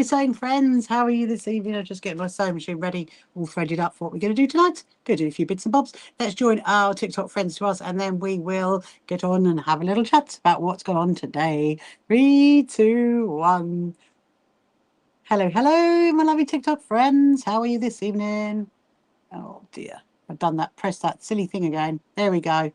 sewing friends, how are you this evening? I'm just getting my sewing machine ready, all threaded up for what we're going to do tonight. Going to do a few bits and bobs. Let's join our TikTok friends to us, and then we will get on and have a little chat about what's going on today. 3, 2, 1. Hello, hello, my lovely TikTok friends. How are you this evening? Oh dear, I've done that. Press that silly thing again. There we go.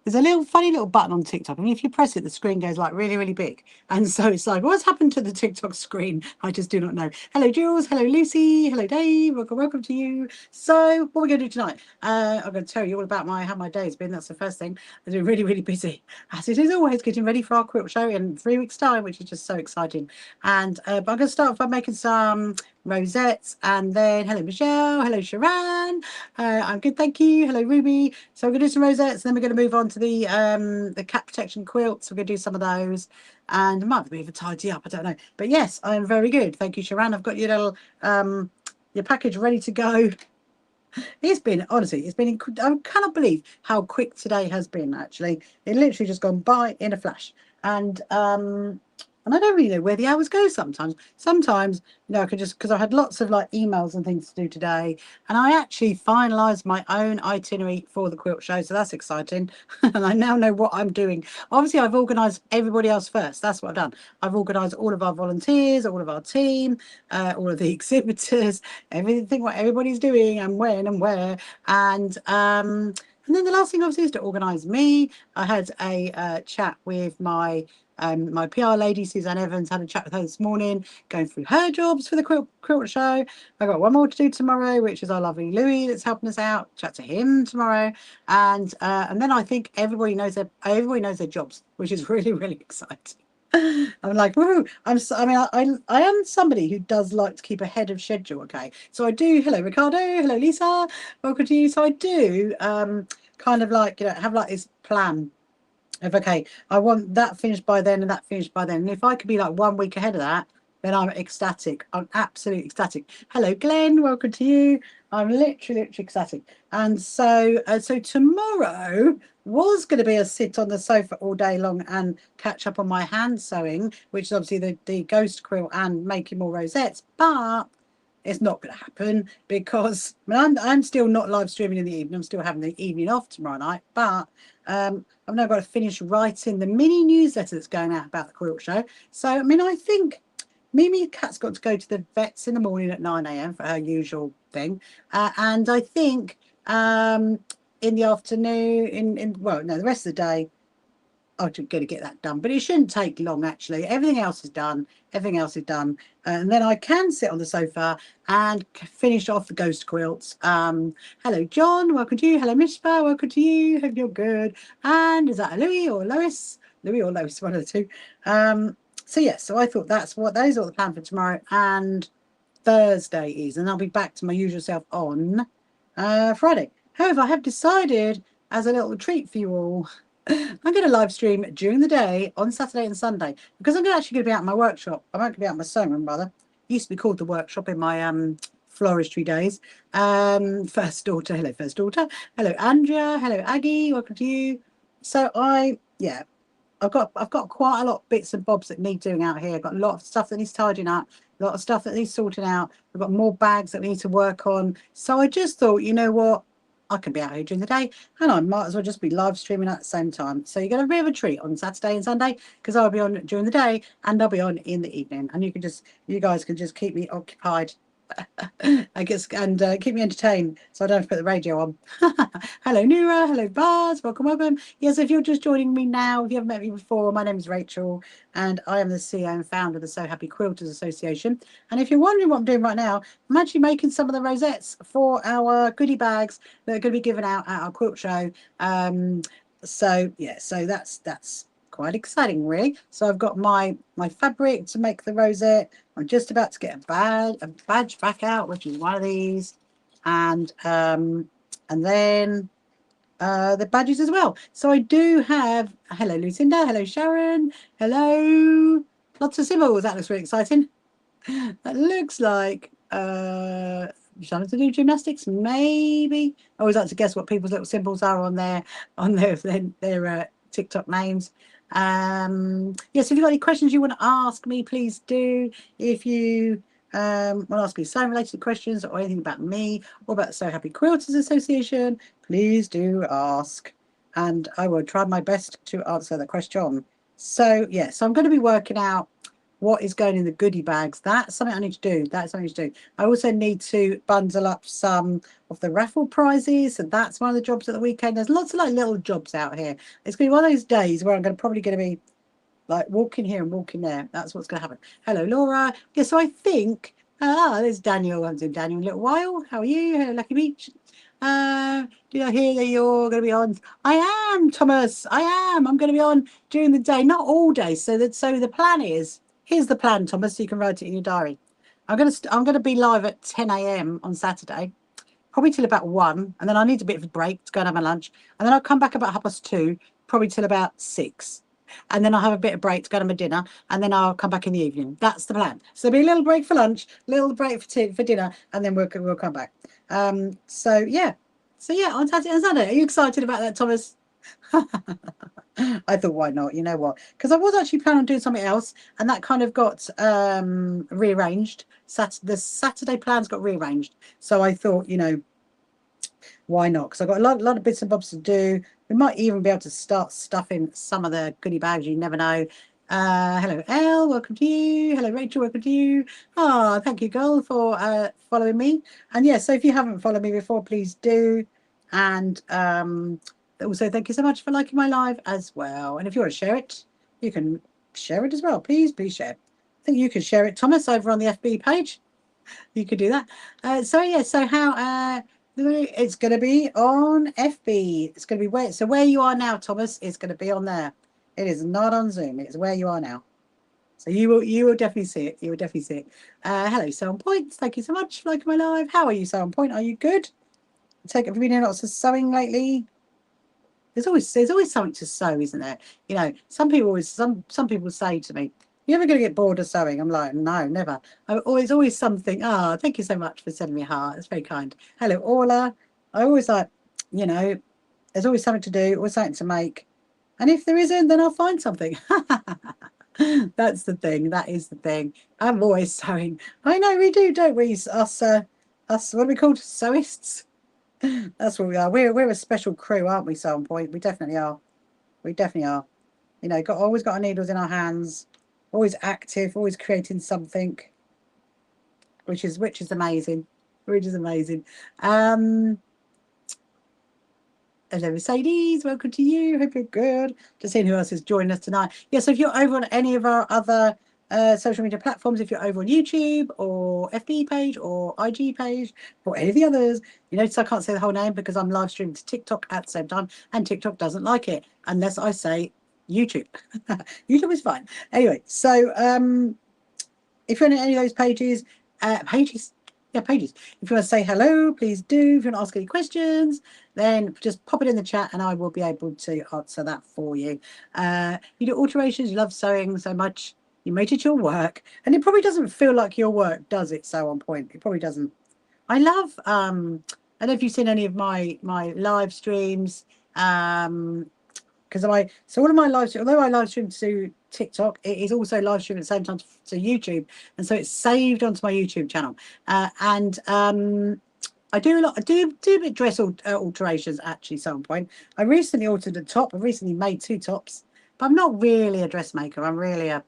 There's a little funny little button on TikTok, and if you press it, the screen goes like really, really big. And so it's like, what's happened to the TikTok screen? I just do not know. Hello, Jules. Hello, Lucy. Hello, Dave. Welcome to you. So, what we're going to do tonight? I'm going to tell you all about how my day has been. That's the first thing. I've been really, really busy, as it is always, getting ready for our quilt show in 3 weeks' time, which is just so exciting. And but I'm going to start off by making some rosettes, and then hello, Michelle. Hello, Sharon. I'm good, thank you. Hello, Ruby. So we're going to do some rosettes, and then we're going to move on to the cat protection quilts. We're going to do some of those, and it might be a bit of a tidy up, I don't know. But yes, I am very good, thank you, Sharon. I've got your little your package ready to go. It's been, honestly, it's been, I cannot believe how quick today has been. Actually, it literally just gone by in a flash. And I don't really know where the hours go sometimes. Sometimes, you know, I could just, because I had lots of like emails and things to do today, and I actually finalised my own itinerary for the quilt show, so that's exciting. And I now know what I'm doing. Obviously, I've organised everybody else first. That's what I've done. I've organised all of our volunteers, all of our team, all of the exhibitors, everything, what everybody's doing and when and where. And then the last thing, obviously, is to organise me. I had a chat with my PR lady, Suzanne Evans, had a chat with her this morning, going through her jobs for the quilt show. I got one more to do tomorrow, which is our lovely Louis that's helping us out. Chat to him tomorrow, and then I think everybody knows their jobs, which is really, really exciting. I'm like, woohoo! I am somebody who does like to keep ahead of schedule. Okay, so I do. Hello, Ricardo. Hello, Lisa. Welcome to you. So I do kind of like, you know, have like this plan of, okay, I want that finished by then and that finished by then. And if I could be like 1 week ahead of that, then I'm ecstatic. I'm absolutely ecstatic. Hello, Glenn. Welcome to you. I'm literally ecstatic. And so, so tomorrow was going to be a sit on the sofa all day long and catch up on my hand sewing, which is obviously the ghost quilt and making more rosettes. But it's not going to happen because I'm still not live streaming in the evening. I'm still having the evening off tomorrow night. But I've now got to finish writing the mini newsletter that's going out about the quilt show. So, I mean, I think Mimi Cat's got to go to the vets in the morning at 9 a.m. for her usual thing. And I think in the afternoon, well, no, the rest of the day, I'm going to get that done. But it shouldn't take long, actually. Everything else is done. Everything else is done. And then I can sit on the sofa and finish off the ghost quilts. Hello, John. Welcome to you. Hello, Mishpa. Welcome to you. Hope you're good. And is that a Louis or Lois? Louis or Lois, one of the two. So, yes, so I thought those are the plan for tomorrow and Thursday is. And I'll be back to my usual self on Friday. However, I have decided, as a little treat for you all, I'm going to live stream during the day on Saturday and Sunday because I'm actually going to be out in my workshop. I'm going to be out in my sewing room, rather. It used to be called the workshop in my floristry days. First daughter. Hello, first daughter. Hello, Andrea. Hello, Aggie. Welcome to you. So I've got quite a lot of bits and bobs that need doing out here. I've got a lot of stuff that needs tidying up, a lot of stuff that needs sorting out. I've got more bags that we need to work on. So I just thought, you know what? I can be out here during the day and I might as well just be live streaming at the same time. So you're going to be a treat on Saturday and Sunday because I'll be on during the day and I'll be on in the evening. And you guys can just keep me occupied, I guess, and keep me entertained so I don't have to put the radio on. Hello, Nura. Hello, Buzz. Welcome, welcome. Yes, if you're just joining me now, if you haven't met me before, my name is Rachel and I am the CEO and founder of the So Happy Quilters Association. And if you're wondering what I'm doing right now, I'm actually making some of the rosettes for our goodie bags that are going to be given out at our quilt show. So that's quite exciting, really. So I've got my fabric to make the rosette. I'm just about to get a badge back out, which is one of these, and then the badges as well. So I do have, hello Lucinda, hello Sharon, hello, lots of symbols. That looks really exciting. That looks like trying to do gymnastics, maybe. I always like to guess what people's little symbols are on their TikTok names. Yes, if you've got any questions you want to ask me, please do. If you want to ask me sewing related questions or anything about me or about the So Happy Quilters Association, please do ask, and I will try my best to answer the question. So yeah, so I'm going to be working out what is going in the goodie bags. That's something I need to do. That's something to do. I also need to bundle up some of the raffle prizes, and that's one of the jobs at the weekend. There's lots of like little jobs out here. It's going to be one of those days where I'm probably going to be like walking here and walking there. That's what's going to happen. Hello, Laura. Yeah, so I think, there's Daniel. I haven't seen Daniel in a little while. How are you? Hello, Lucky Beach. Did I hear that you're going to be on? I am, Thomas. I am. I'm going to be on during the day, not all day. So the plan is, here's the plan, Thomas, so you can write it in your diary. I'm going to be live at 10 a.m. on Saturday, probably till about 1, and then I need a bit of a break to go and have my lunch, and then I'll come back about 2:30, probably till about 6. And then I'll have a bit of break to go to my dinner, and then I'll come back in the evening. That's the plan. So there'll be a little break for lunch, little break for dinner, and then we'll come back. So yeah, on Saturday and Sunday. Are you excited about that, Thomas? I thought, why not? You know what? Because I was actually planning on doing something else, and that kind of got rearranged. The Saturday plans got rearranged, so I thought, why not? Because I've got a lot of bits and bobs to do. We might even be able to start stuffing some of the goodie bags. You never know. Hello, Elle. Welcome to you. Hello, Rachel. Welcome to you. Oh, thank you, girl, for following me. And yeah, so if you haven't followed me before, please do. And also, thank you so much for liking my live as well. And if you want to share it, you can share it as well. Please share. I think you can share it, Thomas, over on the FB page. You could do that. So yeah, so how it's going to be on FB. It's going to be where you are now, Thomas, is going to be on there. It is not on Zoom. It's where you are now. So you will definitely see it. You will definitely see it. Hello, So On Point. Thank you so much for liking my live. How are you, So On Point? Are you good? Have you been doing lots of sewing lately? There's always something to sew, isn't there? Some people say to me, "You ever going to get bored of sewing?" I'm like, no, never. Always something. Ah, thank you so much for sending me a heart. It's very kind. Hello, Orla. I always like, there's always something to do, always something to make. And if there isn't, then I'll find something. That's the thing. That is the thing. I'm always sewing. I know we do, don't we? Us, what are we called? Sewists. That's what we are. We're a special crew, aren't we, So On Point? We definitely are. We definitely are. Always got our needles in our hands, always active, always creating something, which is amazing. Which is amazing. Hello, Mercedes. Welcome to you. Hope you're good. Just seeing who else is joining us tonight. Yeah, so if you're over on any of our other social media platforms, if you're over on YouTube or FB page or IG page or any of the others, you notice I can't say the whole name because I'm live streaming to TikTok at the same time, and TikTok doesn't like it unless I say YouTube. YouTube is fine. Anyway, so if you're on any of those pages, pages. If you want to say hello, please do. If you want to ask any questions, then just pop it in the chat and I will be able to answer that for you. You do alterations, you love sewing so much, you made it your work, and it probably doesn't feel like your work, does it? So On Point, it probably doesn't. I love I don't know if you've seen any of my live streams, because all of my live, although I live stream to TikTok, it is also live stream at the same time to YouTube, and so it's saved onto my YouTube channel. And I do a lot. I do a bit dress alterations actually. So On Point, I recently altered a top. I recently made 2 tops, but I'm not really a dressmaker. I'm really a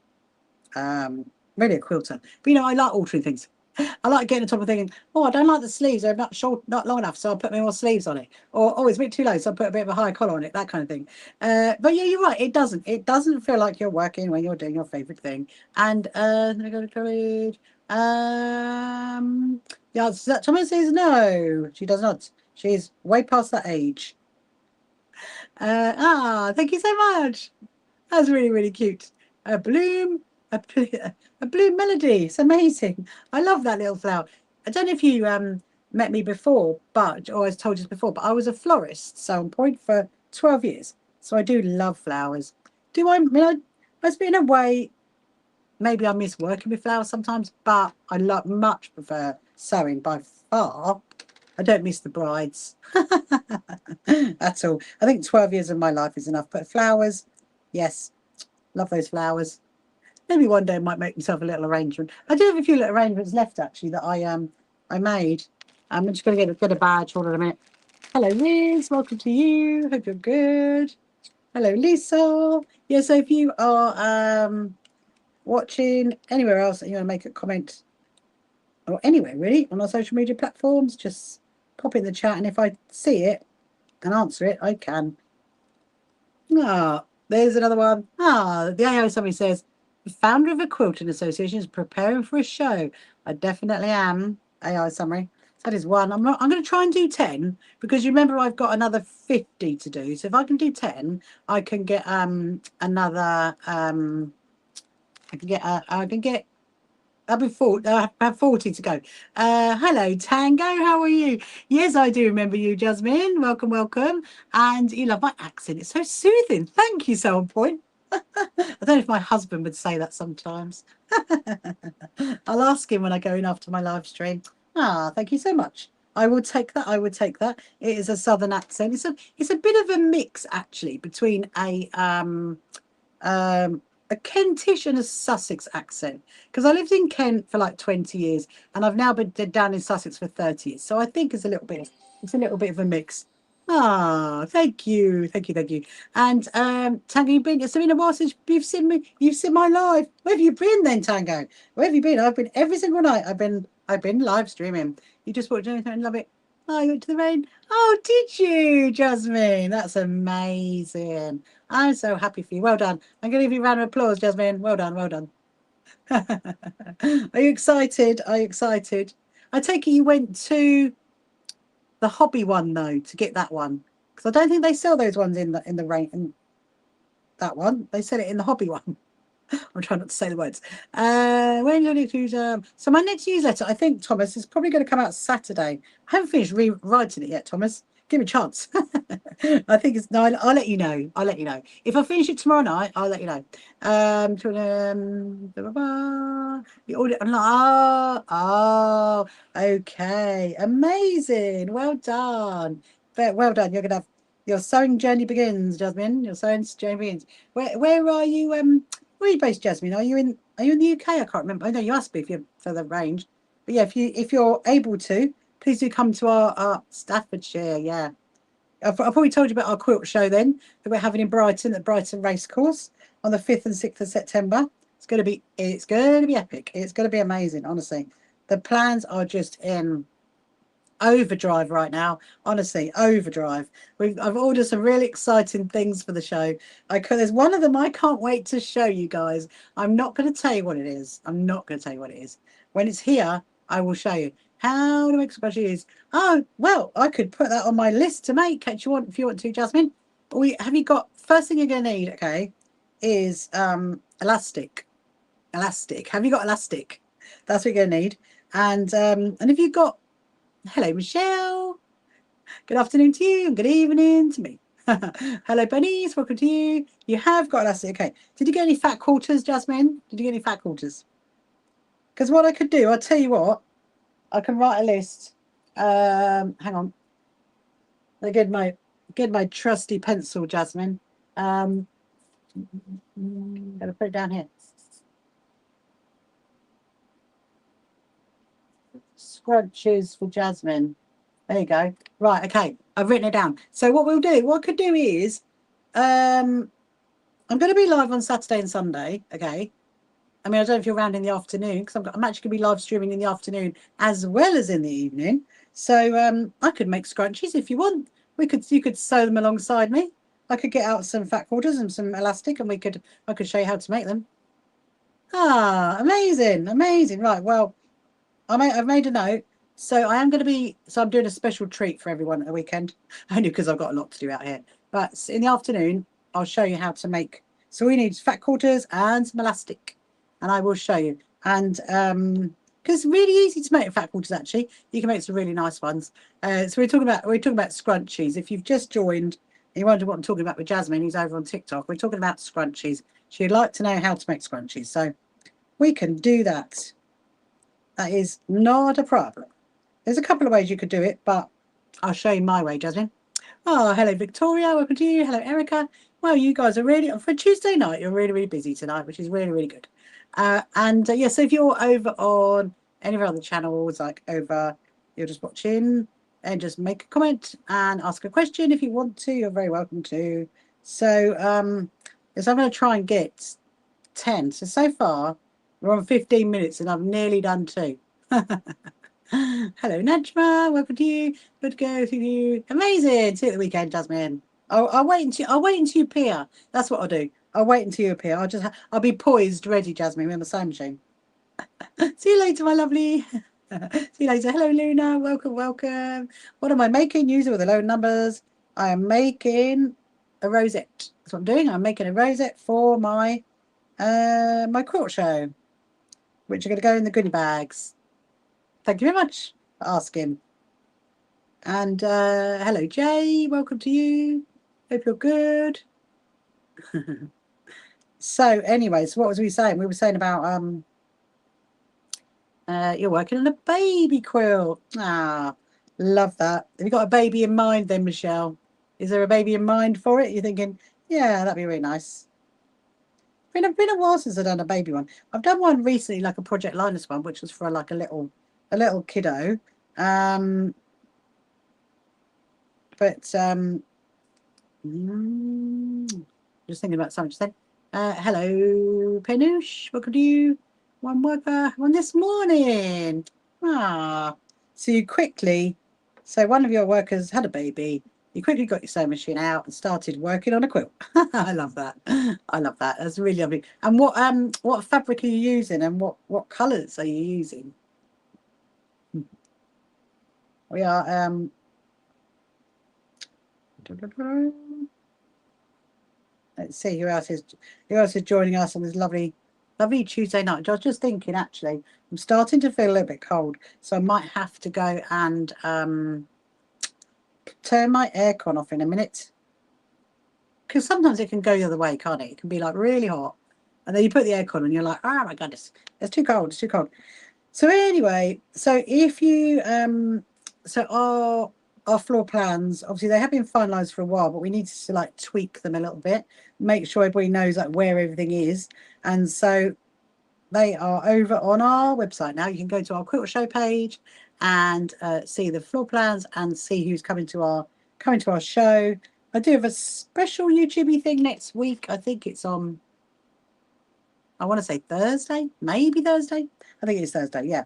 quilter. But I like altering things. I like getting on top of thinking, oh, I don't like the sleeves, they're not short, not long enough, so I'll put more sleeves on it. Or, oh, it's a bit too low, so I'll put a bit of a higher collar on it, that kind of thing. But yeah, you're right, it doesn't feel like you're working when you're doing your favourite thing. And then I go to college. Yeah, Thomas says no, she does not. She's way past that age. Thank you so much. That's really, really cute. A bloom, a bloom melody. It's amazing. I love that little flower. I don't know if you met me before, or I told you before, but I was a florist, So On Point, for 12 years. So I do love flowers. I mean, I suppose in a way, maybe I miss working with flowers sometimes, but I much prefer sewing by far. I don't miss the brides. That's all. I think 12 years of my life is enough. But flowers, yes, Love those flowers. Maybe one day I might make myself a little arrangement. I do have a few little arrangements left actually that I made. I'm just going to get a badge. Hold on a minute. Hello, Liz. Welcome to you. Hope you're good. Hello, Lisa. Yeah, so if you are watching anywhere else and you want to make a comment, or anywhere really, on our social media platforms, just pop in the chat, and if I see it and answer it, I can. Ah, there's another one. Ah, the AI somebody says, the founder of a quilting association is preparing for a show. I definitely am. AI summary. That is one. I'm going to try and do 10 because you remember I've got another 50 to do. So if I can do 10, I can get another I can get I'll be 40, I have 40 to go. Hello, Tango. How are you? Yes, I do remember you, Jasmine. Welcome, welcome. And you love my accent. It's so soothing. Thank you, so on point. I don't know if my husband would say that sometimes. I'll ask him when I go in after my live stream. Ah, thank you so much. I will take that. I would take that. It is a southern accent. It's a bit of a mix actually between a Kentish and a Sussex accent because I lived in Kent for like 20 years and I've now been down in Sussex for 30 years. So I think it's a little bit of a mix. Ah, thank you, thank you, thank you. And Tango, it's been a while since you've seen me. You've seen my live. Where have you been then, Tango? Where have you been? I've been every single night. I've been live streaming. You just watched anything and love it. Oh, you went to the rain. Oh, did you, Jasmine? That's amazing. I'm so happy for you. Well done. I'm going to give you a round of applause, Jasmine. Well done, well done. Are you excited? Are you excited? I take it you went to the hobby one though to get that one because I don't think they sell those ones in the rain. In that one, they sell it in the hobby one. I'm trying not to say the words. When your next newsletter? So my next newsletter, I think, Thomas, is probably going to come out Saturday. I haven't finished rewriting it yet, Thomas. Give me a chance. I think it's no. I'll let you know. I'll let you know if I finish it tomorrow night. I'll let you know. The audit. Oh, okay, amazing. Well done. Well done. You're gonna have your sewing journey begins, Jasmine. Your sewing journey begins. Where are you? Where are you based, Jasmine? Are you in the UK? I can't remember. I know you must be if you're further range. But yeah, if you're able to, please do come to our Staffordshire. Yeah, I've probably told you about our quilt show then that we're having in Brighton at Brighton Racecourse on the 5th and 6th of September. It's going to be epic. It's going to be amazing. Honestly, the plans are just in overdrive right now. Honestly, overdrive. I've ordered some really exciting things for the show. There's one of them I can't wait to show you guys. I'm not going to tell you what it is. I'm not going to tell you what it is. When it's here, I will show you how to make scrunchies. Oh well, I could put that on my list to make. If you want to, Jasmine. Have you got first thing you're going to need? Okay, is elastic. Elastic. Have you got elastic? That's what you're going to need. And if you've got hello, Michelle. Good afternoon to you and good evening to me. Hello, bunnies. Welcome to you. You have got elastic. Okay. Did you get any fat quarters, Jasmine? Did you get any fat quarters? Because what I could do, I'll tell you what, I can write a list. Hang on. I get my trusty pencil, Jasmine. I'm going to put it down here. Scrunches for Jasmine. There you go. Right, okay. I've written it down. So what I could do is, I'm going to be live on Saturday and Sunday, okay? I mean, I don't know if you're around in the afternoon because I'm actually going to be live streaming in the afternoon as well as in the evening. So I could make scrunchies if you want. You could sew them alongside me. I could get out some fat quarters and some elastic, and I could show you how to make them. Ah, amazing, amazing. Right, well, I've made a note. So I'm doing a special treat for everyone at the weekend, only because I've got a lot to do out here. But in the afternoon, I'll show you how to make. So we need fat quarters and some elastic, and I will show you. And because it's really easy to make fat quarters, actually, you can make some really nice ones. So we're talking about scrunchies. If you've just joined and you wonder what I'm talking about with Jasmine, who's over on TikTok, we're talking about scrunchies. She'd like to know how to make scrunchies, so we can do that. That is not a problem. There's a couple of ways you could do it, but I'll show you my way, Jasmine. Oh, hello, Victoria. Welcome to you. Hello, Erica. Well, you guys are really, for Tuesday night, you're really, really busy tonight, which is really, really good. Yeah, so if you're over on any of our other channels, like over, you're just watching, and just make a comment and ask a question if you want to. You're very welcome to. So, yes, I'm going to try and get 10. So far, we're on 15 minutes and I've nearly done 2. Hello, Najma. Welcome to you. Good to go to you. Amazing. See you at the weekend, Jasmine. I'll wait until you appear. That's what I'll do. I'll wait until you appear. I'll be poised, ready, Jasmine, with my sewing machine. See you later, my lovely. See you later. Hello, Luna. Welcome, welcome. What am I making? User with the low numbers. I am making a rosette. That's what I'm doing. I'm making a rosette for my my quilt show, which are going to go in the goodie bags. Thank you very much for asking. And hello, Jay. Welcome to you. Hope you're good. So, anyways, what was we saying? We were saying about you're working on a baby quilt. Ah, love that. Have you got a baby in mind then, Michelle? Is there a baby in mind for it? You're thinking, yeah, that'd be really nice. Been a while since I've done a baby one. I've done one recently, like a Project Linus one, which was for like a little kiddo. But just thinking about something to say. Hello, Penoosh. Welcome to you. One worker on this morning. So you quickly, so one of your workers had a baby. You quickly got your sewing machine out and started working on a quilt. I love that. I love that. That's really lovely. And what fabric are you using, and what colours are you using? We are let's see who else is joining us on this lovely Tuesday night. I was just thinking, actually, I'm starting to feel a little bit cold, so I might have to go and turn my aircon off in a minute, because sometimes it can go the other way, can't it? It can be like really hot, and then you put the aircon and you're like, oh my goodness, it's too cold, it's too cold. So anyway, so if you so our floor plans, obviously they have been finalized for a while, but we need to like tweak them a little bit, make sure everybody knows like where everything is. And so they are over on our website now. You can go to our quilt show page and see the floor plans and see who's coming to our show. I do have a special YouTube thing next week. I think it's on, I want to say Thursday, maybe Thursday. I think it's Thursday, yeah.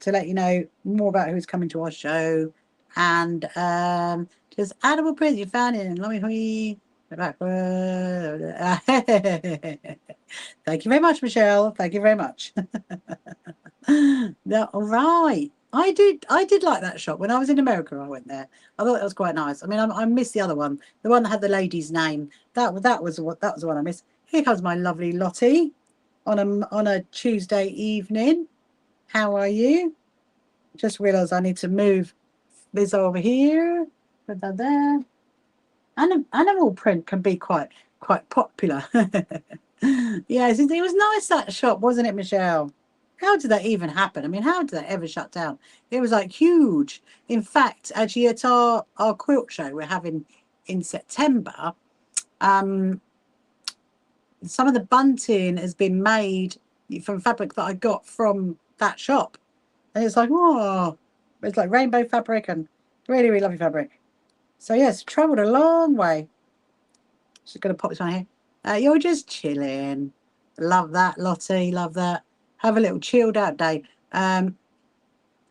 To let you know more about who's coming to our show. And just animal print you found in Lummy. Thank you very much, Michelle. Thank you very much. No, all right. I did like that shop when I was in America. I went there. I thought it was quite nice. I mean, I missed the other one, the one that had the lady's name. That was the one I missed. Here comes my lovely Lottie on a Tuesday evening. How are you? Just realised I need to move this over here. Put that there. Animal print can be quite popular. Yes, it was nice, that shop, wasn't it, Michelle? How did that even happen? I mean, how did that ever shut down? It was like huge. In fact, actually, at our quilt show we're having in September, some of the bunting has been made from fabric that I got from that shop. And it's like, oh, it's like rainbow fabric and really, really lovely fabric. So yes, travelled a long way. Just going to pop this on here. You're just chilling. Love that, Lottie. Love that. Have a little chilled out day. Those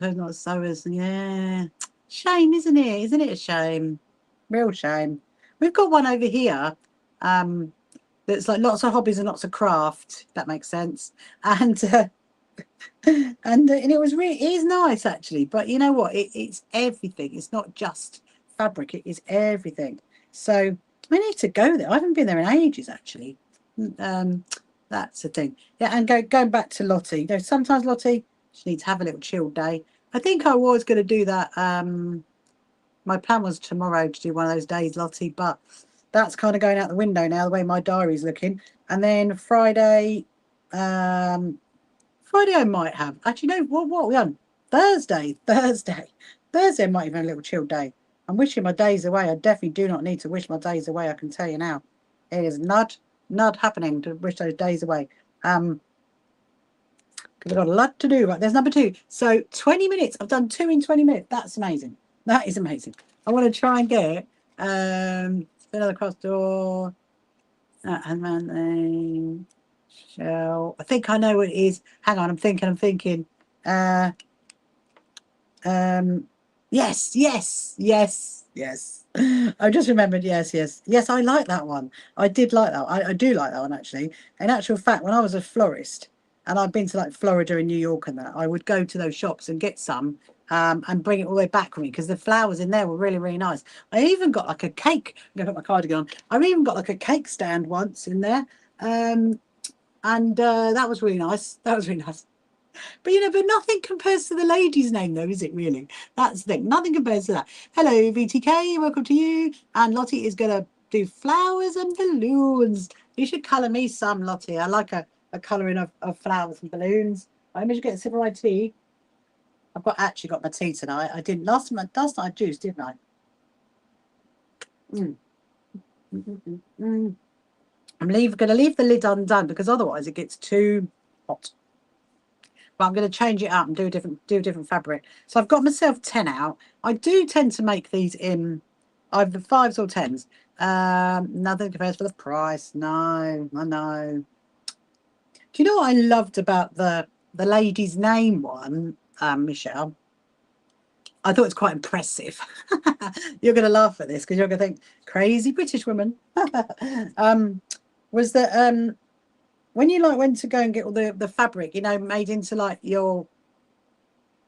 not sewers. Yeah. Shame, isn't it? Isn't it a shame? Real shame. We've got one over here. That's like lots of hobbies and lots of craft. If that makes sense. And and it was really, it is nice actually. But you know what? It's everything. It's not just fabric. It is everything. So I need to go there. I haven't been there in ages actually. That's the thing. Yeah, and going back to Lottie. You know, sometimes Lottie, she needs to have a little chill day. I think I was going to do that. My plan was tomorrow to do one of those days, Lottie, but that's kind of going out the window now, the way my diary's looking. And then Friday, I might have. Actually, no, what are we on? Thursday. Thursday I might even have a little chill day. I'm wishing my days away. I definitely do not need to wish my days away. I can tell you now. It is not happening to wish those days away. Because I've got a lot to do. Right, there's number 2. So 20 minutes. I've done 2 in 20 minutes. That's amazing. That is amazing. I want to try and get another cross door. And then shell. I think I know what it is. Hang on, I'm thinking. Yes. I just remembered. Yes. I like that one. I did like that. I do like that one actually. In actual fact, when I was a florist and I've been to like Florida and New York and that, I would go to those shops and get some and bring it all the way back with me because the flowers in there were really, really nice. I even got like a cake. I'm gonna put my cardigan on. I even got like a cake stand once in there, and that was really nice. That was really nice. But you know, but nothing compares to the lady's name, though, is it really? That's the thing. Nothing compares to that. Hello, VTK. Welcome to you. And Lottie is going to do flowers and balloons. You should colour me some, Lottie. I like a colouring of flowers and balloons. I managed to get a sip of my tea. I've actually got my tea tonight. I didn't last night I juiced, didn't I? I'm going to leave the lid undone because otherwise it gets too hot. But I'm going to change it up and do a different fabric. So I've got myself 10 out. I do tend to make these in either 5s or 10s. Nothing compares for the price. No, I know. Do you know what I loved about the lady's name one, Michelle? I thought it was quite impressive. You're going to laugh at this because you're going to think, crazy British woman. Was that when you like went to go and get all the fabric, you know, made into like you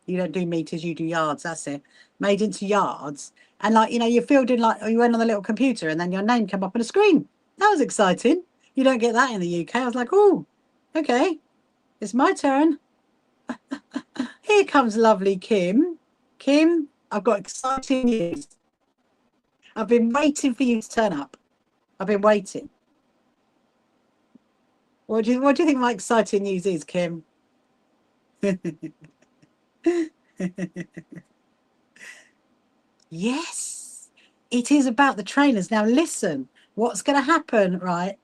don't do meters, you do yards, that's it. Made into yards. And like, you know, you filled in like, you went on the little computer and then your name came up on a screen. That was exciting. You don't get that in the UK. I was like, oh, okay, it's my turn. Here comes lovely Kim. Kim, I've got exciting news. I've been waiting for you to turn up. I've been waiting. What do you think my exciting news is, Kim? Yes, it is about the trainers. Now listen, what's going to happen, right?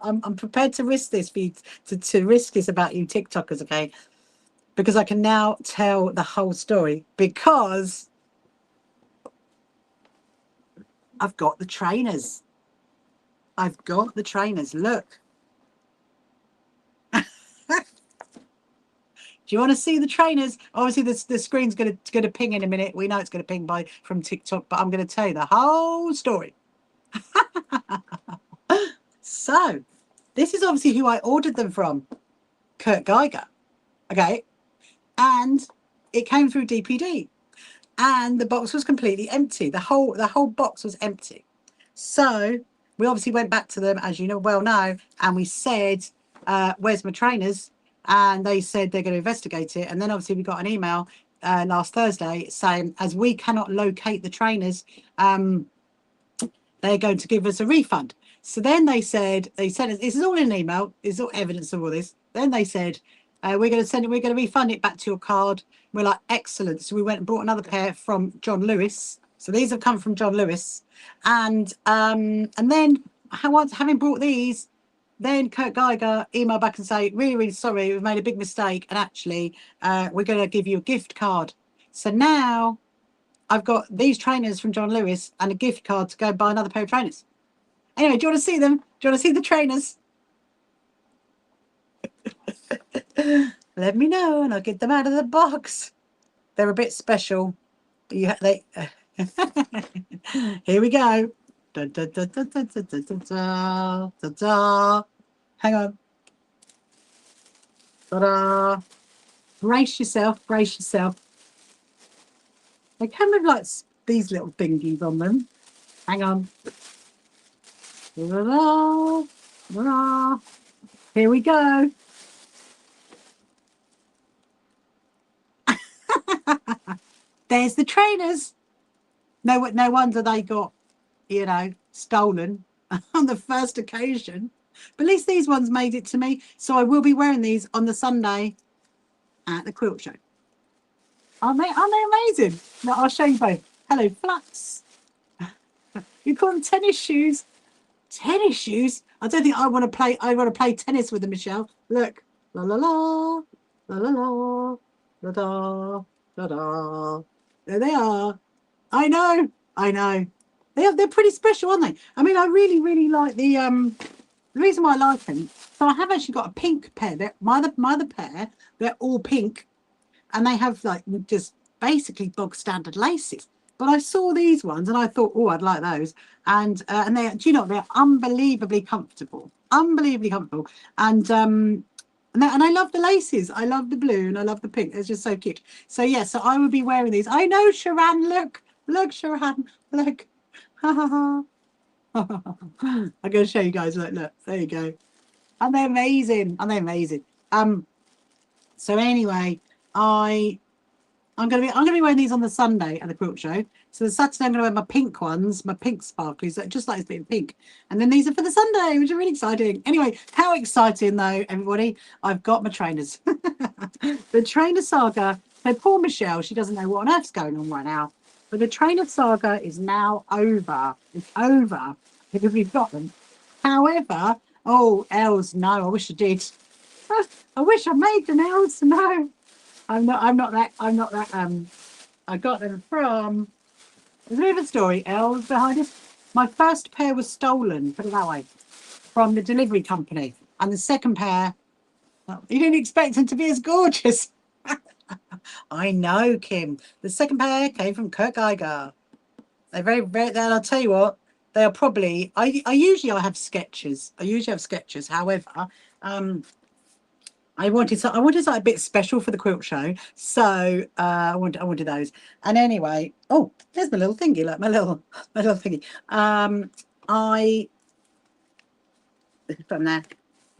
I'm prepared to risk this for you, to risk this about you TikTokers, okay? Because I can now tell the whole story because I've got the trainers. I've got the trainers. Look. Do you want to see the trainers? Obviously, the screen's going to ping in a minute. We know it's going to ping from TikTok, but I'm going to tell you the whole story. So, this is obviously who I ordered them from, Kurt Geiger. Okay, and it came through DPD, and the box was completely empty. The whole box was empty. So we obviously went back to them, as you know, and we said, "Where's my trainers?" And they said they're going to investigate it. And then obviously we got an email last Thursday saying, as we cannot locate the trainers, they're going to give us a refund. So then they said this is all in an email, it's all evidence of all this. Then they said, we're going to refund it back to your card. We're like, excellent. So we went and brought another pair from John Lewis. So these have come from John Lewis. And then having brought these, then Kurt Geiger emailed back and say, really, really sorry, we've made a big mistake. And actually, we're going to give you a gift card. So now I've got these trainers from John Lewis and a gift card to go buy another pair of trainers. Anyway, do you want to see them? Do you want to see the trainers? Let me know and I'll get them out of the box. They're a bit special. Here we go. Da, da, da, da, da, da, da, da, da, da. Hang on. Ta-da. Brace yourself, brace yourself. They come with like these little thingies on them. Hang on. Ta-da. Ta-da. Here we go. There's the trainers. No wonder they got, you know, stolen on the first occasion. But at least these ones made it to me. So I will be wearing these on the Sunday at the quilt show. Aren't they amazing? Now I'll show you both. Hello, Flux. You call them tennis shoes. Tennis shoes? I don't think I want to play. I want to play tennis with them, Michelle. Look, la la la, la la la, la da, la da. There they are. I know. I know. They're pretty special, aren't they? I mean, I really, really like the reason why I like them. So I have actually got a pink pair. They're my other pair. They're all pink, and they have like just basically bog standard laces. But I saw these ones and I thought, oh, I'd like those. And they, do you know, they're unbelievably comfortable, and I love the laces. I love the blue and I love the pink. It's just so cute. So yeah, so I would be wearing these. I know, Sharon. Look, Sharon. Look. I'm going to show you guys. Look. There you go. Aren't they amazing? So anyway, I'm gonna be wearing these on the Sunday at the quilt show. So the Saturday I'm gonna wear my pink ones, my pink sparklies, just like it's being pink. And then these are for the Sunday, which are really exciting. Anyway, how exciting though, everybody! I've got my trainers. The trainer saga. So poor Michelle, she doesn't know what on earth's going on right now. But the trainer saga is now over. It's over because we've got them. However, oh, Els, no, I wish I did. I wish I made them, Els, no. I'm not that I got them from, there's a bit of a story, Els, behind it. My first pair was stolen, put it that way, from the delivery company. And the second pair, well, you didn't expect them to be as gorgeous. I know, Kim. The second pair came from Kurt Geiger. They're very, very, and I'll tell you what, they are probably, I usually have sketches. However, I wanted something a bit special for the quilt show, so I wanted those. And anyway, oh, there's my little thingy, like my little thingy. I from there.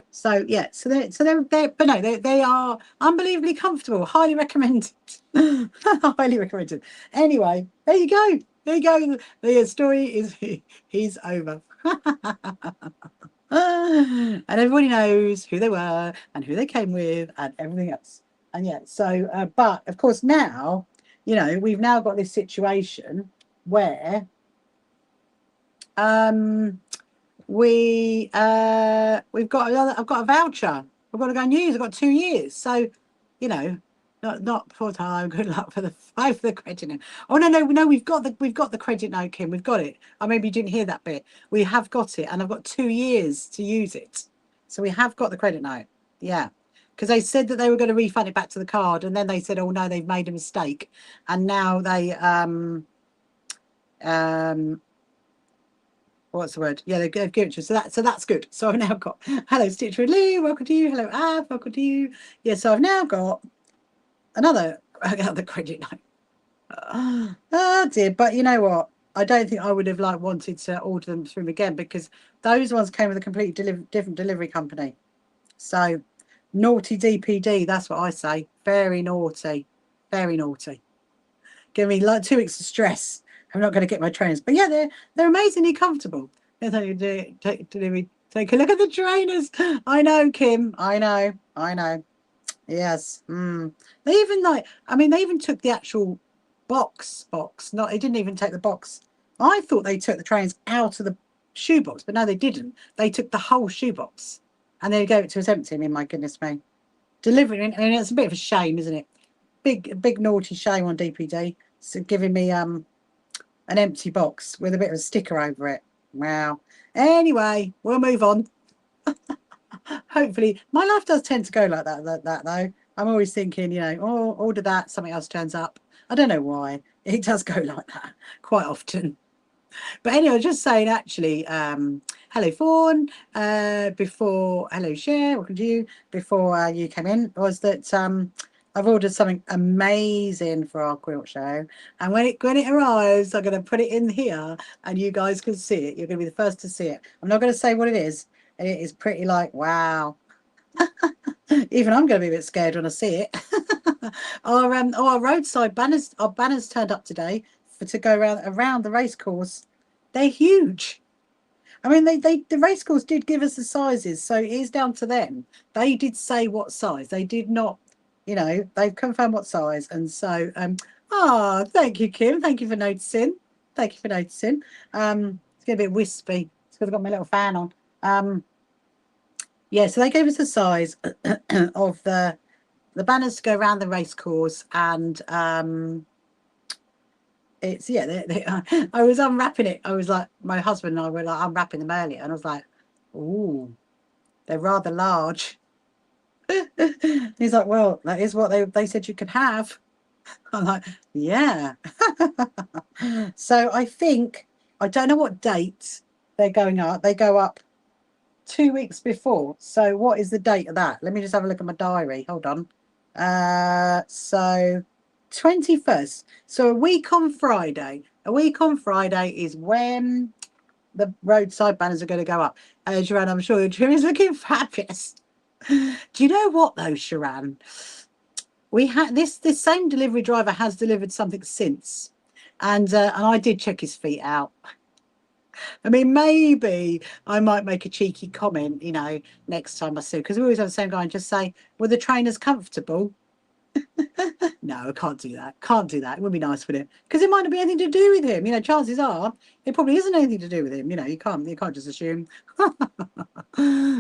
So yeah, so they're but no, they are unbelievably comfortable. Highly recommended. Highly recommended. Anyway, there you go. The story is he's over. And everybody knows who they were and who they came with and everything else. And yeah, so but of course now, you know, we've now got this situation where we've got I've got a voucher. I've got to go and use. I've got 2 years. So, you know, not full time. Good luck for the credit note. Oh no, we've got the credit note, Kim. We've got it. Oh, maybe you didn't hear that bit. We have got it, and I've got 2 years to use it. So we have got the credit note. Yeah. Because they said that they were going to refund it back to the card, and then they said, oh no, they've made a mistake. And now they what's the word? Yeah, they've given it to us. So that's good. So I've now got hello, Stitcher and Lou, welcome to you. Hello, Ab, welcome to you. Yeah, so I've now got another credit note. Oh dear, but you know what? I don't think I would have wanted to order them through again because those ones came with a completely different delivery company. So naughty DPD, that's what I say. Very naughty, very naughty. Give me 2 weeks of stress. I'm not going to get my trainers, but yeah, they're amazingly comfortable. Take a look at the trainers. I know, Kim. I know. Yes. They even they even took the actual box. No, they didn't even take the box. I thought they took the trainers out of the shoebox, but no, they didn't. They took the whole shoebox and they gave it to us empty. I mean, my goodness me. Delivering, I mean, it's a bit of a shame, isn't it? Big naughty shame on DPD. So giving me an empty box with a bit of a sticker over it. Wow. Anyway, we'll move on. Hopefully, my life does tend to go like that though. I'm always thinking, you know, oh, order that, something else turns up. I don't know why. It does go like that quite often. But anyway, just saying actually, hello Fawn, hello Cher, welcome to you. Before you came in, was that I've ordered something amazing for our quilt show, and when it arrives, I'm going to put it in here, and you guys can see it. You're going to be the first to see it. I'm not going to say what it is. It is pretty wow. Even I'm going to be a bit scared when I see it. Our roadside banners, turned up today to go around the race course. They're huge. I mean, the race course did give us the sizes, so it is down to them. They did say what size. They did not. You know, they've confirmed what size, and so thank you, Kim. Thank you for noticing. get a bit wispy. It's because I've got my little fan on. Yeah, so they gave us a size of the banners to go around the race course, and it's I was unwrapping it. I was like, my husband and I were like unwrapping them earlier, and I was like, ooh, they're rather large. He's like, well, that is what they said you could have. I'm like, yeah. So I think, I don't know what date they're going up. They go up 2 weeks before. So what is the date of that? Let me just have a look at my diary. Hold on. So 21st. So a week on Friday. A week on Friday is when the roadside banners are going to go up. Sharon, I'm sure your trim is looking fabulous. Do you know what though, Sharon? We had this same delivery driver has delivered something since, and I did check his feet out. I mean, maybe I might make a cheeky comment, you know, next time I see, because we always have the same guy and just say, were the trainers comfortable? No, I can't do that. Can't do that. It would be nice, wouldn't it? Because it might not be anything to do with him. You know, chances are it probably isn't anything to do with him. You know, you can't just assume.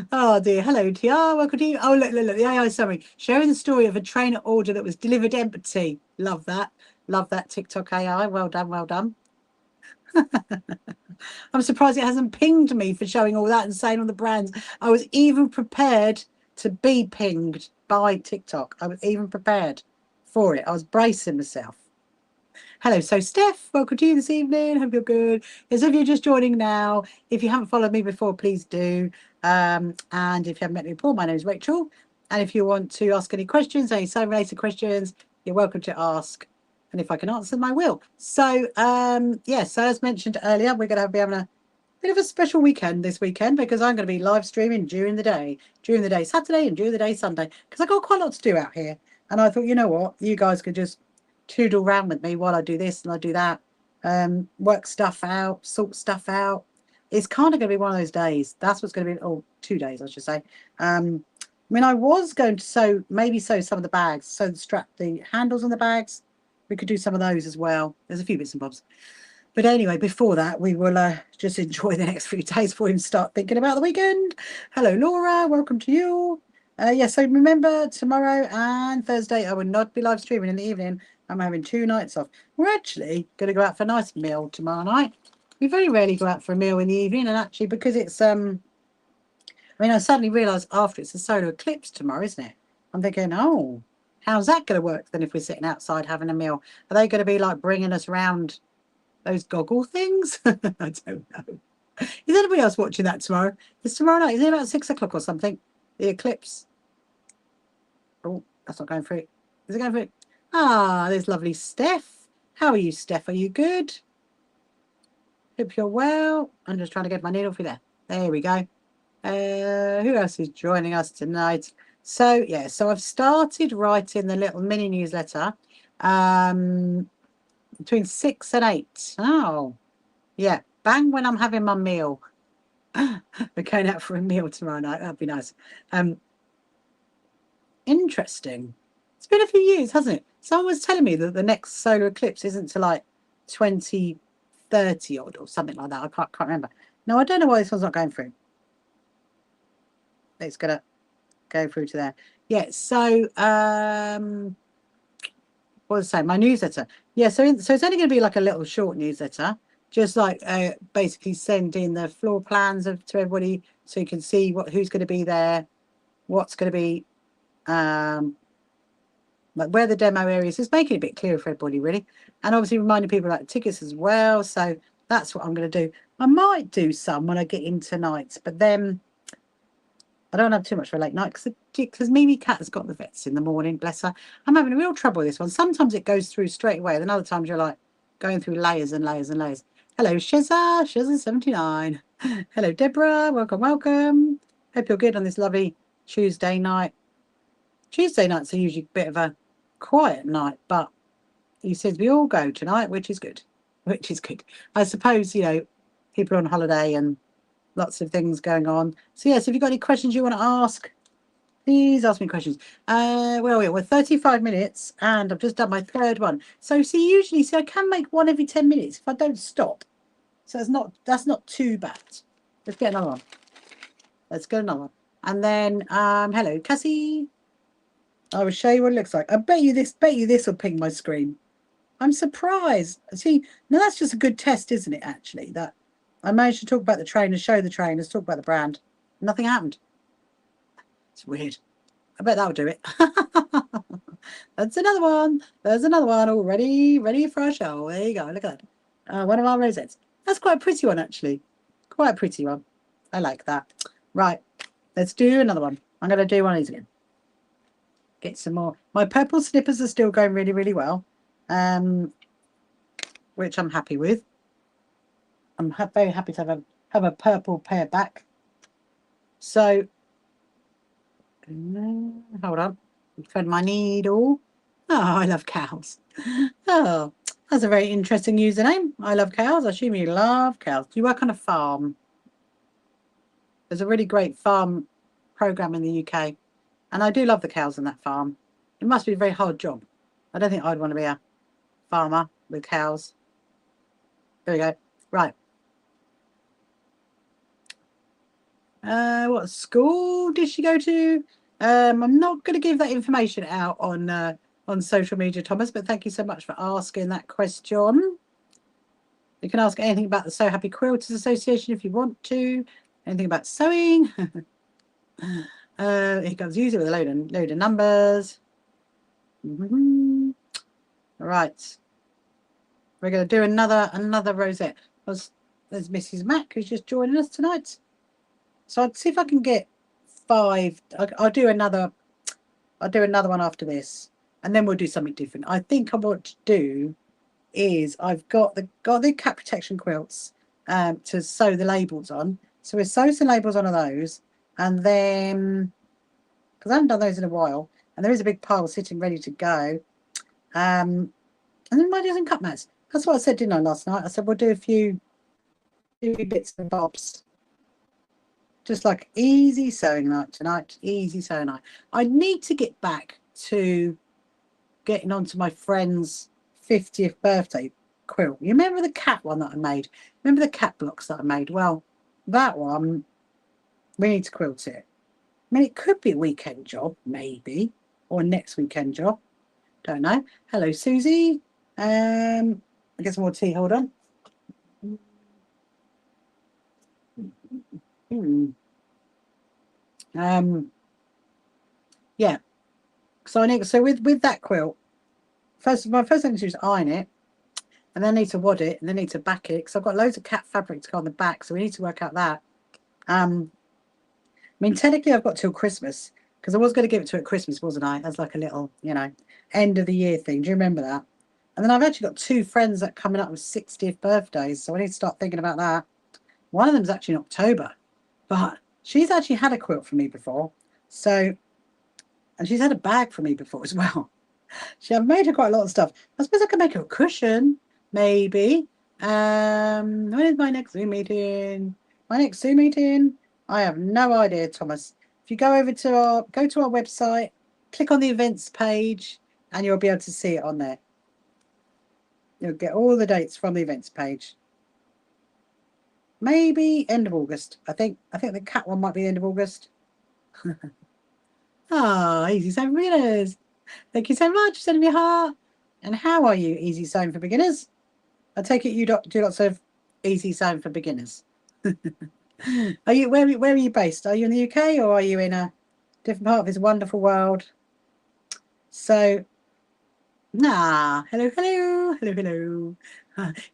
Oh dear. Hello, TR. Welcome to you. Oh, look, the AI summary. Sharing the story of a trainer order that was delivered empty. Love that. Love that TikTok AI. Well done, well done. I'm surprised it hasn't pinged me for showing all that and saying all the brands. I was even prepared to be pinged by TikTok. I was even prepared for it. I was bracing myself. Hello, so Steph, welcome to you this evening. Hope you're good. As if you're just joining now, if you haven't followed me before, please do. And if you haven't met me before, my name is Rachel. And if you want to ask any questions, any sewing related questions, you're welcome to ask. And if I can answer them, I will. So, so as mentioned earlier, we're going to be having a bit of a special weekend this weekend because I'm going to be live streaming during the day Saturday and during the day Sunday, because I've got quite a lot to do out here. And I thought, you know what, you guys could just tootle around with me while I do this and I do that, work stuff out, sort stuff out. It's kind of going to be one of those days. That's what's going to be, 2 days, I should say. I mean, I was going to sew some of the bags, sew the handles on the bags. We could do some of those as well. There's a few bits and bobs. But anyway, before that, we will just enjoy the next few days before we start thinking about the weekend. Hello, Laura. Welcome to you. So remember, tomorrow and Thursday, I will not be live streaming in the evening. I'm having 2 nights off. We're actually going to go out for a nice meal tomorrow night. We very rarely go out for a meal in the evening. And actually, because it's, I suddenly realised after it's a solar eclipse tomorrow, isn't it? I'm thinking, oh, how's that going to work then if we're sitting outside having a meal? Are they going to be like bringing us around those goggle things? I don't know. Is anybody else watching that tomorrow? It's tomorrow night. Is it about 6 o'clock or something? The eclipse. Oh, that's not going through. Is it going through? Ah, there's lovely Steph. How are you, Steph? Are you good? Hope you're well. I'm just trying to get my needle through there. There we go. Who else is joining us tonight? So, yeah, so I've started writing the little mini newsletter between 6 and 8. Oh, yeah, bang when I'm having my meal. We're going out for a meal tomorrow night. That'd be nice. Interesting. It's been a few years, hasn't it? Someone was telling me that the next solar eclipse isn't to like 2030 odd or something like that. I can't remember. No, I don't know why this one's not going through. It's gonna go through to there. Yeah. So what was I saying? My newsletter. Yeah. So it's only going to be like a little short newsletter, just like basically sending the floor plans to everybody so you can see who's going to be there, what's going to be like where the demo area is, just making it a bit clearer for everybody, really. And obviously reminding people about the tickets as well. So that's what I'm going to do. I might do some when I get in tonight, but then I don't have too much for a late night because Mimi Cat has got the vets in the morning, bless her. I'm having real trouble with this one. Sometimes it goes through straight away, and other times you're like going through layers and layers and layers. Hello, Sheza79. Hello, Deborah. Welcome. Hope you're good on this lovely Tuesday night. Tuesday nights are usually a bit of a quiet night, but he says we all go tonight, which is good. I suppose, people are on holiday and lots of things going on. So yes, if you've got any questions you want to ask, please ask me questions. We're 35 minutes and I've just done my 3rd one. So usually I can make one every 10 minutes if I don't stop. So that's not too bad. Let's get another one. Let's get another one. And then hello, Cassie. I will show you what it looks like. I bet you this will ping my screen. I'm surprised. See, now that's just a good test, isn't it, actually? That I managed to talk about the trainers, show the trainers, talk about the brand. Nothing happened. It's weird. I bet that'll do it. That's another one. There's another one already ready for our show. There you go. Look at that. One of our rosettes. That's quite a pretty one, actually. Quite a pretty one. I like that. Right. Let's do another one. I'm going to do one of these again. Get some more. My purple snippers are still going really, really well, which I'm happy with. I'm very happy to have a purple pair back. So, hold on. Thread my needle. Oh, I love cows. Oh, that's a very interesting username. I love cows. I assume you love cows. Do you work on a farm? There's a really great farm program in the UK. And I do love the cows on that farm. It must be a very hard job. I don't think I'd want to be a farmer with cows. There we go. Right. What school did she go to? I'm not going to give that information out on social media, Thomas, but thank you so much for asking that question. You can ask anything about the So Happy Quilters Association if you want to. Anything about sewing. Here comes use it with a load of numbers. Right. We're going to do another rosette. There's Mrs. Mac who's just joining us tonight. So I'd see if I can get 5. I'll do another one after this, and then we'll do something different. I think I want to do is I've got the cat protection quilts to sew the labels on. So we'll sew some labels on those, and then because I haven't done those in a while, and there is a big pile sitting ready to go. And then might do some cut mats. That's what I said, didn't I, last night? I said we'll do a few bits and bobs. Just like easy sewing night tonight. Easy sewing night. I need to get back to getting onto my friend's 50th birthday quilt. You remember the cat one that I made? Remember the cat blocks that I made? Well, that one, we need to quilt it. I mean, it could be a weekend job, maybe, or a next weekend job. Don't know. Hello, Susie. I get some more tea. Hold on. Yeah. So with that quilt, my first thing to do is iron it, and then I need to wad it, and then I need to back it because I've got loads of cat fabric to go on the back, so we need to work out that. I mean, technically I've got till Christmas because I was going to give it to her at Christmas, wasn't I? As like a little, end of the year thing. Do you remember that? And then I've actually got 2 friends that are coming up with 60th birthdays, so I need to start thinking about that. One of them's actually in October, but she's actually had a quilt from me before, and she's had a bag from me before as well. I've made her quite a lot of stuff. I suppose I could make her a cushion, maybe. When is my next Zoom meeting? My next Zoom meeting? I have no idea, Thomas. If you go to our website, click on the events page, and you'll be able to see it on there. You'll get all the dates from the events page. Maybe end of August. I think the cat one might be the end of August. Easy Sewing for Beginners. Thank you so much for sending me a heart. And how are you, Easy Sewing for Beginners? I take it you do lots of Easy Sewing for Beginners. Are you where are you based? Are you in the UK or are you in a different part of this wonderful world? So, hello.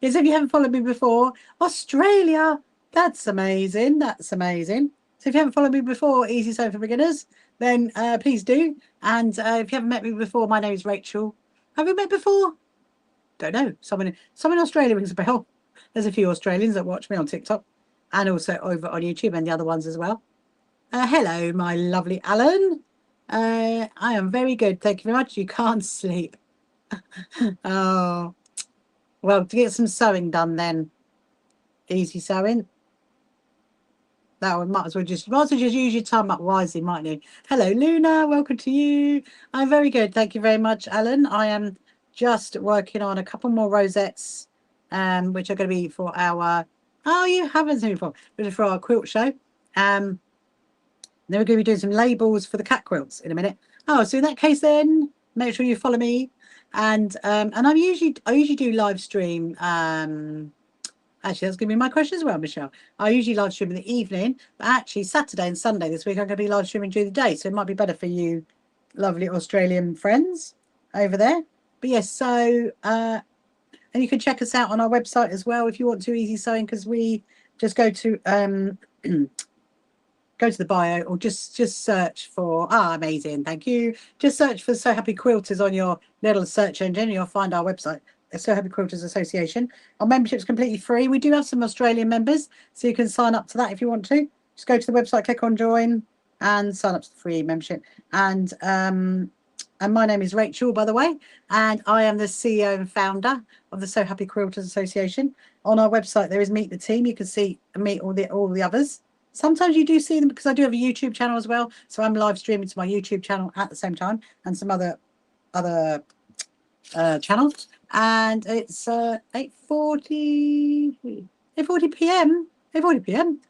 Yes, if you haven't followed me before, Australia. That's amazing. So if you haven't followed me before, Easy Sewing for Beginners, then please do. And if you haven't met me before, my name is Rachel. Have we met before? Don't know. Someone in Australia rings a bell. There's a few Australians that watch me on TikTok and also over on YouTube and the other ones as well. Hello, my lovely Alan. I am very good. Thank you very much. You can't sleep. Oh, well, to get some sewing done then. Easy sewing. That one might as well just use your time up wisely, mightn't you? Hello, Luna. Welcome to you. I'm very good. Thank you very much, Alan. I am just working on a couple more rosettes, which are going to be for our Oh, you haven't seen me before. But for our quilt show. Then we're going to be doing some labels for the cat quilts in a minute. Oh, so in that case, then make sure you follow me. And I usually do live stream. Actually, that's going to be my question as well, Michelle. I usually live stream in the evening, but actually Saturday and Sunday this week I'm going to be live streaming during the day, so it might be better for you, lovely Australian friends over there. But yes, so and you can check us out on our website as well if you want to, Easy Sewing, because we just go to go to the bio or just search for amazing, thank you. Just search for So Happy Quilters on your little search engine and you'll find our website, the So Happy Quilters Association. Our membership is completely free. We do have some Australian members, so you can sign up to that if you want to. Just go to the website, click on join and sign up to the free membership. And my name is Rachel, by the way, and I am the CEO and founder of the So Happy Quilters Association. On our website there is Meet the Team. You can see meet all the others. Sometimes you do see them because I do have a YouTube channel as well. So I'm live streaming to my YouTube channel at the same time and some other channels. And it's 8:40 p.m. 8:40 p.m.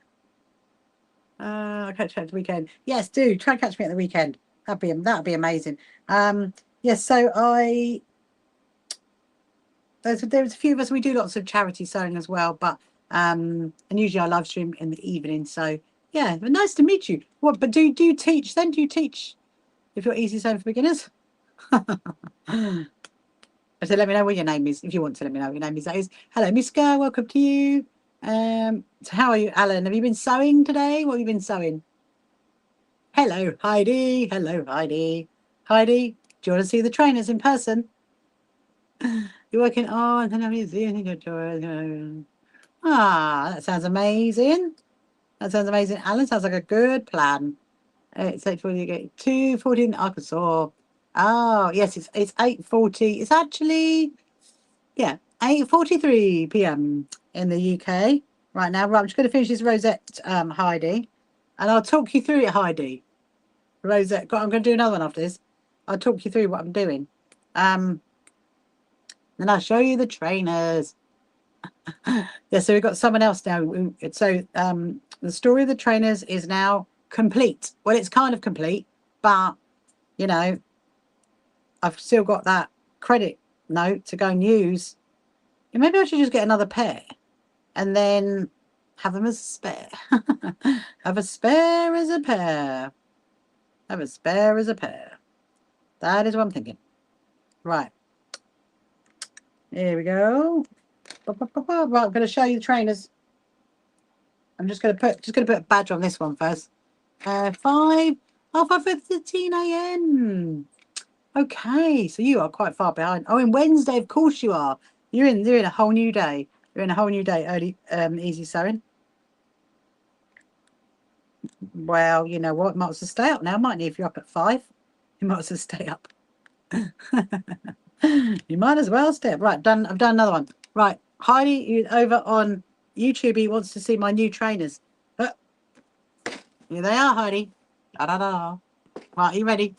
I can't catch the weekend. Yes, do try and catch me at the weekend. That'd be amazing. Yes, so there's a few of us. We do lots of charity sewing as well, but and usually I live stream in the evening. So yeah, but nice to meet you. What? But do you teach then? Do you teach if you're Easy Sewing for Beginners? So let me know what your name is if you want to let me know what your name is. That is hello, Miska. Welcome to you. So how are you, Alan? Have you been sewing today? What have you been sewing? Hello, Heidi. Hello, Heidi. Heidi, do you want to see the trainers in person? You're working on that sounds amazing. That sounds amazing. Alan, sounds like a good plan. It's 8:40. You get 2:40 in Arkansas. Oh yes, it's 8:40. It's actually 8:43 p.m. in the UK right now. Right, I'm just going to finish this rosette, Heidi, and I'll talk you through it, Heidi. Rosette. I'm going to do another one after this. I'll talk you through what I'm doing. Then I'll show you the trainers. Yeah, so we've got someone else now. So the story of the trainers is now complete. Well, it's kind of complete, but you know, I've still got that credit note to go and use. And maybe I should just get another pair and then have them as a spare. Have a spare as a pair. Have a spare as a pair. That is what I'm thinking. Right. Here we go. Right, I'm going to show you the trainers. I'm just going to put a badge on this one first. 5:15 a.m. Okay, so you are quite far behind. Oh, in Wednesday, of course you are. You're in a whole new day. You're in a whole new day. Early, easy sewing. Well, you know what? Might as well stay up now, mightn't you? If you're up at 5, you might as well stay up. You might as well stay up. Right, done. I've done another one. Right, Heidi, over on YouTube. He wants to see my new trainers. Here they are, Heidi. Da da da. Right, are you ready?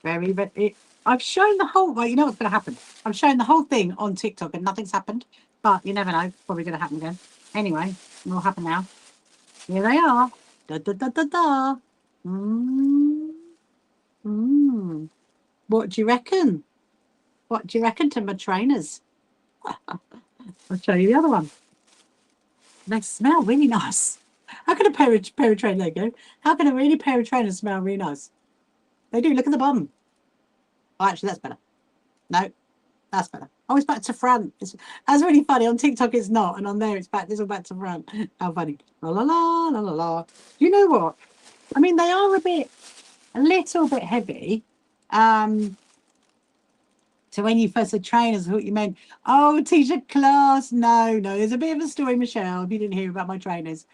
Very ready. I've shown the whole. Well, you know what's going to happen. I've shown the whole thing on TikTok and nothing's happened. But you never know. It's probably going to happen again. Anyway, it will happen now. Here they are. Da da da da da. What do you reckon? What do you reckon to my trainers? I'll show you the other one. They smell really nice. How can a pair of trainers, there you go. How can a really pair of trainers smell really nice? They do. Look at the bottom. Oh, actually, that's better. No, that's better. Oh, it's back to front. That's really funny. On TikTok, it's not, and on there, it's back. This is back to front. How funny. La la la la la la. You know what? I mean, they are a little bit heavy. So when you first said trainers, I thought you meant, oh, teach a class. No, there's a bit of a story, Michelle, if you didn't hear about my trainers.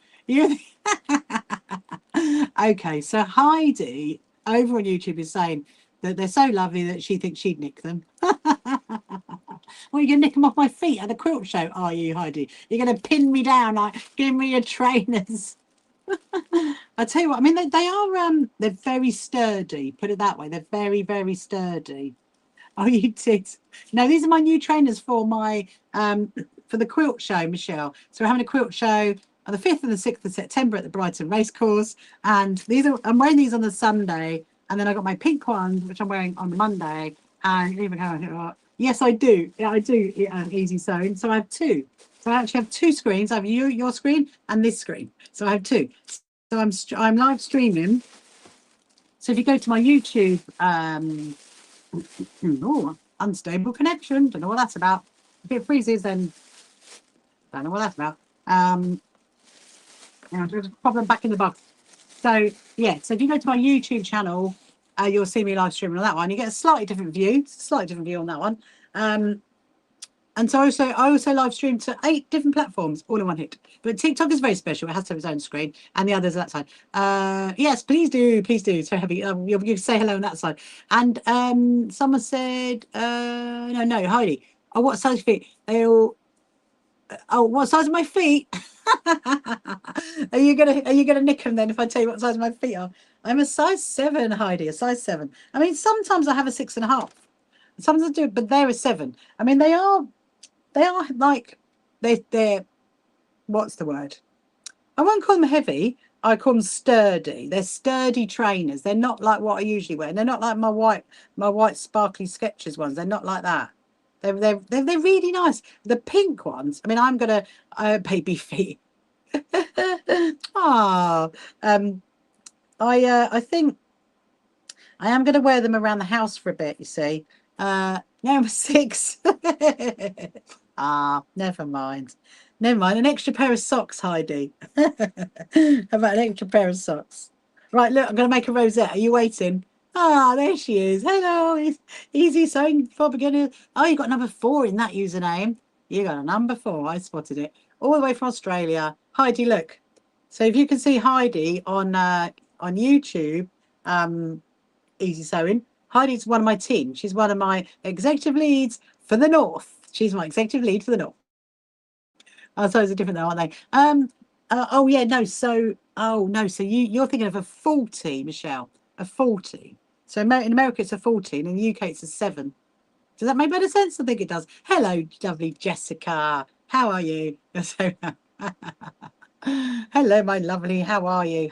Okay, so Heidi over on YouTube is saying that they're so lovely that she thinks she'd nick them. Well, you're going to nick them off my feet at the quilt show, are you, Heidi? You're going to pin me down, like, give me your trainers. I tell you what, I mean, they are, they're very sturdy, put it that way. They're very, very sturdy. Oh, you did. No, these are my new trainers for my for the quilt show, Michelle. So we're having a quilt show on the 5th and the 6th of September at the Brighton Racecourse. And these are, I'm wearing these on the Sunday. And then I got my pink ones, which I'm wearing on the Monday. And even yes, I do. Yeah, I do easy sewing. So I have two. So I actually have two screens. I have your screen and this screen. So I have two. So I'm live streaming. So if you go to my YouTube, unstable connection, don't know what that's about. If it freezes, then don't know what that's about. There's a problem back in the box. So yeah, so if you go to my YouTube channel, you'll see me live streaming on that one. You get a slightly different view, on that one. And so I also live stream to 8 different platforms, all in one hit. But TikTok is very special. It has to have its own screen, and the others are that side. Yes, please do. So heavy. You can say hello on that side. And someone said, no, Heidi. Oh, what size feet? They all. Oh, what size are my feet? Are you gonna nick them then if I tell you what size my feet are? I'm a size 7, Heidi. A size 7. I mean, sometimes I have a 6.5. Sometimes I do, but they're a 7. I mean, they are like they're what's the word? I won't call them heavy. I call them sturdy. They're sturdy trainers. They're not like what I usually wear. They're not like my white sparkly Skechers ones. They're not like that. They're really nice. The pink ones. I mean, I'm gonna baby feet. Oh, I think I am going to wear them around the house for a bit. You see, number 6. Never mind. Never mind. An extra pair of socks, Heidi. How about an extra pair of socks? Right, look, I'm going to make a rosette. Are you waiting? There she is. Hello. Easy sewing for beginners. Oh, you got number 4 in that username. You got a number 4. I spotted it. All the way from Australia. Heidi, look. So if you can see Heidi on YouTube, Easy Sewing. Heidi's one of my team. She's one of my executive leads for the North. She's my executive lead for the North. So it's different though, aren't they? Oh yeah, no. So So you're thinking of a 40, Michelle. A 40. So in America it's a 14, in the UK it's a 7. Does that make better sense? I think it does. Hello, lovely Jessica. How are you? Hello, my lovely. How are you?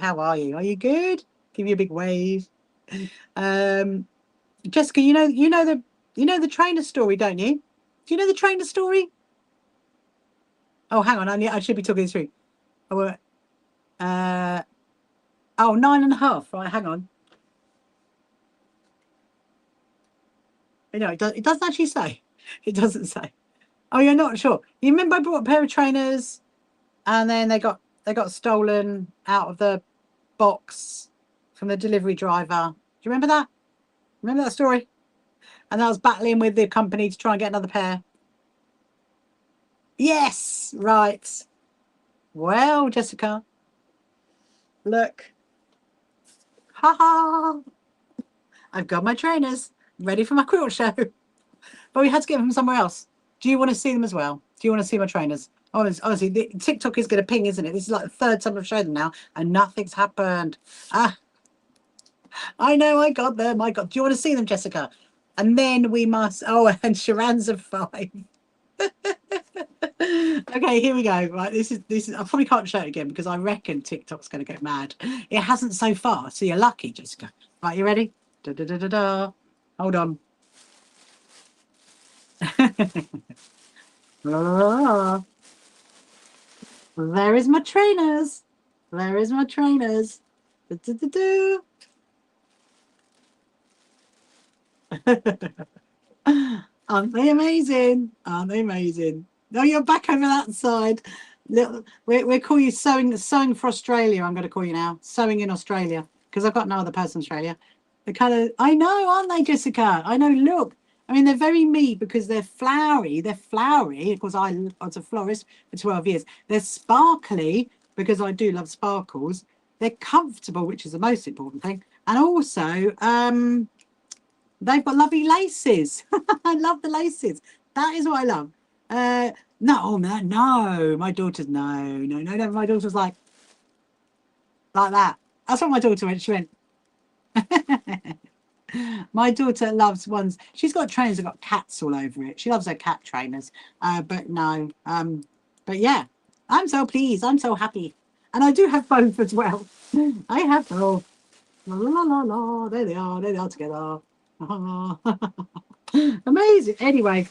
Are you good? Give you a big wave. Jessica, you know the trainer story, don't you? Do you know the trainer story? Oh, hang on, I should be talking this through. Oh, 9.5. Right, hang on. No, it doesn't actually say. It doesn't say. Oh, you're not sure. You remember I bought a pair of trainers, and then they got stolen out of the box from the delivery driver. Do you remember that? Remember that story? And I was battling with the company to try and get another pair. Yes, right. Well, Jessica, look. Ha ha. I've got my trainers ready for my quilt show. But we had to get them from somewhere else. Do you want to see them as well? Do you want to see my trainers? Honestly, the TikTok is going to ping, isn't it? This is like the 3rd time I've showed them now, and nothing's happened. I know, I got them. I got. Do you want to see them, Jessica? And then we must. Oh, and Sharan's a 5. Okay, here we go. Right, this is. I probably can't show it again because I reckon TikTok's going to get mad. It hasn't so far, so you're lucky, Jessica. Right, you ready? Da da da da da. Hold on. There is my trainers. There is my trainers. Do. Aren't they amazing? Aren't they amazing? No, you're back over that side. We'll call you sewing for Australia. I'm going to call you now. Sewing in Australia, because I've got no other person in Australia. The colour, I know, aren't they, Jessica? I know. Look, I mean, they're very me because they're flowery. They're flowery because I was a florist for 12 years. They're sparkly because I do love sparkles. They're comfortable, which is the most important thing. And also, they've got lovely laces. I love the laces. That is what I love. No, my daughter's no. My daughter's like that. That's what my daughter went. She went. My daughter loves ones. She's got trainers that got cats all over it. She loves her cat trainers. But no. But yeah, I'm so pleased. I'm so happy. And I do have both as well. I have both. La la la la. There they are. There they are together. Amazing. Anyway,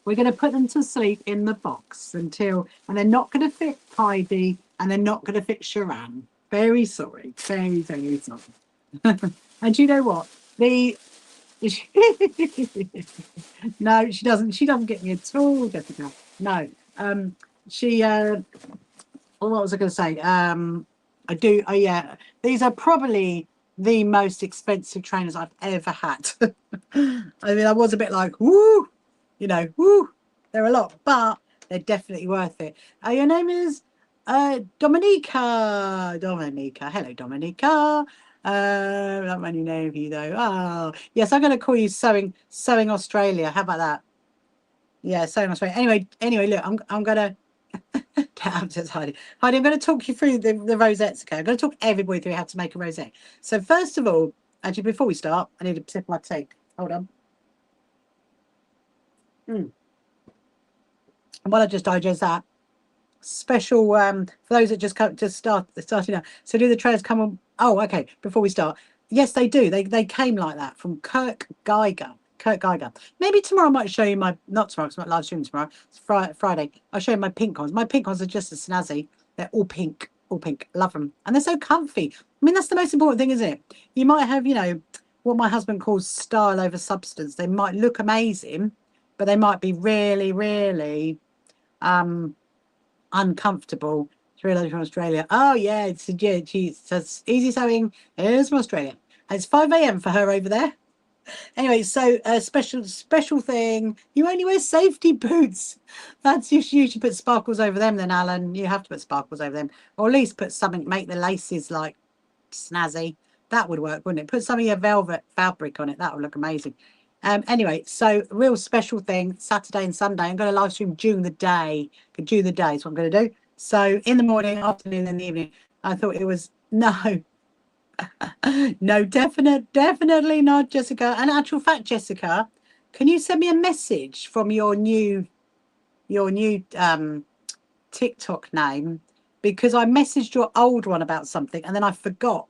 we're going to put them to sleep in the box and they're not going to fit Heidi and they're not going to fit Sharan. Very sorry. Very, very sorry. And you know what? No, she doesn't. She doesn't get me at all, Jessica. No. She what was I going to say? I do. Oh yeah, these are probably the most expensive trainers I've ever had. I mean, I was a bit like, woo, woo. They're a lot, but they're definitely worth it. Your name is Dominica. Dominica. Hello, Dominica. Not many know of you though. Oh, yes, I'm going to call you Sewing Australia. How about that? Yeah, Sewing Australia. Anyway, look, I'm going to Heidi, I'm going to talk you through the rosettes. Okay, I'm going to talk everybody through how to make a rosette. So first of all, actually, before we start, I need to sip my tea. Hold on. And while I just digest that, special for those that just starting out. So do the trailers come on? Oh, okay. Before we start, yes, they do. They came like that from Kurt Geiger. Maybe tomorrow I might show you not tomorrow, it's not live stream tomorrow. It's Friday. I'll show you my pink ones. My pink ones are just as snazzy. They're all pink. Love them. And they're so comfy. I mean, that's the most important thing, isn't it? You might have, what my husband calls style over substance. They might look amazing, but they might be really, really uncomfortable. It's really from Australia. Oh yeah, it's easy sewing. Here's from Australia. And it's 5 a.m. for her over there. Anyway, so special thing. You only wear safety boots. That's you should put sparkles over them then, Alan. You have to put sparkles over them. Or at least put something, make the laces like snazzy. That would work, wouldn't it? Put some of your velvet fabric on it. That would look amazing. Anyway, so real special thing, Saturday and Sunday. I'm going to live stream during the day. During the day is what I'm going to do. So in the morning, afternoon, and the evening. I thought it was no. No, definitely not, Jessica. And actual fact, Jessica, can you send me a message from your new TikTok name? Because I messaged your old one about something and then I forgot.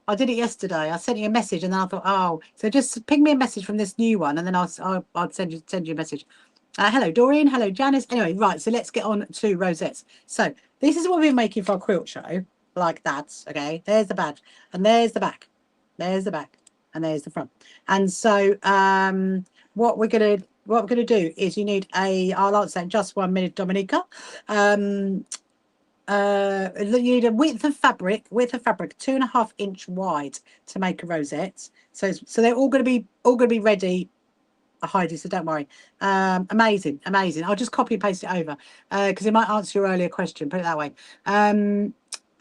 I did it yesterday. I sent you a message and then I thought, oh, so just ping me a message from this new one and then I'll send you a message. Hello, Doreen. Hello, Janice. Anyway, right. So let's get on to rosettes. So this is what we're making for our quilt show. Like that. Okay. There's the badge. And there's the back. There's the back. And there's the front. And so what we're gonna do is you need I'll answer in just 1 minute, Dominica. You need a width of fabric 2.5 inch wide to make a rosette. So they're all gonna be ready, Heidi, so don't worry. Amazing. I'll just copy and paste it over because it might answer your earlier question, put it that way.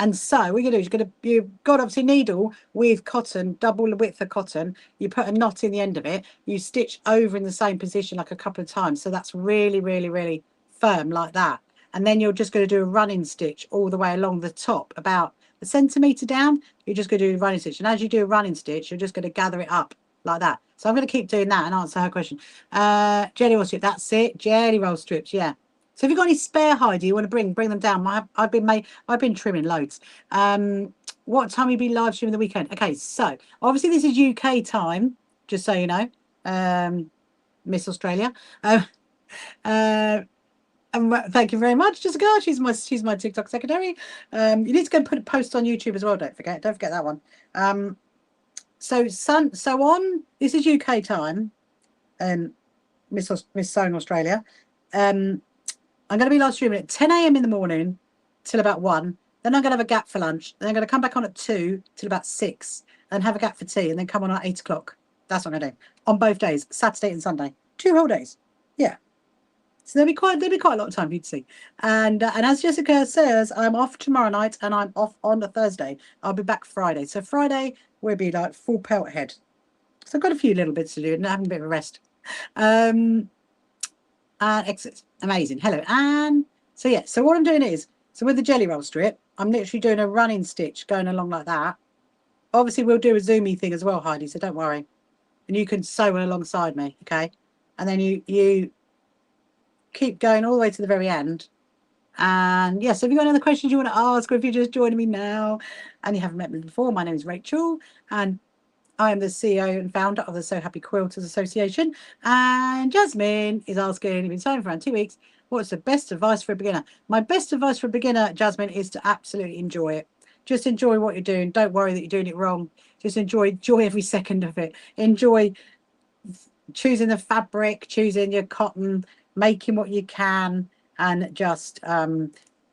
And so what you're going to do is you've got obviously needle with cotton, double the width of cotton. You put a knot in the end of it. You stitch over in the same position like a couple of times. So that's really, really, really firm like that. And then you're just going to do a running stitch all the way along the top, about a centimetre down. You're just going to do a running stitch. And as you do a running stitch, you're just going to gather it up like that. So I'm going to keep doing that and answer her question. Jelly roll strip, that's it. Jelly roll strips, yeah. So if you've got any spare, Heidi, you want to bring them down. I've been trimming loads. What time will you be live streaming the weekend? Okay, so obviously this is UK time, just so you know, Miss Australia. And thank you very much, Jessica. She's my TikTok secretary. You need to go and put a post on YouTube as well. Don't forget that one. So this is UK time, Miss Sewing Australia. I'm going to be live streaming at 10 a.m. in the morning till about 1. Then I'm going to have a gap for lunch. Then I'm going to come back on at 2 till about 6 and have a gap for tea and then come on at 8 o'clock. That's what I'm going to do on both days, Saturday and Sunday. 2 whole days. Yeah. So there'll be quite a lot of time for you to see. And as Jessica says, I'm off tomorrow night and I'm off on a Thursday. I'll be back Friday. So Friday we'll be like full pelt ahead. So I've got a few little bits to do and having a bit of a rest. Exit. Amazing. Hello, Anne. So yeah, so what I'm doing is, so with the jelly roll strip, I'm literally doing a running stitch going along like that. Obviously, we'll do a Zoomy thing as well, Heidi, so don't worry. And you can sew alongside me, okay? And then you keep going all the way to the very end. And yes, if you've got any other questions you want to ask, or if you're just joining me now and you haven't met me before, my name is Rachel, and I am the CEO and founder of the So Happy Quilters Association. And Jasmine is asking, you've been sewing for around 2 weeks, what's the best advice for a beginner? My best advice for a beginner, Jasmine, is to absolutely enjoy it. Just enjoy what you're doing. Don't worry that you're doing it wrong. Just enjoy every second of it. Enjoy choosing the fabric, choosing your cotton, making what you can, and just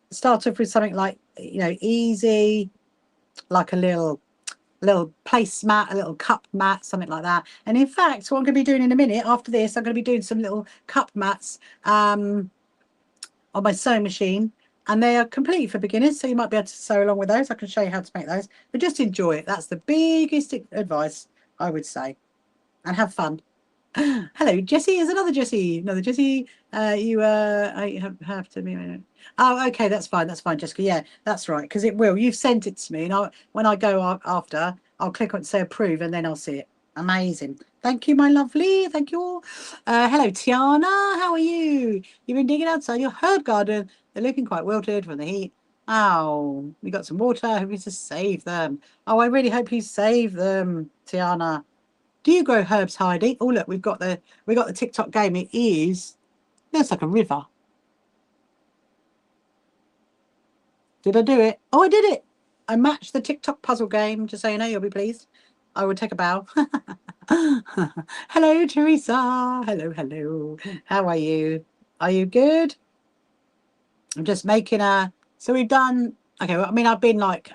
start off with something like, you know, easy, like a little placemat, a little cup mat, something like that. And in fact, what I'm going to be doing in a minute after this, I'm going to be doing some little cup mats on my sewing machine, and they are completely for beginners, so you might be able to sew along with those. I can show you how to make those, but just enjoy it. That's the biggest advice I would say, and have fun. Hello, Jessie. Is another Jessie. Another Jessie. I have to be. Oh, okay, that's fine. That's fine, Jessica. Yeah, that's right. Because it will. You've sent it to me, and when I go after, I'll click on say approve, and then I'll see it. Amazing. Thank you, my lovely. Thank you all. Hello, Tiana. How are you? You've been digging outside your herb garden. They're looking quite wilted from the heat. Oh, we got some water. I hope you to save them. Oh, I really hope you save them, Tiana. Do you grow herbs, Heidi? Oh, look, we got the TikTok game. It is, there's like a river. Did I do it? Oh, I did it. I matched the TikTok puzzle game. Just so you know, you'll be pleased. I would take a bow. Hello, Teresa. Hello, hello. How are you? Are you good? I'm just making so we've done, okay, well, I mean, I've been like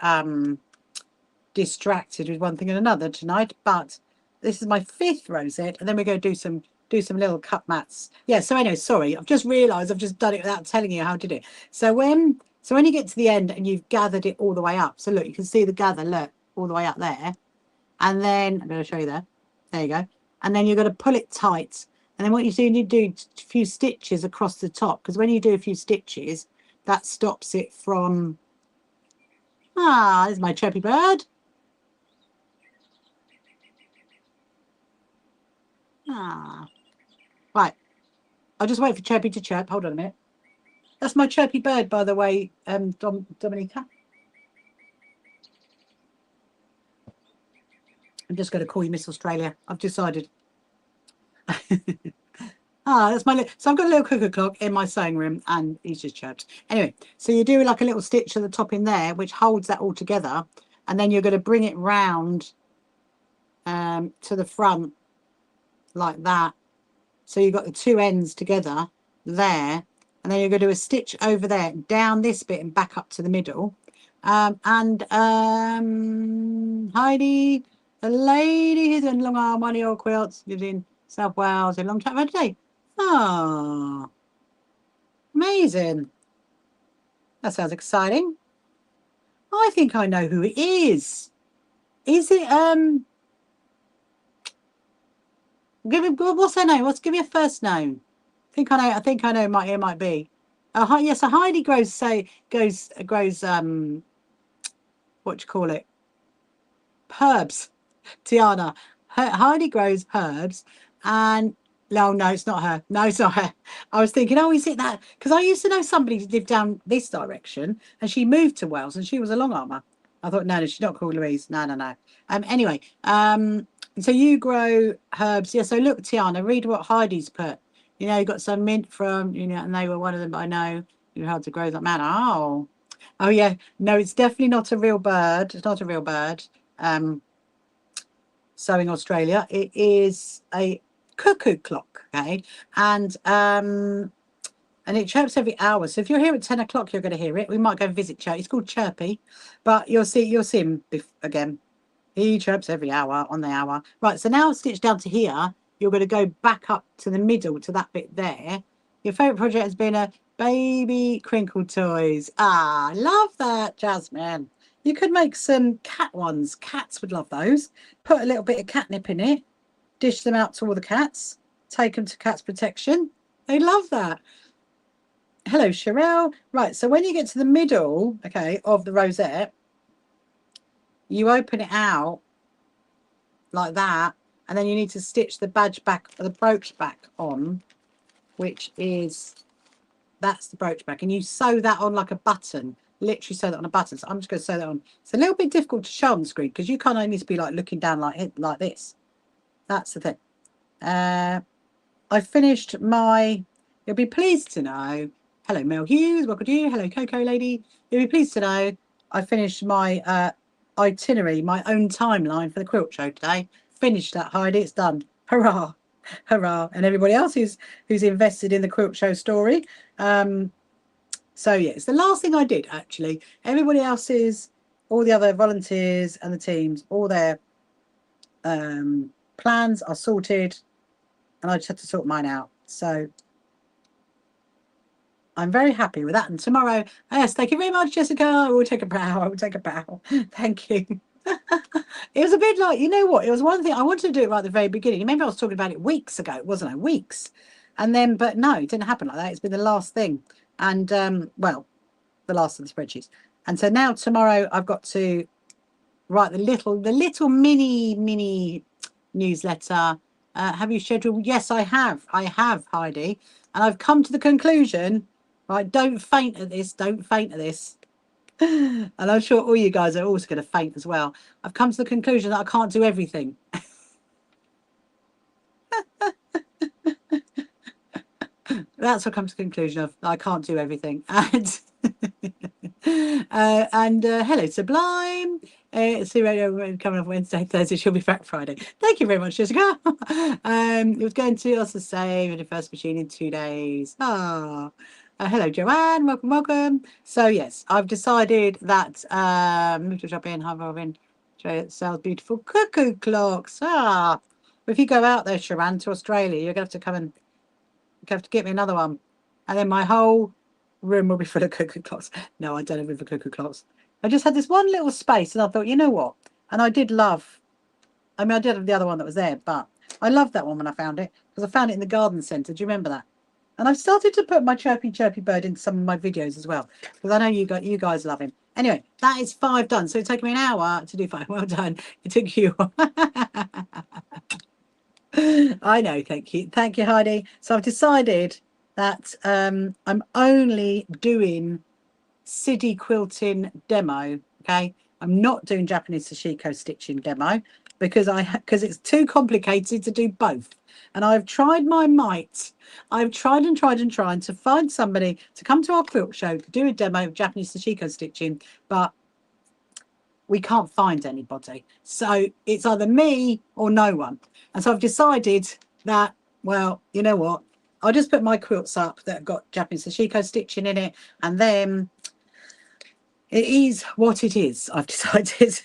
distracted with one thing and another tonight, but this is my 5th rosette, and then we're going to do some little cup mats. Yeah, so anyway, sorry, I've just realized I've just done it without telling you how I did it. So when you get to the end and you've gathered it all the way up, so look, you can see the gather, look, all the way up there, and then I'm going to show you there you go, and then you're going to pull it tight, and then what you do, you do a few stitches across the top, because when you do a few stitches, that stops it from, there's my chirpy bird. Right, I'll just wait for Chirpy to chirp. Hold on a minute. That's my chirpy bird, by the way, Dominica. I'm just going to call you Miss Australia. I've decided. That's my so I've got a little cuckoo clock in my sewing room, and he's just chirped. Anyway, so you do like a little stitch at the top in there, which holds that all together, and then you're going to bring it round to the front like that. So you've got the 2 ends together there, and then you're going to do a stitch over there, down this bit and back up to the middle. Heidi, the lady who's in Long Arm, one of your quilts, lives in South Wales, a long time ago today. Oh, amazing. That sounds exciting. I think I know who it is. Is it, give me, what's her name? Give me a first name. I think I know it might be. Yes, a Heidi grows what do you call it? Herbs. Tiana. Heidi grows herbs, and no, it's not her. No, it's not her. I was thinking, oh, is it that? Because I used to know somebody who lived down this direction, and she moved to Wales, and she was a long armer. I thought, no, she's not called Louise. No. Anyway, so you grow herbs. Yeah, so look, Tiana, read what Heidi's put. You know, you got some mint from, you know, and they were one of them, but I know you had to grow that man. Oh, yeah. No, it's definitely not a real bird. It's not a real bird. Sewing Australia. It is a cuckoo clock, okay? And it chirps every hour. So if you're here at 10 o'clock, you're going to hear it. We might go visit Chirpy. It's called Chirpy, but you'll see him again. He chirps every hour on the hour. Right, so now stitch down to here. You're going to go back up to the middle to that bit there. Your favourite project has been a baby crinkle toys. I love that, Jasmine. You could make some cat ones. Cats would love those. Put a little bit of catnip in it. Dish them out to all the cats. Take them to Cats Protection. They love that. Hello, Sherelle. Right, so when you get to the middle, okay, of the rosette, you open it out like that, and then you need to stitch the badge back, the brooch back on, which is, that's the brooch back, and you sew that on like a button, literally sew that on a button. So I'm just going to sew that on. It's a little bit difficult to show on the screen because you kind of need to be like looking down like this. That's the thing. I finished my, you'll be pleased to know, hello Mel Hughes, welcome to you, hello Coco lady, you'll be pleased to know I finished my itinerary, my own timeline for the quilt show today. Finished that, Heidi, it's done. Hurrah, hurrah. And everybody else who's invested in the quilt show story. So yeah, it's the last thing I did actually. Everybody else's, all the other volunteers and the teams, all their plans are sorted, and I just had to sort mine out. So I'm very happy with that. And tomorrow, yes, thank you very much, Jessica. I will take a bow. I will take a bow. Thank you. It was a bit like, you know what? It was one thing I wanted to do it right at the very beginning. Maybe I was talking about it weeks ago, wasn't I? Weeks. And then, but no, it didn't happen like that. It's been the last thing. And well, the last of the spreadsheets. And so now tomorrow I've got to write the little mini newsletter. Have you scheduled? Yes, I have. I have, Heidi. And I've come to the conclusion, right, don't faint at this. Don't faint at this. And I'm sure all you guys are also going to faint as well. I've come to the conclusion that I can't do everything. That's what comes to the conclusion of I can't do everything. And hello, Sublime. Sue coming off Wednesday, Thursday. She'll be back Friday. Thank you very much, Jessica. It was going to also save the first machine in 2 days. Ah. Hello, Joanne. Welcome, welcome. So yes, I've decided that move to shop in, have Robin. Sells beautiful cuckoo clocks. Ah, if you go out there, Sharon, to Australia, you're gonna have to come and have to get me another one, and then my whole room will be full of cuckoo clocks. No, I don't have room for cuckoo clocks. I just had this one little space, and I thought, you know what? And I did love. I mean, I did have the other one that was there, but I loved that one when I found it because I found it in the garden centre. Do you remember that? And I've started to put my chirpy bird into some of my videos as well because I know you guys love him. Anyway, that is 5 done. So it took me an hour to do 5. Well done. It took you. I know. Thank you, Heidi. So I've decided that I'm only doing City quilting demo. Okay, I'm not doing Japanese sashiko stitching demo because it's too complicated to do both. And I've tried my might. I've tried and tried and tried to find somebody to come to our quilt show to do a demo of Japanese sashiko stitching, but we can't find anybody. So it's either me or no one. And so I've decided that, well, you know what? I'll just put my quilts up that have got Japanese sashiko stitching in it, and then it is what it is. I've decided.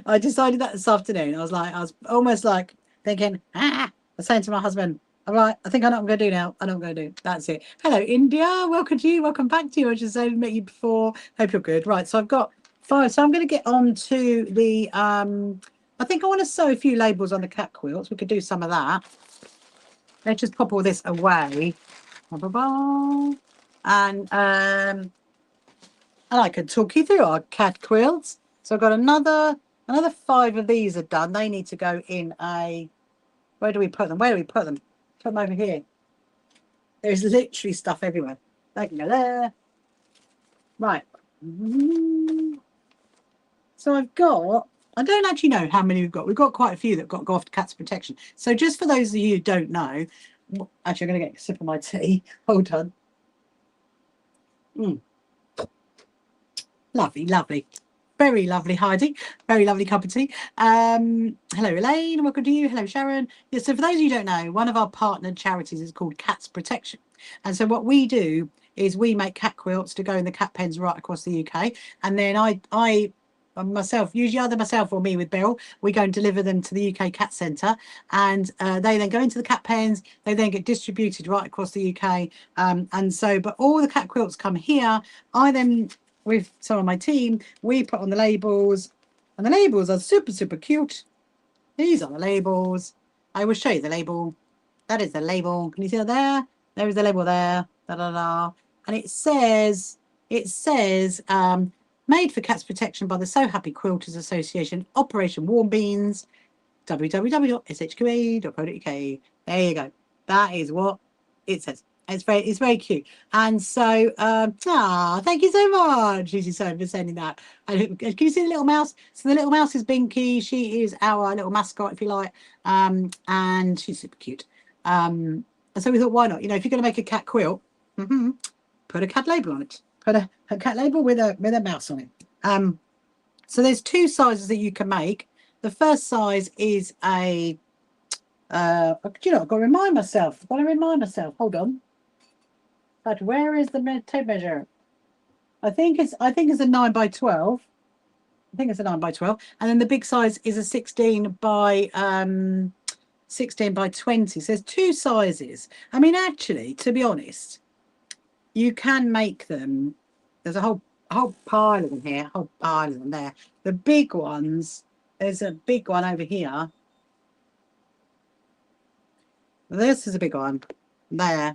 I decided that this afternoon. I was almost like thinking, I was saying to my husband, all right, I think I know what I'm going to do now. I know what I'm going to do. That's it. Hello, India. Welcome to you. Welcome back to you. I just met you before. Hope you're good. Right, so I've got 5. So I'm going to get on to the, I think I want to sew a few labels on the cat quilts. We could do some of that. Let's just pop all this away. And I could talk you through our cat quilts. So I've got another 5 of these are done. They need to go in a, where do we put them? Put them over here. There's literally stuff everywhere. They can go there. Right. So I've got, I don't actually know how many we've got. We've got quite a few that go off to Cat's Protection. So just for those of you who don't know, actually I'm going to get a sip of my tea. Hold on. Lovely, lovely. Very lovely, Heidi. Very lovely cup of tea. Hello, Elaine. Welcome to you. Hello, Sharon. Yeah, so for those of you who don't know, one of our partnered charities is called Cat's Protection. And so what we do is we make cat quilts to go in the cat pens right across the UK. And then I myself, usually either myself or me with Beryl, we go and deliver them to the UK Cat Centre, and they then go into the cat pens. They then get distributed right across the UK. And so, but all the cat quilts come here. I then, with some of my team, we put on the labels, and the labels are super, super cute. These are the labels. I will show you the label. That is the label. Can you see that there? There is the label there. Da, da, da. And it says Made for cats protection by the So Happy Quilters Association, Operation Warm Beans, www.shqa.co.uk. There you go. That is what it says. It's very cute. And so, thank you so much, Lucy, so for sending that. And can you see the little mouse? So the little mouse is Binky. She is our little mascot, if you like. And she's super cute. And so we thought, why not? You know, if you're going to make a cat quilt, put a cat label on it. Put a cat label with a mouse on it. So there's two sizes that you can make. The first size is a, you know, I've got to remind myself. Hold on. But where is the tape measure? I think it's a 9x12. I think it's a 9x12. And then the big size is a 16 by 20. So there's two sizes. I mean, actually, to be honest, you can make them. There's a whole pile of them here, a whole pile of them there. The big ones, there's a big one over here. This is a big one there.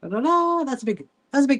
That's a big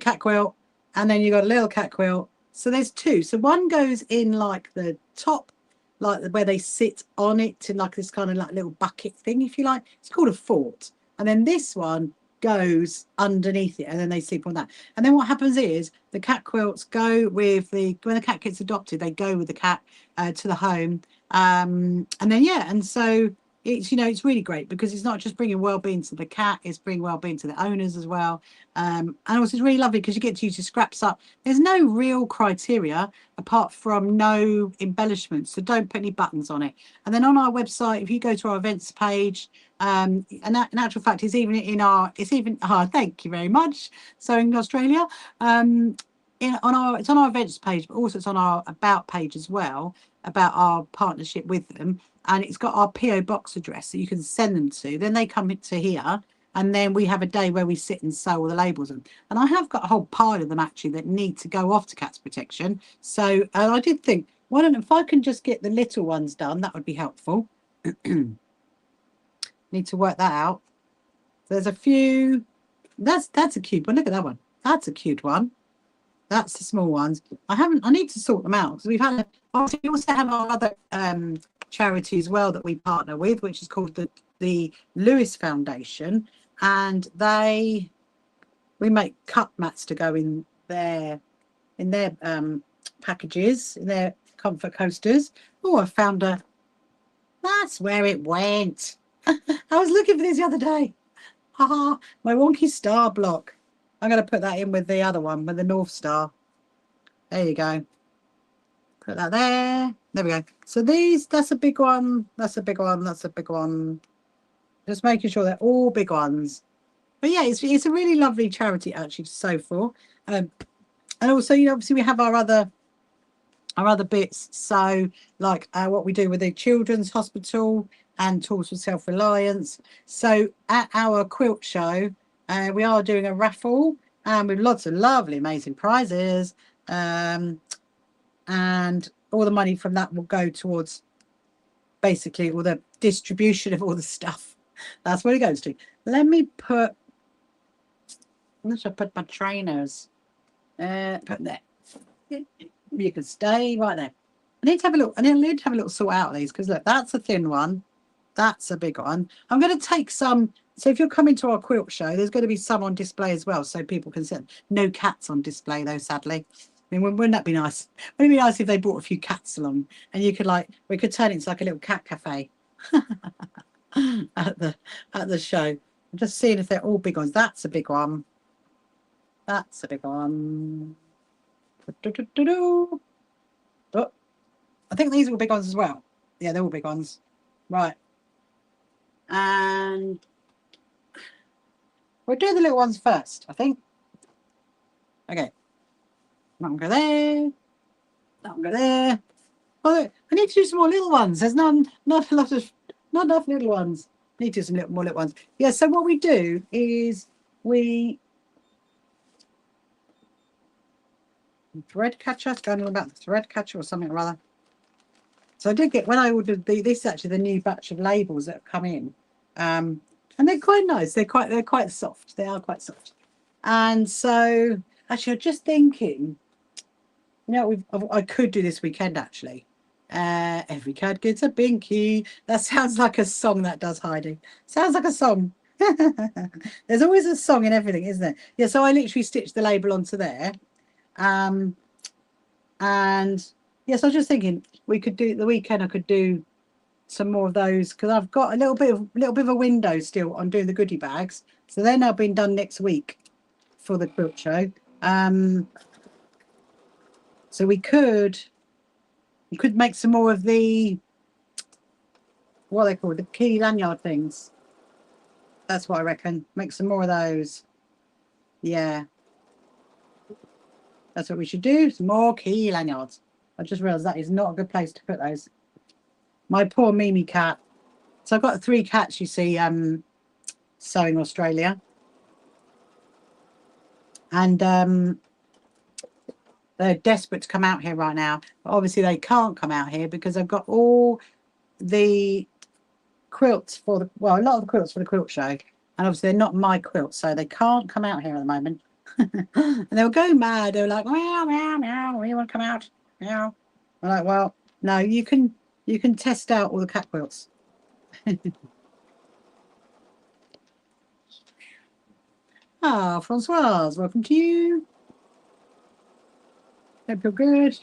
cat quilt. And then you got a little cat quilt. So there's two. So one goes in like the top, like where they sit on it, in like this kind of like little bucket thing, if you like. It's called a fort. And then this one goes underneath it, and then they sleep on that. And then what happens is the cat quilts go with when the cat gets adopted, they go with the cat to the home. And then and so it's, you know, it's really great because it's not just bringing well-being to the cat, it's bringing well-being to the owners as well. And also it's really lovely because you get to use your scraps up. There's no real criteria apart from no embellishments, so don't put any buttons on it. And then on our website, if you go to our events page, and in actual fact, it's even thank you very much. So in Australia, it's on our events page, but also it's on our about page as well, about our partnership with them. And it's got our PO box address that you can send them to. Then they come to here, and then we have a day where we sit and sew all the labels on. And I have got a whole pile of them actually that need to go off to Cats Protection. So I did think, why don't, if I can just get the little ones done, that would be helpful. Need to work that out. There's a few. That's a cute one. Look at that one. That's a cute one. That's the small ones. I need to sort them out because we've had. Obviously, we also have our other charity as well that we partner with, which is called the Lewis Foundation, and we make cut mats to go in their packages, in their comfort coasters. Oh, I found a. That's where it went. I was looking for this the other day. Haha, my wonky star block. I'm going to put that in with the other one, with the North Star. There you go. Put that there. There we go. So that's a big one. That's a big one. That's a big one. Just making sure they're all big ones. But yeah, it's a really lovely charity actually to sew for. And also, you know, obviously we have our other bits. So like what we do with the Children's Hospital and Tools for Self-Reliance. So at our quilt show, we are doing a raffle with lots of lovely, amazing prizes. And all the money from that will go towards basically all the distribution of all the stuff. That's what it goes to. Let me put my trainers. Put there. You can stay right there. I need to have a look. I need to have a little sort out of these because look, that's a thin one. That's a big one. I'm going to take some. So if you're coming to our quilt show, there's going to be some on display as well, so people can see. No cats on display though, sadly. I mean, wouldn't that be nice? Wouldn't it be nice if they brought a few cats along and you could we could turn it into like a little cat cafe at the show. I'm just seeing if they're all big ones. That's a big one. That's a big one. Oh, I think these are all big ones as well. Yeah, they're all big ones. Right. And we'll do the little ones first, I think. Okay. That one go there. That one go there. Oh, I need to do some more little ones. There's not enough little ones. Need to do some more little ones. Yeah, so what we do is we thread catcher, going on about the thread catcher or something or other. So I did get, when I ordered this is actually the new batch of labels that have come in. And they're quite nice. They're quite soft. They are quite soft. And so actually I'm just thinking, You know, I could do this weekend actually. Every cat gets a binky. That sounds like a song, that does, Heidi. Sounds like a song. There's always a song in everything, isn't there? Yeah, so I literally stitched the label onto there. And yes, I was just thinking we could do the weekend. I could do some more of those because I've got a little bit of a window still on doing the goodie bags. So they're now being done next week for the quilt show. So we could make some more of the, what are they called, the key lanyard things. That's what I reckon. Make some more of those. Yeah. That's what we should do. Some more key lanyards. I just realised that is not a good place to put those. My poor Mimi cat. So I've got 3 cats, you see, sewing Australia. And they're desperate to come out here right now. But obviously they can't come out here because I've got all the quilts for the, well, a lot of the quilts for the quilt show. And obviously they're not my quilts, so they can't come out here at the moment. And they were going mad. They were like, meow, meow, meow, we want to come out. Meow. I'm like, well, no, you can test out all the cat quilts. Ah, Francoise, welcome to you. Hope you're good.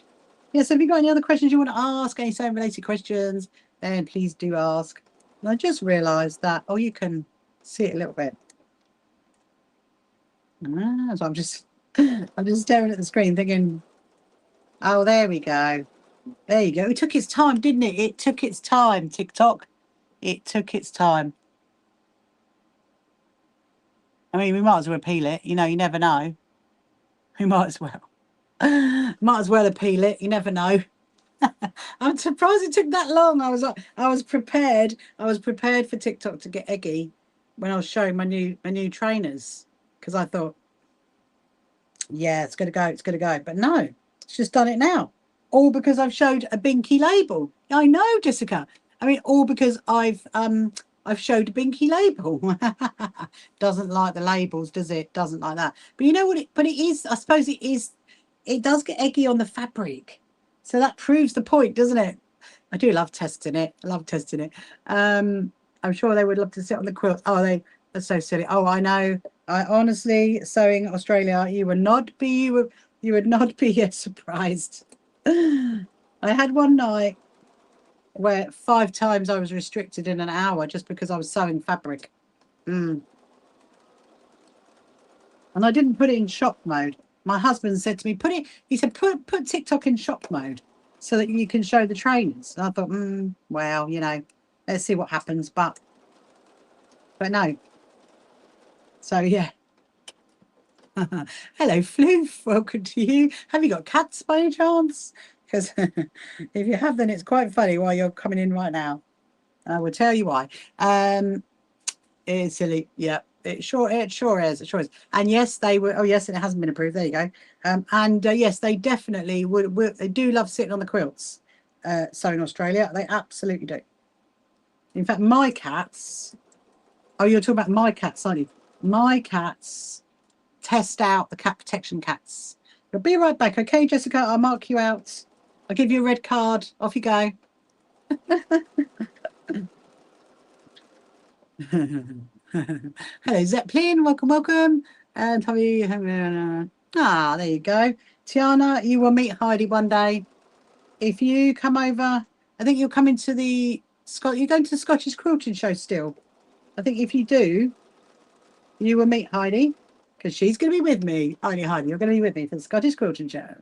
Yes, have you got any other questions you want to ask? Any sewing related questions? Then please do ask. And I just realised that, oh, you can see it a little bit. So I'm just staring at the screen thinking, oh, there we go. There you go. It took its time, didn't it? It took its time, TikTok. It took its time. I mean, we might as well appeal it. You know, you never know. We might as well. Might as well appeal it. You never know. I'm surprised it took that long. I was prepared. I was prepared for TikTok to get eggy when I was showing my new trainers, because I thought, yeah, it's gonna go. It's gonna go. But no, it's just done it now. All because I've showed a binky label. I know, Jessica. I mean, all because I've showed a binky label. Doesn't like the labels, does it? Doesn't like that. But you know what? But it is. I suppose it is. It does get eggy on the fabric, so that proves the point, doesn't it? I do love testing it. I love testing it. I'm sure they would love to sit on the quilt. Oh, they're so silly. Oh, I know. I honestly, sewing Australia, you would not be surprised. I had one night where 5 times I was restricted in an hour just because I was sewing fabric. And I didn't put it in shop mode. My husband said to me, put TikTok in shop mode so that you can show the trainers. And I thought, well, you know, let's see what happens. But no. So yeah. Hello, Floof. Welcome to you. Have you got cats by any chance? Because if you have, then it's quite funny why you're coming in right now. I will tell you why. It's silly. Yeah, it sure is. It sure is. And yes, they were. Oh yes, and it hasn't been approved. There you go. Yes, they definitely would. They do love sitting on the quilts. Sewing Australia, they absolutely do. In fact, my cats. Oh, you're talking about my cats, aren't you? My cats test out the cat protection cats. I'll be right back, okay, Jessica? I'll mark you out. I'll give you a red card. Off you go. Hello, Zeppelin. Welcome. And there you go. Tiana, you will meet Heidi one day. If you come over, I think you're coming to you're going to the Scottish Quilting Show still. I think if you do, you will meet Heidi, because she's going to be with me. Heidi, you're going to be with me for the Scottish Quilting Show,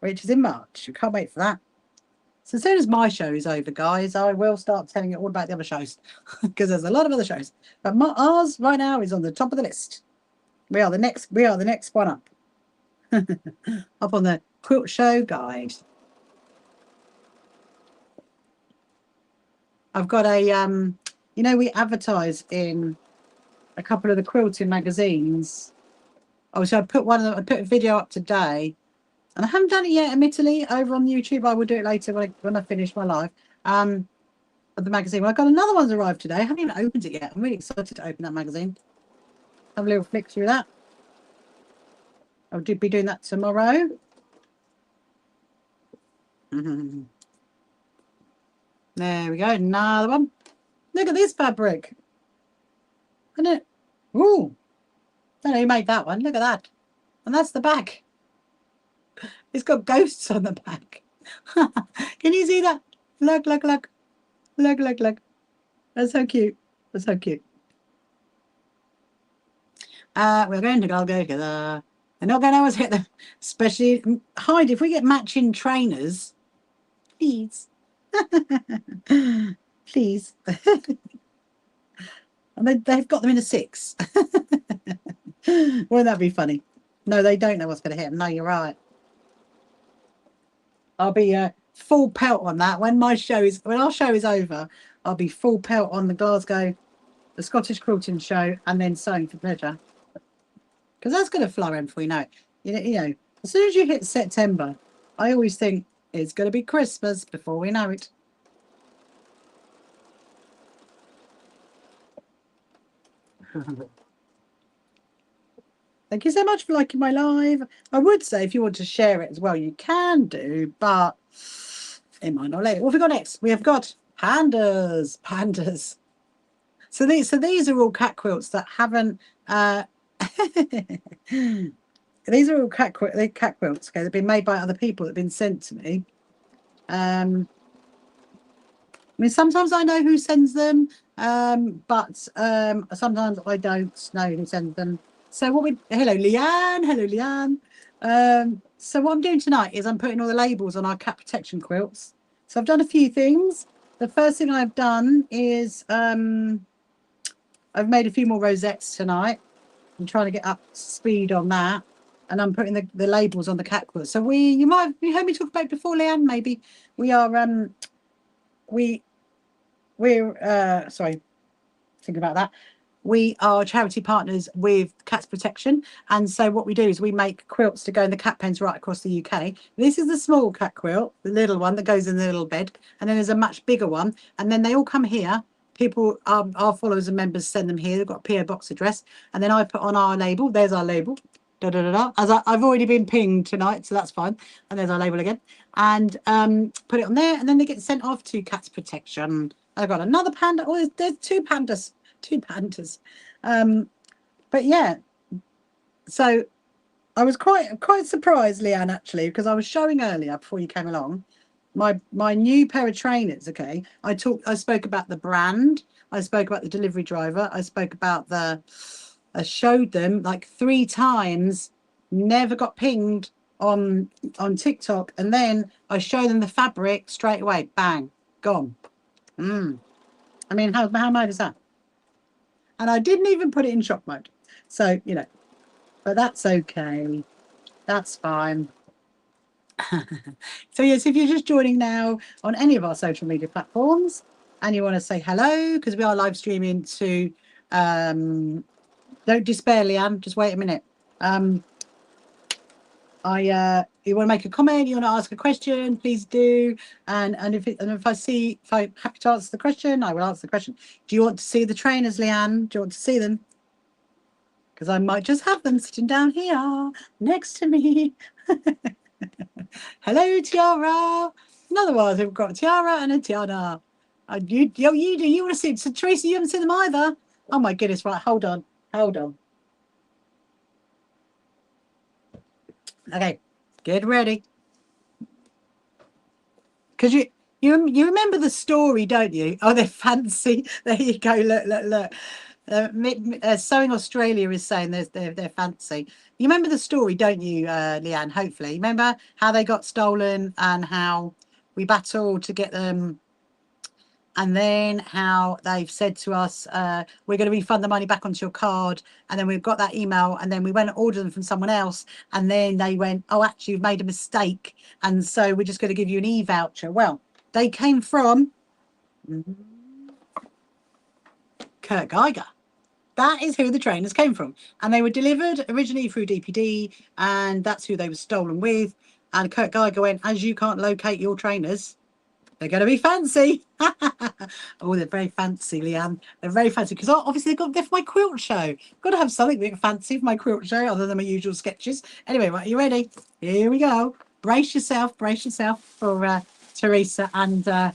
which is in March. You can't wait for that. So as soon as my show is over, guys, I will start telling you all about the other shows, because there's a lot of other shows. But ours right now is on the top of the list. We are the next one up. Up on the quilt show guide. I've got a you know, we advertise in a couple of the quilting magazines. Oh, so I put a video up today, and I haven't done it yet, admittedly, over on YouTube. I will do it later when I finish my live. Of the magazine. Well, I got another one's arrived today. I haven't even opened it yet. I'm really excited to open that magazine. Have a little flick through that. I'll be doing that tomorrow. There we go. Another one. Look at this fabric. Isn't it? Ooh. I don't know who made that one. Look at that. And that's the back. It's got ghosts on the back. Can you see that? Look, look, look. Look, look, look. That's so cute. That's so cute. We're going to go together. They're not going to always hit them. Especially, Hyde, if we get matching trainers, please. Please. And they've got them in a 6. Won't that be funny? No, they don't know what's going to hit them. No, you're right. I'll be full pelt on that when our show is over. I'll be full pelt on the Scottish quilting show, and then sewing for pleasure, because that's going to flow in before you know it. You know, as soon as you hit September, I always think it's going to be Christmas before we know it. Thank you so much for liking my live. I would say if you want to share it as well, you can do, but it might not let it. What have we got next? We have got pandas. Pandas. So these are all cat quilts that haven't. These are all cat quilts. Okay, they've been made by other people. That have been sent to me. I mean, sometimes I know who sends them, but sometimes I don't know who sends them. So hello Leanne. So what I'm doing tonight is I'm putting all the labels on our cat protection quilts. So I've done a few things. The first thing I've done is I've made a few more rosettes tonight. I'm trying to get up to speed on that, and I'm putting the labels on the cat quilts. So you might have heard me talk about it before, Leanne. Maybe we are we're sorry, think about that. We are charity partners with Cats Protection, and so what we do is we make quilts to go in the cat pens right across the UK. This is the small cat quilt, the little one that goes in the little bed, and then there's a much bigger one, and then they all come here. People, our followers and members send them here. They've got a PO box address, and then I put on our label. There's our label. Da, da, da, da. As I've already been pinged tonight, so that's fine. And there's our label again, and put it on there, and then they get sent off to Cats Protection. I've got another panda. Oh, there's 2 pandas. 2 pandas. But yeah, so I was quite surprised, Leanne, actually, because I was showing earlier before you came along my new pair of trainers. Okay, I spoke about the brand, I spoke about the delivery driver, I spoke about I showed them like 3 times, never got pinged on TikTok, and then I showed them the fabric straight away, bang, gone. I mean, how mad is that? And I didn't even put it in shop mode. So, you know, but that's okay. That's fine. So, yes, if you're just joining now on any of our social media platforms and you want to say hello, because we are live streaming to, don't despair, Leanne, just wait a minute. You want to make a comment, you want to ask a question, please do. And if I'm happy to answer the question, I will answer the question. Do you want to see the trainers, Leanne? Do you want to see them? Because I might just have them sitting down here next to me. Hello, Tiara. In other words, we've got a Tiara and a Tiana. You want to see it? So Tracy, you haven't seen them either. Oh my goodness! Right, hold on. Okay, get ready. Because you remember the story, don't you? Oh, they're fancy. There you go. Look. Sewing Australia is saying they're fancy. You remember the story, don't you, Leanne? Hopefully, remember how they got stolen and how we battled to get them, and then how they've said to us, we're going to refund the money back onto your card, and then we've got that email, and then we went and ordered them from someone else, and then they went, oh, actually, you've made a mistake, and so we're just going to give you an e-voucher. Well, they came from Kurt Geiger. That is who the trainers came from. And they were delivered originally through DPD, and that's who they were stolen with. And Kurt Geiger went, as you can't locate your trainers, they're going to be fancy. Oh, they're very fancy, Leanne. They're very fancy because obviously they're for my quilt show. I've got to have something fancy for my quilt show other than my usual sketches. Anyway, right, are you ready? Here we go. brace yourself for Teresa and Leanne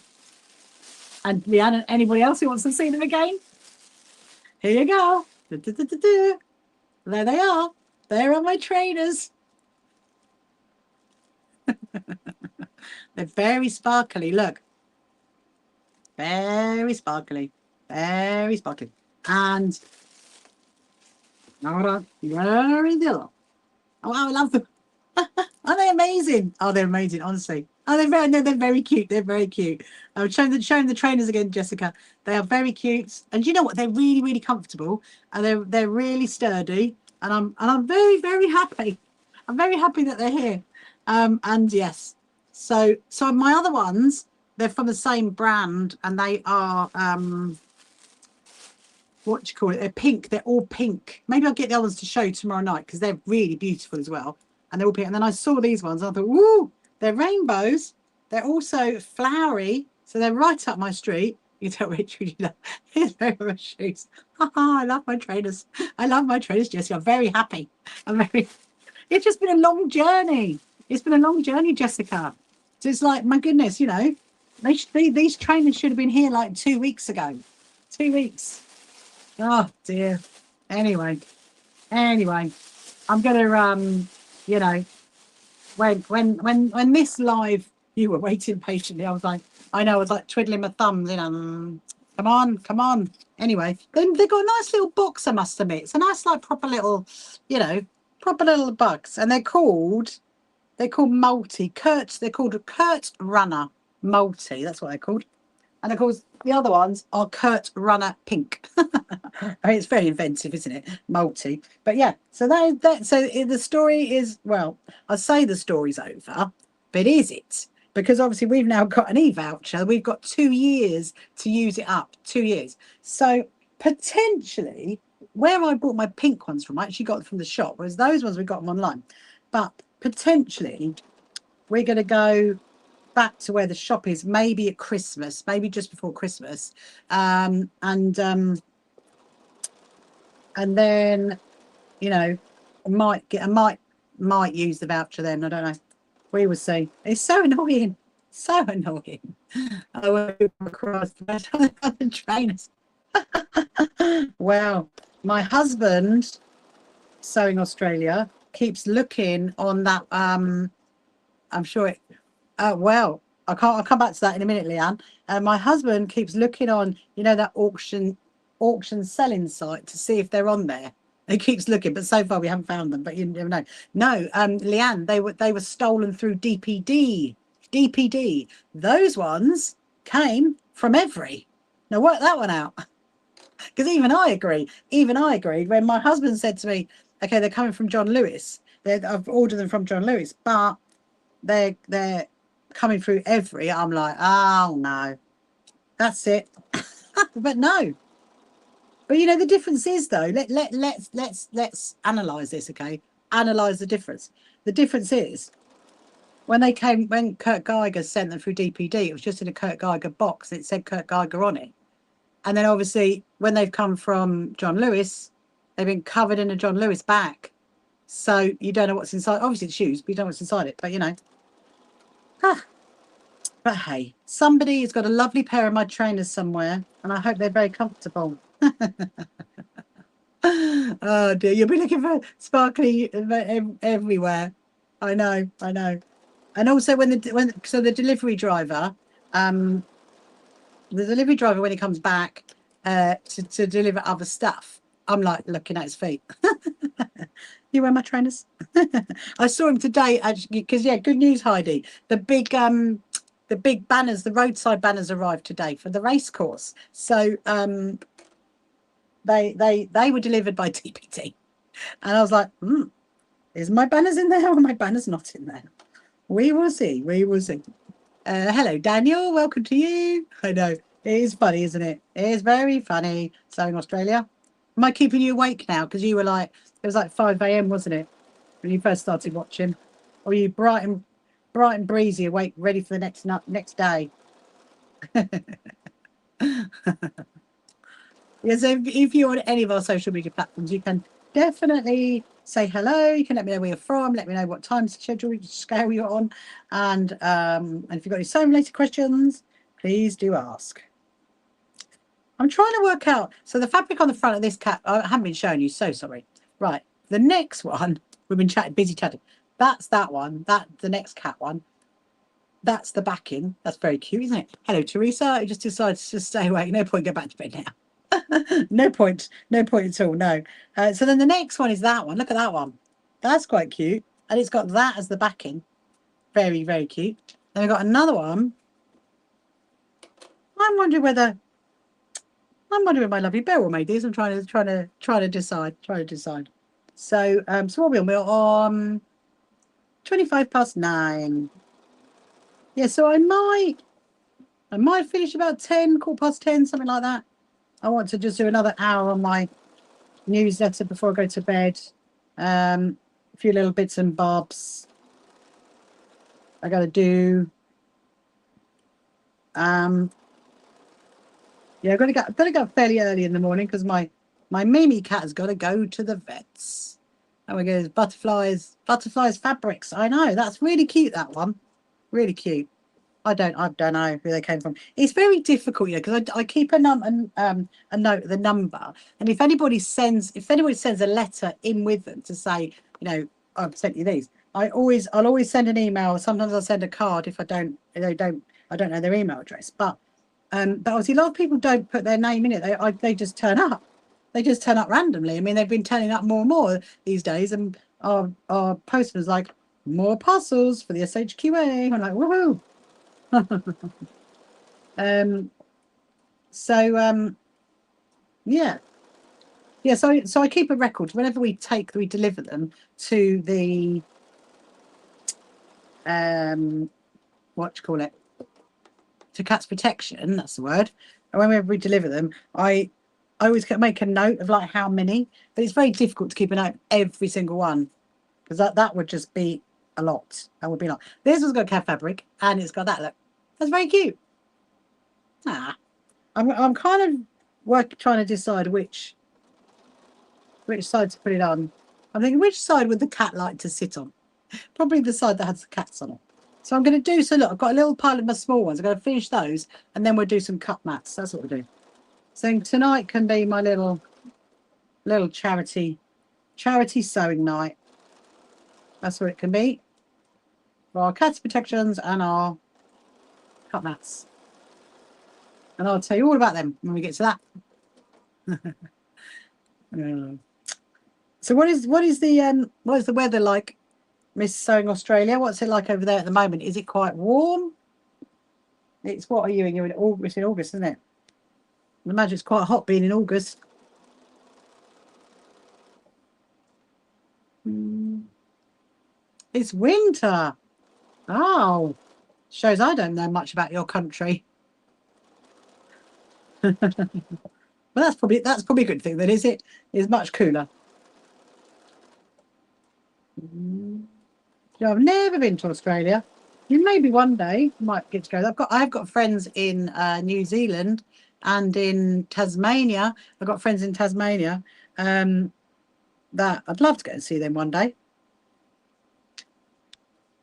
and anybody else who wants to see them again. Here you go. There they are. There are my trainers. They're very sparkly. Look. Very sparkly. Very sparkly. And very yellow. Oh, I love them. Are they amazing? Oh, they're amazing, honestly. Oh, they're very cute. They're very cute. I'm showing the trainers again, Jessica. They are very cute, and you know what? They're really, really comfortable, and they're really sturdy. And I'm very, very happy. I'm very happy that they're here. And yes, so my other ones, they're from the same brand, and they are what do you call it? They're pink. They're all pink. Maybe I'll get the others to show you tomorrow night because they're really beautiful as well. And they're all pink. And then I saw these ones. And I thought, woo, they're rainbows. They're also flowery. So they're right up my street. You tell Richard you love his my shoes. I love my trainers. I love my trainers, Jessie. I'm very happy. It's just been a long journey. It's been a long journey, Jessica. So it's like, my goodness, you know, these trainers should have been here like 2 weeks ago. 2 weeks. Oh dear. Anyway, I'm gonna you know, when this live, you were waiting patiently. I was like twiddling my thumbs, you know. Come on. Anyway, then they got a nice little box, I must admit. It's a nice, like, proper little, you know, proper little box, and they're called multi Kurt. They're called a Kurt Runner multi. That's what they're called. And of course, the other ones are Kurt Runner Pink. I mean, it's very inventive, isn't it? Multi. But yeah, so so the story is, well, I say the story's over, but is it? Because obviously we've now got an e-voucher. We've got 2 years to use it up. 2 years. So potentially, where I bought my pink ones from, I actually got them from the shop, whereas those ones we got them online. But potentially, we're going to go back to where the shop is, maybe at Christmas, maybe just before Christmas, and then, you know, I might use the voucher then. I don't know. We will see. It's so annoying. So annoying. I won't come across the trainers. Well, my husband, Sewing Australia, keeps looking on that. I'm sure it. Well, I'll come back to that in a minute, Leanne. My husband keeps looking on, you know, that auction selling site to see if they're on there. He keeps looking, but so far we haven't found them. But you never know. No, Leanne, they were stolen through DPD. DPD. Those ones came from Every. Now work that one out. Because even I agree. When my husband said to me, "Okay, they're coming from John Lewis. I've ordered them from John Lewis, but they're coming through Every." I'm like, oh no, that's it. But no. But you know, the difference is, though, let's analyze this, okay? Analyze the difference. The difference is when Kurt Geiger sent them through DPD, it was just in a Kurt Geiger box. It said Kurt Geiger on it. And then obviously when they've come from John Lewis, they've been covered in a John Lewis bag. So you don't know what's inside. Obviously it's shoes, but you don't know what's inside it. But you know. But hey, somebody has got a lovely pair of my trainers somewhere, and I hope they're very comfortable. Oh dear, you'll be looking for sparkly everywhere. I know. And also when the delivery driver, when he comes back to deliver other stuff, I'm like looking at his feet. You wear my trainers? I saw him today actually, because yeah, good news, Heidi. The big banners, the roadside banners arrived today for the race course. So they were delivered by TPT, and I was like, is my banners in there or my banners not in there? We will see. Hello, Daniel. Welcome to you. I know it is funny, isn't it? It is very funny. Sewing Australia. Am I keeping you awake now? Because you were like, it was like 5 a.m, wasn't it, when you first started watching? Or were you bright and breezy, awake, ready for the next day? Yeah, so if you're on any of our social media platforms, you can definitely say hello. You can let me know where you're from, let me know what time schedule scale you're on. And if you've got any sewing related questions, please do ask. I'm trying to work out. So the fabric on the front of this cap, I haven't been showing you, so sorry. Right. The next one, we've been busy chatting. That's that one. The next cat one. That's the backing. That's very cute, isn't it? Hello, Teresa. I just decided to stay awake. No point, go back to bed now. No point. No point at all. No. So then the next one is that one. Look at that one. That's quite cute. And it's got that as the backing. Very, very cute. Then we've got another one. I'm wondering whether my lovely Beryl made these. I'm trying to decide. So so what are we on? 9:25. Yeah, so I might finish about 10, 10:15, something like that. I want to just do another hour on my newsletter before I go to bed. A few little bits and bobs. I got to do. Yeah, I've got to go fairly early in the morning because my Mimi cat has got to go to the vets. And we go butterflies fabrics. I know, that's really cute, that one. Really cute. I don't know who they came from. It's very difficult, because I keep a note of the number, and if anybody sends a letter in with them to say, I've sent you these, I'll always send an email. Sometimes I'll send a card if I don't know their email address. But obviously a lot of people don't put their name in it. They just turn up. They just turn up randomly. I mean, they've been turning up more and more these days, and our postman's like, more parcels for the SHQA. I'm like, woohoo. Yeah, so I keep a record whenever we deliver them to the what do you call it, to Cats Protection, that's the word. And whenever we deliver them, I always make a note of like how many, but it's very difficult to keep a note of every single one, because that would just be a lot. That would be a lot. This one's got cat fabric and it's got that look. That's very cute. I'm kind of trying to decide which side to put it on. I'm thinking, which side would the cat like to sit on? Probably the side that has the cats on it. So I'm going to do, so look, I've got a little pile of my small ones. I'm going to finish those and then we'll do some cut mats. That's what we'll do. So tonight can be my little charity sewing night. That's what it can be. For our Cats Protections and our cut mats. And I'll tell you all about them when we get to that. So what is the weather like, Miss Sewing Australia? What's it like over there at the moment? Is it quite warm? It's, what are you in? You're in August, isn't it? I imagine it's quite hot being in August. It's winter. Oh, shows I don't know much about your country. But that's probably a good thing then, is it? It's much cooler. I've never been to Australia. Maybe one day might get to go. I've got friends in New Zealand and in Tasmania. I've got friends in Tasmania that I'd love to go and see them one day.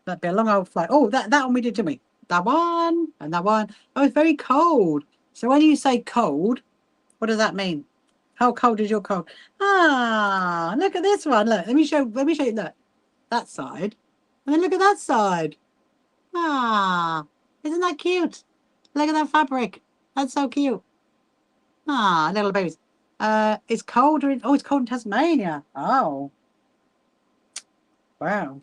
That'd be a long old flight. Oh, that one we did, didn't we? That one and that one. Oh, it's very cold. So when you say cold, what does that mean? How cold is your cold? Ah, look at this one. Look, let me show you. Look, that side, and then look at that side. Ah, isn't that cute? Look at that fabric. That's so cute. Ah, little babies. It's colder in, it's cold in Tasmania. Oh, wow.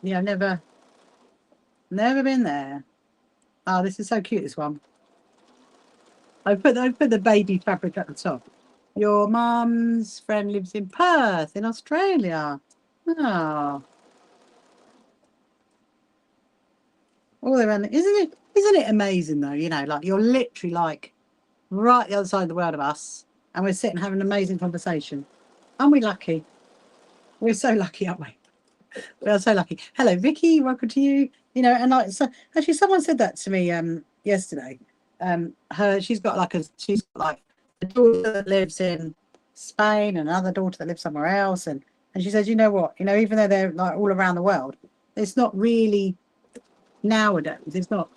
Yeah, I've never been there. Oh, this is so cute, this one. I put the baby fabric at the top. Your mum's friend lives in Perth, in Australia. Oh. All around, isn't it amazing though? Like you're literally like right the other side of the world of us, and we're sitting having an amazing conversation. Aren't we lucky? We're so lucky, aren't we? We are so lucky. Hello, Vicky. Welcome to you. And like, so actually, someone said that to me yesterday. She's got like a daughter that lives in Spain and another daughter that lives somewhere else, and she says, you know what, even though they're like all around the world, it's not really nowadays. It's not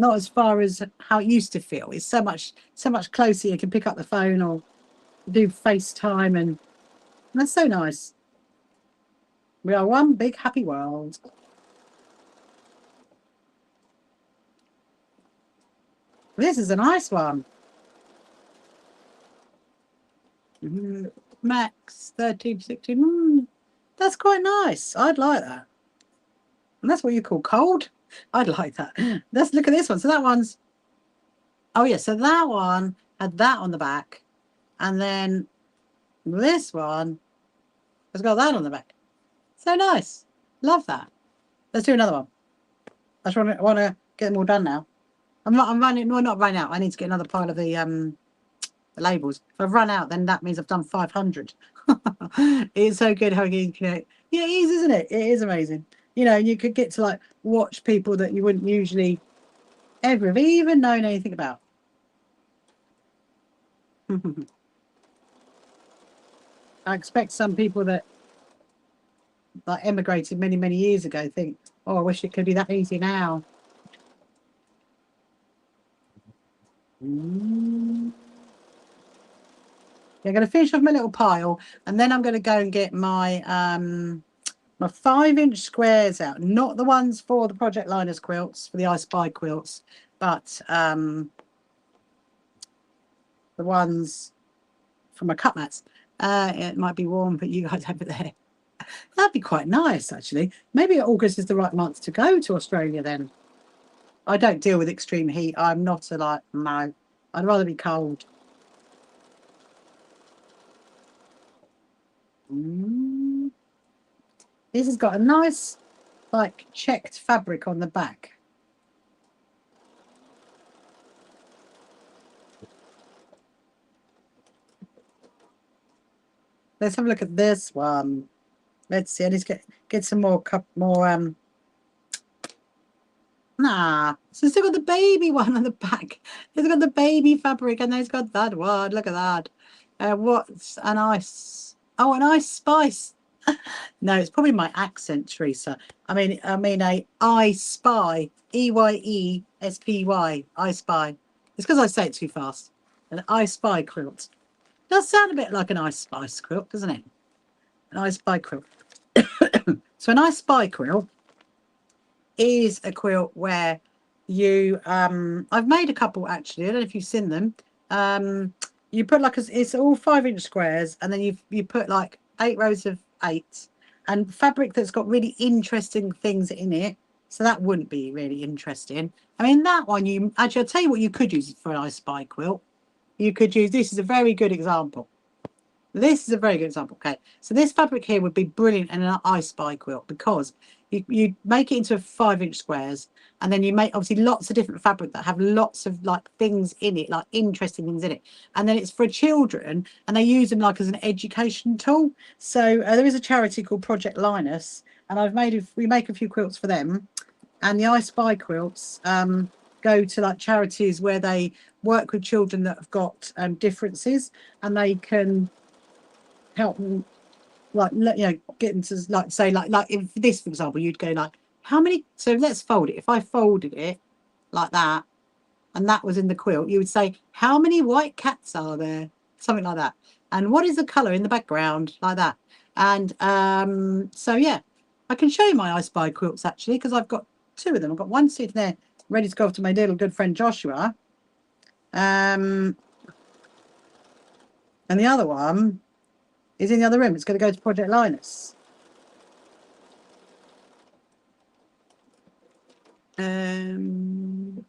as far as how it used to feel. It's so much closer. You can pick up the phone or do FaceTime, and that's so nice. We are one big happy world. This is a nice one. Max 13, 16. That's quite nice. I'd like that. And that's what you call cold. I'd like that. Let's look at this one. So that one's, oh yeah, so that one had that on the back. And then this one has got that on the back. So nice. Love that. Let's do another one. I just want to get them all done now. I'm running, no, not running out. I need to get another pile of the labels. If I've run out, then that means I've done 500. It's so good how you can, yeah, it is, isn't it? It is amazing. You could get to like watch people that you wouldn't usually ever have even known anything about. I expect some people that like emigrated many, many years ago think, oh, I wish it could be that easy now. I'm going to finish off my little pile, and then I'm going to go and get my my 5-inch squares out. Not the ones for the Project Liners quilts, for the I Spy quilts, but the ones for my cut mats. It might be warm, but you guys have it there. That'd be quite nice, actually. Maybe August is the right month to go to Australia then. I don't deal with extreme heat. I'm not no. I'd rather be cold. This has got a nice, like, checked fabric on the back. Let's have a look at this one. Let's see. I need to get some more Nah, so it's still got the baby one on the back. It's got the baby fabric, and then it's got that one. Look at that. What's an ice? Oh, an ice spice. No, it's probably my accent, Teresa. I mean a I spy, EYESPY, I spy. It's because I say it too fast. An I spy quilt. Does sound a bit like an ice spice quilt, doesn't it? An I spy quilt. So an I spy quilt is a quilt where you I've made a couple actually. I don't know if you've seen them. You put like it's all 5-inch squares, and then you put like 8 rows of 8 and fabric that's got really interesting things in it. So that wouldn't be really interesting. I mean, that one you actually, I'll tell you what you could use for an I Spy quilt. You could use, this is a very good example. This is a very good example. Okay, so this fabric here would be brilliant in an I Spy quilt, because you make it into 5-inch squares, and then you make obviously lots of different fabric that have lots of like things in it, like interesting things in it, and then it's for children, and they use them like as an education tool. So there is a charity called Project Linus, and we make a few quilts for them, and the I Spy quilts go to like charities where they work with children that have got differences, and they can help them, like, get them to like say like if this, for example, you'd go like, how many, so let's fold it. If I folded it like that and that was in the quilt, you would say, how many white cats are there? Something like that. And what is the color in the background? Like that. And so yeah, I can show you my I Spy quilts actually, because I've got 2 of them. I've got one sitting there ready to go off to my little good friend Joshua, and the other one is in the other room. It's going to go to Project Linus. Hello,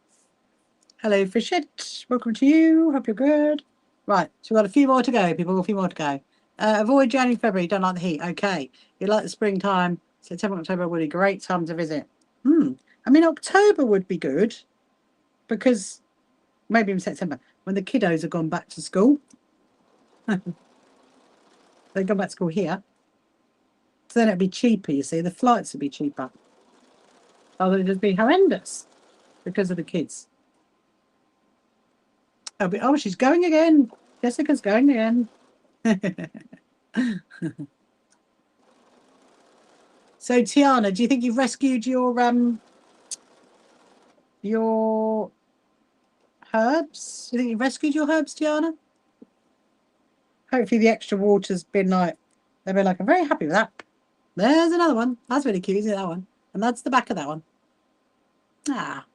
Fishette. Welcome to you. Hope you're good. Right, so we've got a few more to go, people. A few more to go. Avoid January, February. Don't like the heat. Okay. You like the springtime. September, October would be a great time to visit. I mean, October would be good, because maybe in September, when the kiddos have gone back to school. They go back to school here. So then it'd be cheaper, you see. The flights would be cheaper. Otherwise, it'd be horrendous because of the kids. Oh, she's going again. Jessica's going again. So Tiana, do you think you've rescued your herbs? Do you think you've rescued your herbs, Tiana? Hopefully the extra water's been like, they've been like, I'm very happy with that. There's another one. That's really cute, isn't it, that one? And that's the back of that one. Ah,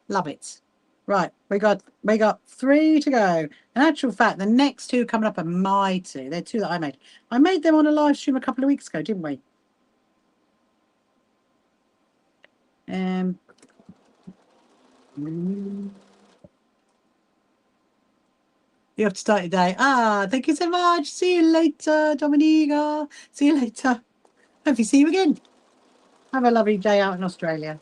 love it. Right, we got 3 to go. In actual fact, the next 2 coming up are my 2. They're 2 that I made. I made them on a live stream a couple of weeks ago, didn't we? You have to start your day. Ah, thank you so much. See you later, Dominica. See you later. Hope you see you again. Have a lovely day out in Australia.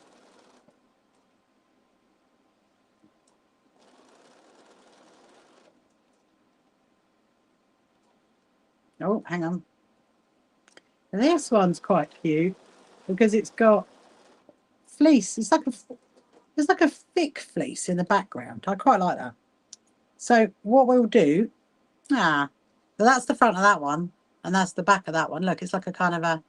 Oh, hang on. This one's quite cute because it's got fleece. It's like a thick fleece in the background. I quite like that. So what we'll do, so that's the front of that one, and that's the back of that one. Look, it's like a kind of a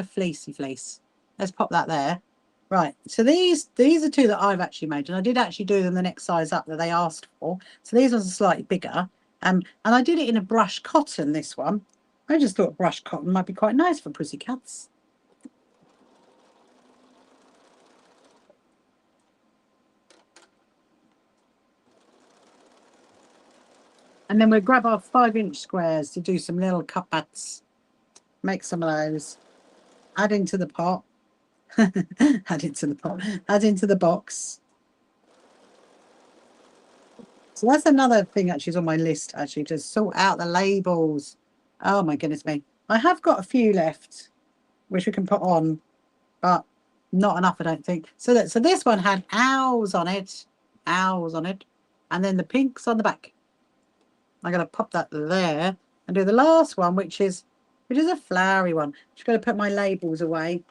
fleecy fleece. Let's pop that there. Right. So these are 2 that I've actually made, and I did actually do them the next size up that they asked for. So these ones are slightly bigger. And I did it in a brushed cotton, this one. I just thought brushed cotton might be quite nice for pussycats. And then we'll grab our 5-inch squares to do some little cupbacks. Make some of those. Add into the pot. Add into the pot. Add into the box. So that's another thing actually is on my list, actually, to sort out the labels. Oh my goodness me. I have got a few left, which we can put on, but not enough, I don't think. So this one had owls on it. Owls on it. And then the pinks on the back. I'm going to pop that there and do the last one, which is a flowery one. Just going to put my labels away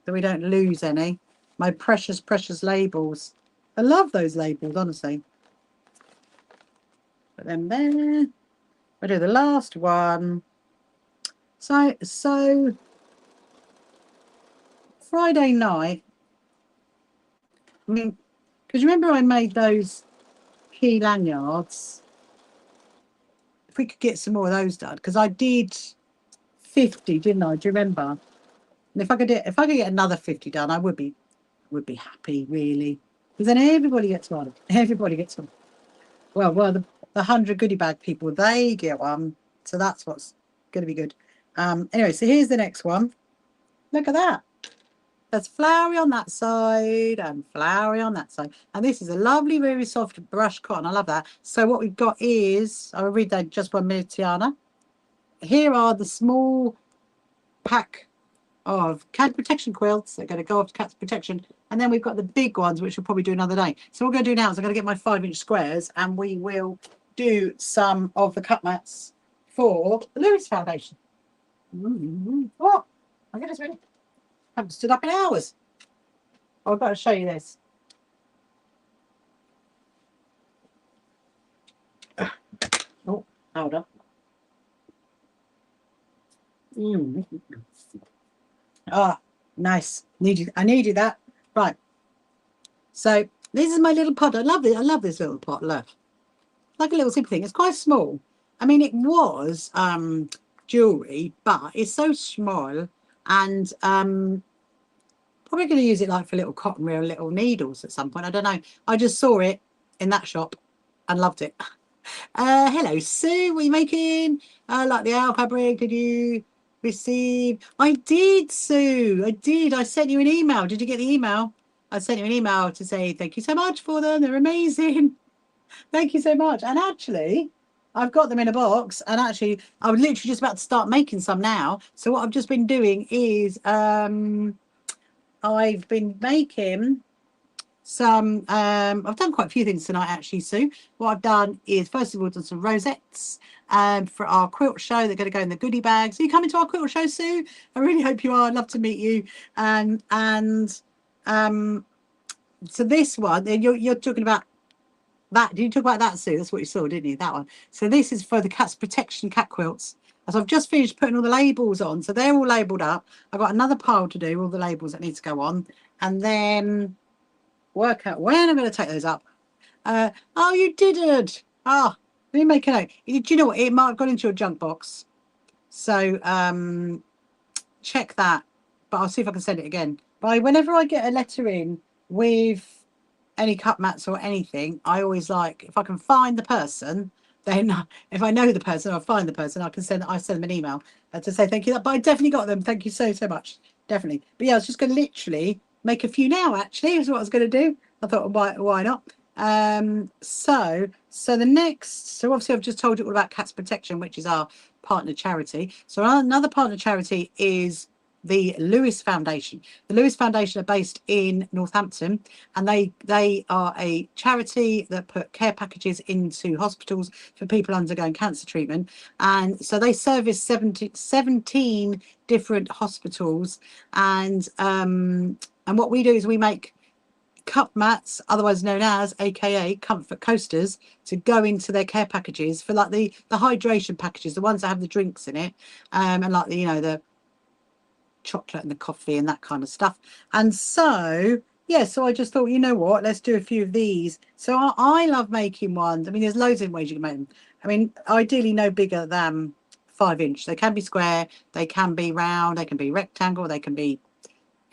so we don't lose any. My precious, precious labels. I love those labels, honestly. Put them there. I'll do the last one. So Friday night, I mean, because remember I made those key lanyards. If we could get some more of those done, because I did 50, didn't I? Do you remember? And if I could get another 50 done, I would be happy, really. Because then everybody gets one. Everybody gets one. Well, the 100 goodie bag people, they get one. So that's what's going to be good. Anyway, so here's the next one. Look at that. There's flowery on that side and flowery on that side. And this is a lovely, very soft brush cotton. I love that. So what we've got is, I'll read that just 1 minute, Tiana. Here are the small pack of cat protection quilts. They're going to go off to cat protection. And then we've got the big ones, which we'll probably do another day. So what we're going to do now is I'm going to get my 5-inch squares and we will do some of the cut mats for the Lewis Foundation. Oh, my goodness, really? I haven't stood up in hours. Oh, I've got to show you this. Oh, hold on. Ah, nice. I needed that. Right. So this is my little pot. I love this little pot. Look, like a little simple thing. It's quite small. I mean, it was jewelry, but it's so small, and probably going to use it like for little cotton reel, little needles at some point. I don't know. I just saw it in that shop and loved it. Hello, Sue. What are you making? Like the owl fabric. Did you receive? I did, Sue. I did. I sent you an email. Did you get the email? I sent you an email to say thank you so much for them. They're amazing. Thank you so much. And actually, I've got them in a box. And actually, I was literally just about to start making some now. So what I've just been doing is I've been making some I've done quite a few things tonight, actually, Sue. What I've done is, first of all, done some rosettes for our quilt show. They're going to go in the goodie bags. Are you coming to our quilt show, Sue? I really hope you are. I'd love to meet you. So this one, you're talking about That, did you talk about that, Sue? That's what you saw, didn't you? That one. So this is for the cat's protection cat quilts. So I've just finished putting all the labels on. So they're all labelled up. I've got another pile to do, all the labels that need to go on. And then work out when I'm going to take those up. Oh, you didn't. Ah, let me make a note. Do you know what? It might have gone into your junk box. So check that. But I'll see if I can send it again. But whenever I get a letter in with any cut mats or anything, I always like, if I can find the person, then if I know the person, I'll find the person, I send them an email to say thank you. But I definitely got them. Thank you so much. Definitely. But yeah, I was just going to literally make a few now, actually, is what I was going to do. I thought, why not? So the next, so obviously I've just told you all about Cats Protection, which is our partner charity. So another partner charity is the Lewis Foundation. The Lewis Foundation are based in Northampton, and they are a charity that put care packages into hospitals for people undergoing cancer treatment. And so they service 17 different hospitals. And what we do is we make cup mats, otherwise known as AKA comfort coasters, to go into their care packages for like the hydration packages, the ones that have the drinks in it, and like the chocolate and the coffee and that kind of stuff. And so yeah, so I just thought, you know what, let's do a few of these. So I love making ones. I mean, there's loads of ways you can make them. I mean, ideally no bigger than 5 inch. They can be square, they can be round, they can be rectangle, they can be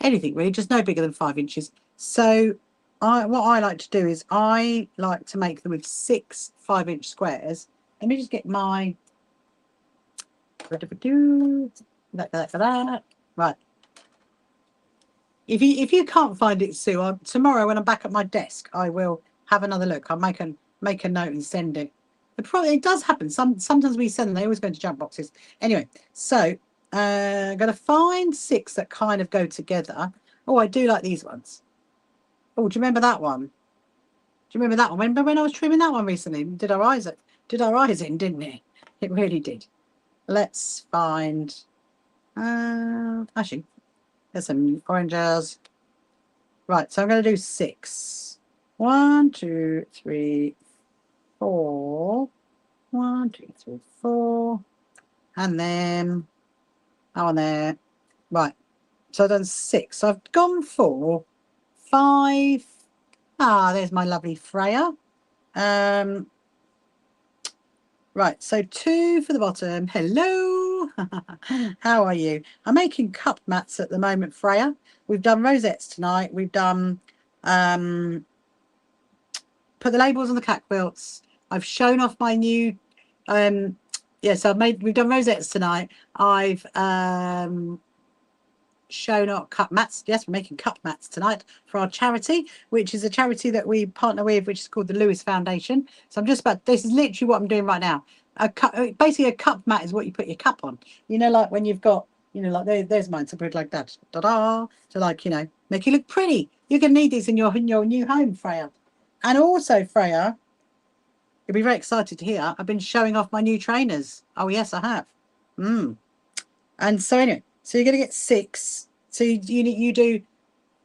anything really, just no bigger than 5 inches. So what I like to do is I like to make them with 6 5-inch squares. Let me just get my that. Right. If you can't find it, Sue, tomorrow when I'm back at my desk, I will have another look. I'll make a note and send it. It does happen. Sometimes we send them. They always go into junk boxes. Anyway, so I'm going to find 6 that kind of go together. Oh, I do like these ones. Oh, do you remember that one? Do you remember that one? Remember when I was trimming that one recently? Did our eyes in, didn't it? It really did. Let's find. Actually, there's some oranges. Right, so I'm going to do 6. 1, 2, 3, 4. 1, 2, 3, 4. And then that one there. Right, so I've done 6. So I've gone for 5. There's my lovely Freya. Right, so 2 for the bottom. Hello. How are you? I'm making cup mats at the moment, Freya. We've done rosettes tonight. We've done put the labels on the cat quilts. I've shown off my new so we've done rosettes tonight. I've shown off cup mats. Yes, we're making cup mats tonight for our charity, which is a charity that we partner with, which is called the Lewis Foundation. So this is literally what I'm doing right now. Basically a cup mat is what you put your cup on, like when you've got, like there's mine, so put it like that, so like, make you look pretty. You're gonna need these in your new home, Freya. And also, Freya, you'll be very excited to hear I've been showing off my new trainers. Oh yes, I have. And so anyway, so you're going to get 6. So you do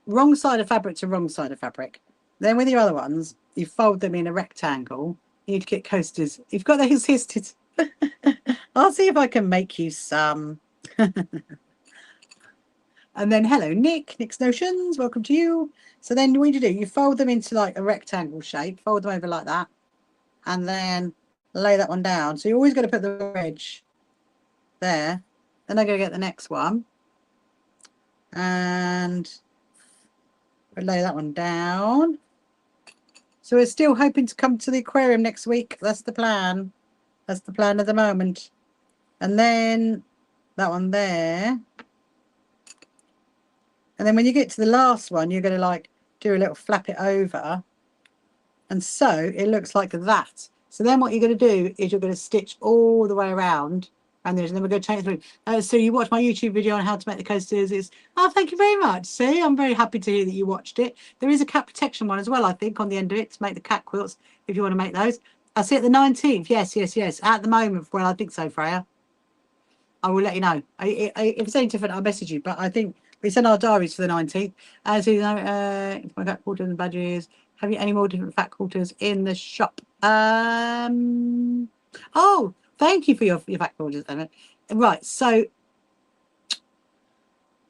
wrong side of fabric to wrong side of fabric. Then with your other ones, you fold them in a rectangle. You need to get coasters. You've got those listed. I'll see if I can make you some. And then hello, Nick's Notions. Welcome to you. So then what do? You fold them into like a rectangle shape. Fold them over like that. And then lay that one down. So you're always going to put the edge there. Then I'm going to get the next one. And we'll lay that one down. So we're still hoping to come to the aquarium next week. That's the plan. That's the plan at the moment. And then that one there. And then when you get to the last one, you're going to like do a little flap it over. And so it looks like that. So then what you're going to do is you're going to stitch all the way around. And then we're going to change it through. So you watch my YouTube video on how to make the coasters. Thank you very much. See, I'm very happy to hear that you watched it. There is a cat protection one as well, I think, on the end of it to make the cat quilts if you want to make those. I see it the 19th. Yes. At the moment, well, I think so, Freya. I will let you know. If it's any different, I'll message you. But I think we send our diaries for the 19th. As you know, my cat quarters and badges. Have you any more different fat quarters in the shop? Oh, thank you for your fat quarters, Emma. Right, so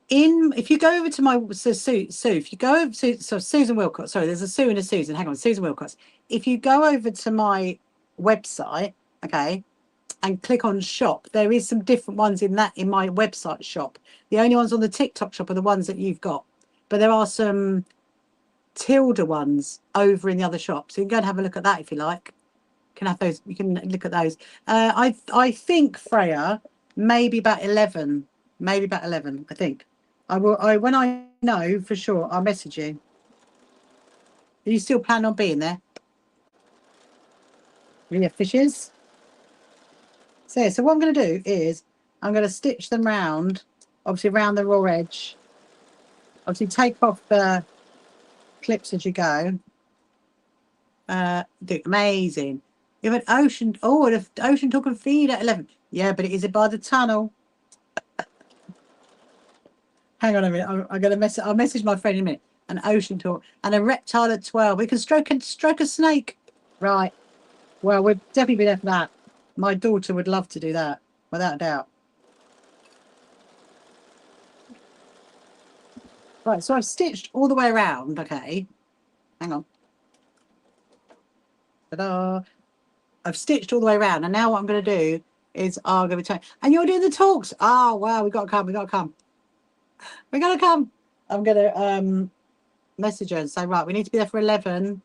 if you go over to my Sue, if you go over to Susan Wilcox, sorry, there's a Sue and a Susan. Hang on, Susan Wilcox. If you go over to my website, okay, and click on shop, there is some different ones in my website shop. The only ones on the TikTok shop are the ones that you've got, but there are some Tilda ones over in the other shop, so you can go and have a look at that if you like. You can have those. You can look at those. I think Freya maybe about 11, I think. I will. When I know for sure, I'll message you. Do you still plan on being there? Yeah, fishes. So what I'm going to do is I'm going to stitch them round, obviously around the raw edge. Obviously take off the clips as you go. Amazing. You have an ocean. Oh, the ocean talk and feed at 11. Yeah, but it is by the tunnel. Hang on a minute. I'm going to I'll message my friend in a minute. An ocean talk and a reptile at 12. We can stroke a snake. Right. Well, we'll definitely be there for that. My daughter would love to do that, without a doubt. Right, so I've stitched all the way around. Okay. Hang on. Ta-da. I've stitched all the way around, and now what I'm going to do is I'm going to and you're doing the talks. Oh wow, we got to come. We got to come. We got to come. I'm going to message her and say, right, we need to be there for 11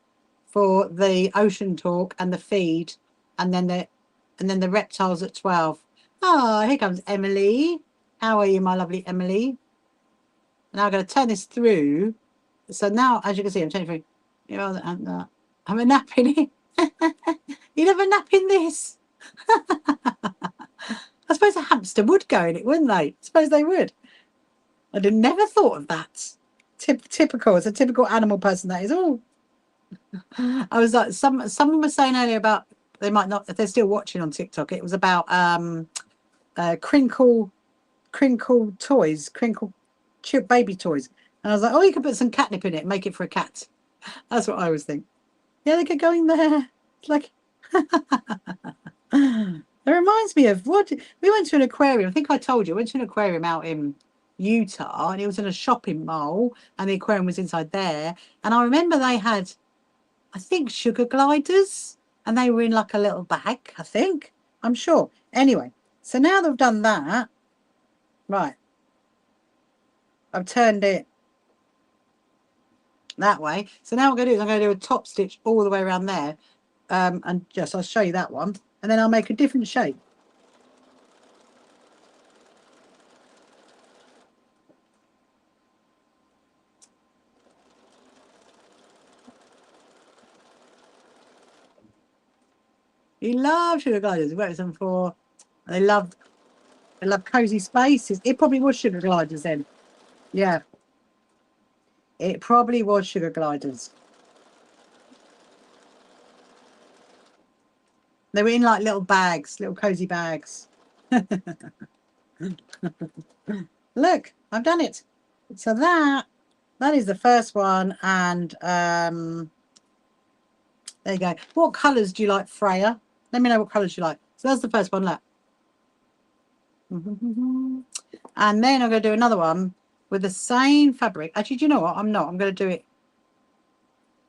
for the ocean talk and the feed, and then the reptiles at 12. Oh, here comes Emily. How are you, my lovely Emily? Now I'm going to turn this through. So now, as you can see, I'm turning through. You know, I'm a nap in it. You'd have a nap in this. I suppose a hamster would go in it, wouldn't they? I suppose they would. I'd never thought of that. Typical. It's a typical animal person, that is. Oh, I was like, someone was saying earlier about they might not, if they're still watching on TikTok. It was about crinkle toys, baby toys, and I was like, oh, you could put some catnip in it, and make it for a cat. That's what I was thinking. Yeah, they could go in there. It's like. It reminds me of what we went to an aquarium. I think I told you, I went to an aquarium out in Utah, and it was in a shopping mall, and the aquarium was inside there. And I remember they had, I think, sugar gliders, and they were in like a little bag, I think. I'm sure. Anyway, so now they've done that, right, I've turned it that way. So now what I'm going to do is I'm going to do a top stitch all the way around there, and just I'll show you that one, and then I'll make a different shape. He loves sugar gliders. He works them for. They love cozy spaces. It probably was sugar gliders then. Yeah, it probably was sugar gliders. They were in like little bags, little cozy bags. Look, I've done it. So that is the first one, and there you go. What colours do you like, Freya? Let me know what colours you like. So that's the first one, look. And then I'm going to do another one with the same fabric. Actually, do you know what? I'm not. I'm going to do it.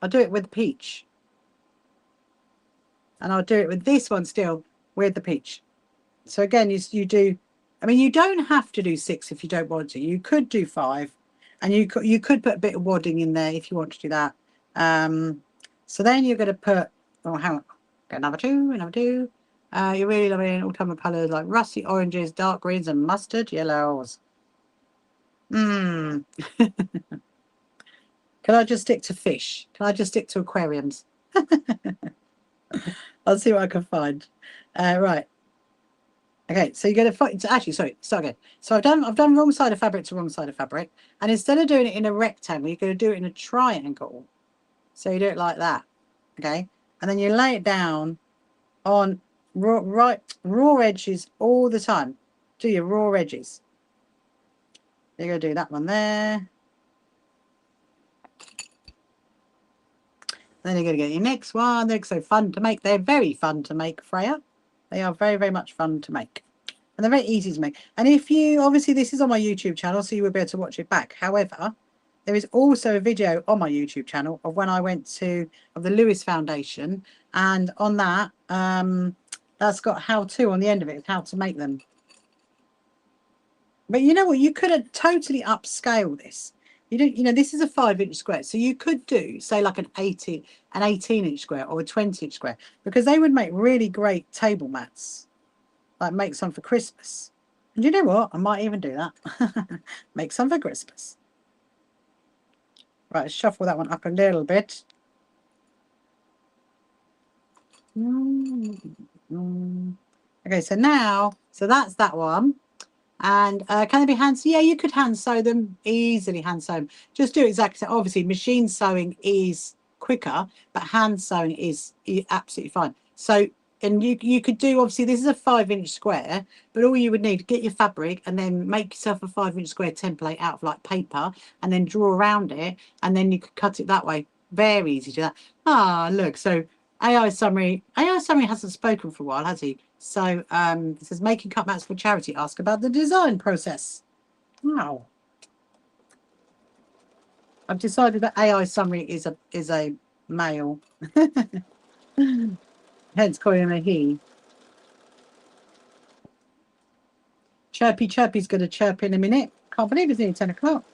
I'll do it with peach. And I'll do it with this one still with the peach. So again, you do, I mean, you don't have to do 6 if you don't want to. You could do 5, and you could put a bit of wadding in there if you want to do that. So then you're going to put, oh, hang on, get another 2, another 2. You're really loving autumnal colours like rusty oranges, dark greens, and mustard yellows. Can I just stick to fish? Can I just stick to aquariums? I'll see what I can find. Right. Okay, so you're going to actually, sorry, start again. So I've done wrong side of fabric to wrong side of fabric, and instead of doing it in a rectangle, you're going to do it in a triangle. So you do it like that, okay, and then you lay it down on raw edges all the time. Do your raw edges. You're going to do that one there. Then you're going to get your next one. They're so fun to make. They're very fun to make, Freya. They are very, very much fun to make. And they're very easy to make. And if you, obviously this is on my YouTube channel, so you will be able to watch it back. However, there is also a video on my YouTube channel of when I went to, of the Lewis Foundation. And on that, that's got how to on the end of it, how to make them. But you know what? You could have totally upscale this. You don't, you know, this is a 5-inch square. So you could do, say, like an 18-inch square or a 20-inch square, because they would make really great table mats. Like make some for Christmas. And you know what? I might even do that. Make some for Christmas. Right, let's shuffle that one up a little bit. Okay, so now, so that's that one. And can they be hand sewn? Yeah, you could hand sew them, easily hand sew them. Just do exactly, obviously machine sewing is quicker, but hand sewing is absolutely fine. So, and you could do, obviously this is a 5-inch square, but all you would need, get your fabric and then make yourself a 5-inch square template out of like paper and then draw around it, and then you could cut it that way. Very easy to do that. Ah, look, so AI summary hasn't spoken for a while, has he? So it says making cut mats for charity. Ask about the design process. Wow. I've decided that AI summary is a male. Hence calling him a he. Chirpy's going to chirp in a minute. Can't believe it's nearly 10 o'clock.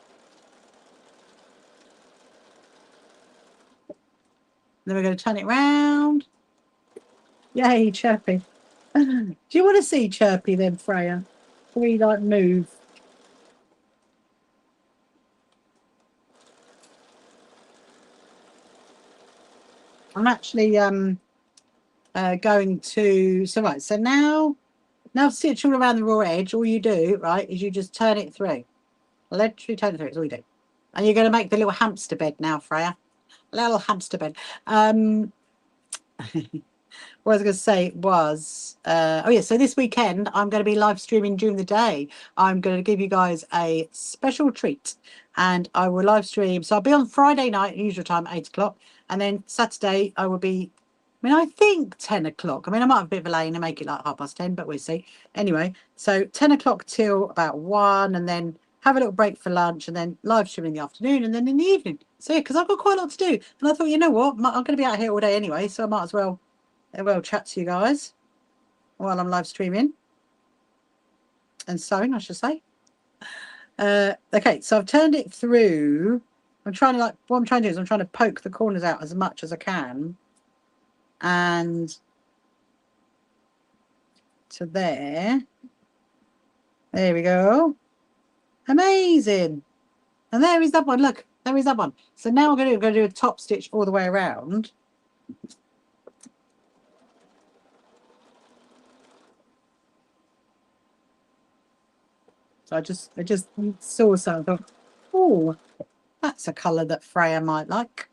Then we're going to turn it round. Yay, Chirpy. Do you want to see Chirpy then, Freya? Before you like move. I'm actually going to, so right, so now stitch all around the raw edge. All you do, right, is you just turn it through. Literally turn it through, it's all you do. And you're going to make the little hamster bed now, Freya. Little hamster bed. What I was going to say was, oh yeah, so this weekend I'm going to be live streaming during the day. I'm going to give you guys a special treat, and I will live stream. So I'll be on Friday night, usual time, 8 o'clock, and then Saturday I will be, I mean, I think 10 o'clock. I mean, I might have a bit of a lane and make it like 10:30, but we'll see. Anyway, so 10 o'clock till about 1, and then have a little break for lunch, and then live stream in the afternoon, and then in the evening. So yeah, because I've got quite a lot to do. And I thought, you know what, I'm going to be out here all day anyway, so I might as well chat to you guys while I'm live streaming and sewing, I should say. Okay, so I've turned it through. I'm trying to what I'm trying to do is I'm trying to poke the corners out as much as I can. And to there. There we go. Amazing. And there is that one. Look, there is that one. So now I'm going to do a top stitch all the way around. So I just saw something. Thought, oh, that's a colour that Freya might like.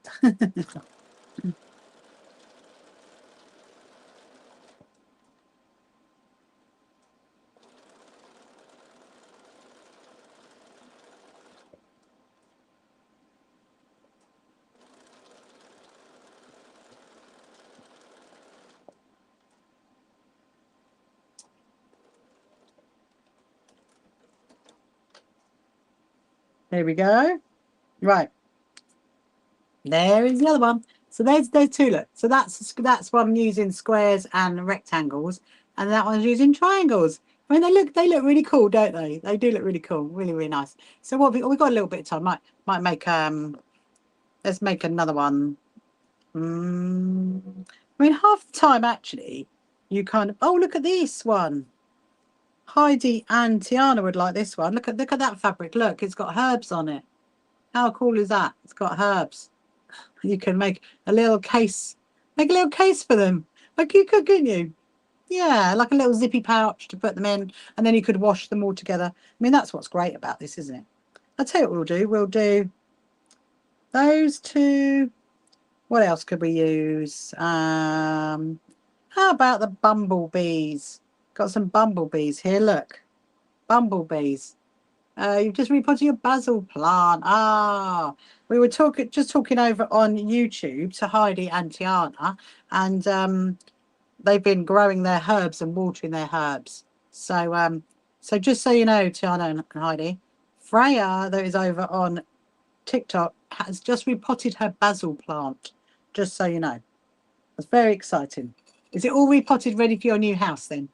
There we go. Right. There is the other one. So there's two. Look. So that's one using squares and rectangles, and that one's using triangles. I mean, they look really cool, don't they? They do look really cool, really, really nice. So what we got a little bit of time. Might make let's make another one. I mean, half the time actually, you kind of, oh, look at this one. Heidi and Tiana would like this one. Look at that fabric. Look, it's got herbs on it. How cool is that? It's got herbs. You can make a little case. Make a little case for them. Like you could, couldn't you? Yeah, like a little zippy pouch to put them in, and then you could wash them all together. I mean, that's what's great about this, isn't it? I'll tell you what we'll do. We'll do those two. What else could we use? How about the bumblebees? Got some bumblebees here. Look, bumblebees. You've just repotted your basil plant. Ah, we were just talking over on YouTube to Heidi and Tiana, and they've been growing their herbs and watering their herbs. So just so you know, Tiana and Heidi, Freya, that is over on TikTok, has just repotted her basil plant. Just so you know, it's very exciting. Is it all repotted, ready for your new house then?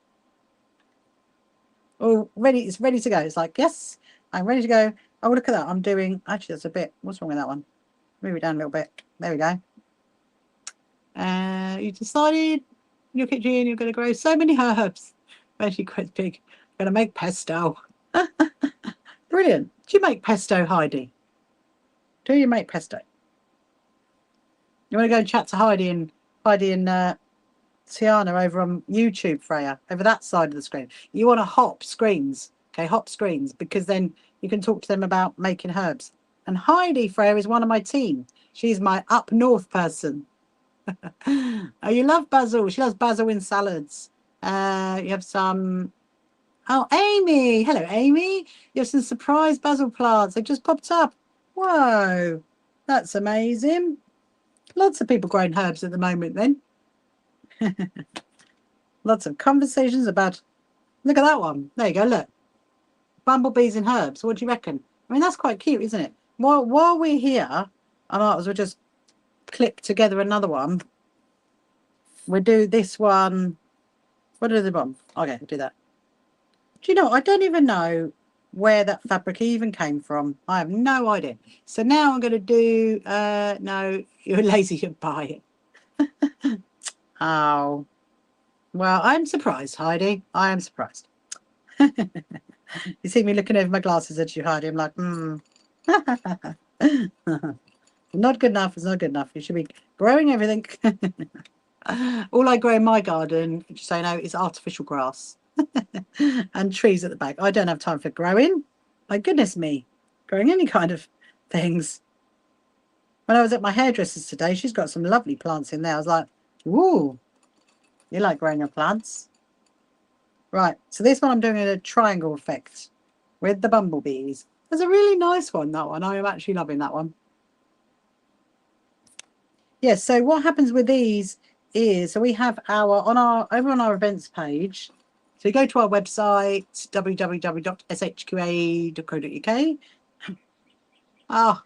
All ready? It's ready to go. It's like, yes, I'm ready to go. Oh, look at that! I'm doing. Actually, that's a bit. What's wrong with that one? Move it down a little bit. There we go. You decided in your kitchen you're going to grow so many herbs. Actually, quite big. Going to make pesto. Brilliant. Do you make pesto, Heidi? Do you make pesto? You want to go and chat to Heidi and Tiana over on YouTube, Freya, over that side of the screen. You want to hop screens, okay? Hop screens, because then you can talk to them about making herbs. And Heidi, Freya, is one of my team. She's my up north person. Oh, you love basil. She loves basil in salads. You have some. Oh, Amy. Hello, Amy. You have some surprise basil plants. They've just popped up. Whoa, that's amazing. Lots of people growing herbs at the moment then. Lots of conversations about, look at that one. There you go, look. Bumblebees and herbs. What do you reckon? I mean, that's quite cute, isn't it? While we're here, I might as well just clip together another one. We'll do this one. What is the one? Okay, we'll do that. Do you know, I don't even know where that fabric even came from. I have no idea. So now I'm going to do, no, you're lazy to buy it. Oh, well, I'm surprised, Heidi. I am surprised. You see me looking over my glasses at you, Heidi. I'm like, not good enough. It's not good enough. You should be growing everything. All I grow in my garden, just so you know, is artificial grass and trees at the back. I don't have time for growing. My goodness me, growing any kind of things. When I was at my hairdresser's today, she's got some lovely plants in there. I was like, ooh, you like growing your plants? Right, so this one I'm doing a triangle effect with the bumblebees. It's a really nice one, that one. I am actually loving that one. Yes, so what happens with these is, so we have over on our events page. So you go to our website, www.shqa.co.uk. Ah.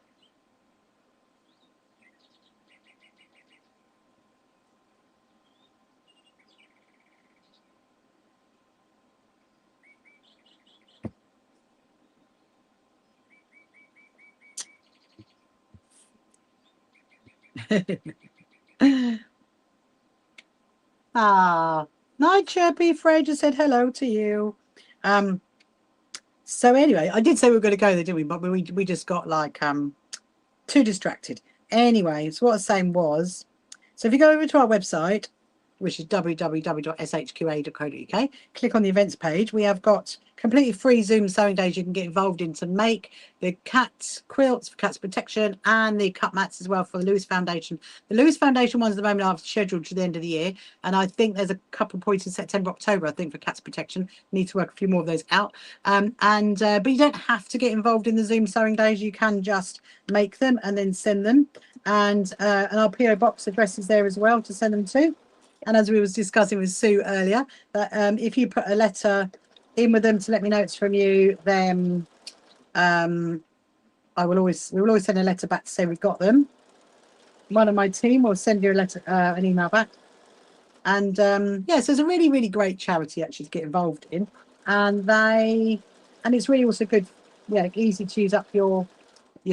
Ah, night chirpy. Frey just said hello to you. So anyway, I did say we were going to go there, didn't we? But we just got like too distracted. Anyway, so what I was saying was, so if you go over to our website, which is www.shqa.co.uk, click on the events page. We have got completely free Zoom sewing days you can get involved in to make the cat quilts for cats protection and the cut mats as well for the Lewis Foundation. The Lewis Foundation ones at the moment are scheduled to the end of the year, and I think there's a couple of points in September, October, I think, for cats protection. Need to work a few more of those out. But you don't have to get involved in the Zoom sewing days. You can just make them and then send them. And our PO box address is there as well to send them to. And as we was discussing with Sue earlier, that if you put a letter in with them to let me know it's from you, then we will always send a letter back to say we've got them. One of my team will send you a letter, an email back. And yeah, so it's a really, really great charity actually to get involved in. And it's really also good, yeah, easy to use up your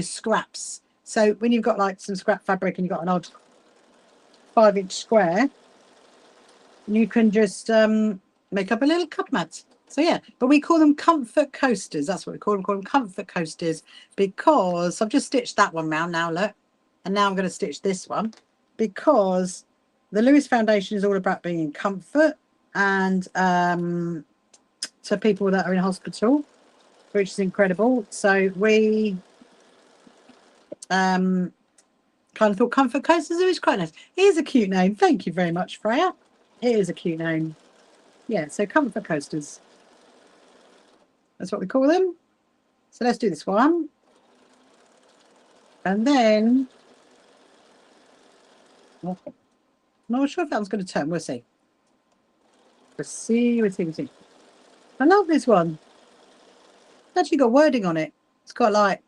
scraps. So when you've got like some scrap fabric and you've got an odd 5-inch square, you can just make up a little cup mat. So yeah, but we call them comfort coasters. That's what we call them. Call them comfort coasters because I've just stitched that one round now, look. And now I'm going to stitch this one because the Lewis Foundation is all about being in comfort and to people that are in hospital, which is incredible. So we kind of thought comfort coasters is quite nice. Here's a cute name. Thank you very much, Freya. It is a cute name. Yeah, so comfort coasters. That's what we call them. So let's do this one. And then, well, not sure if that one's going to turn. We'll see. We'll see, we'll see, we'll see. I love this one. It's actually got wording on it. It's got like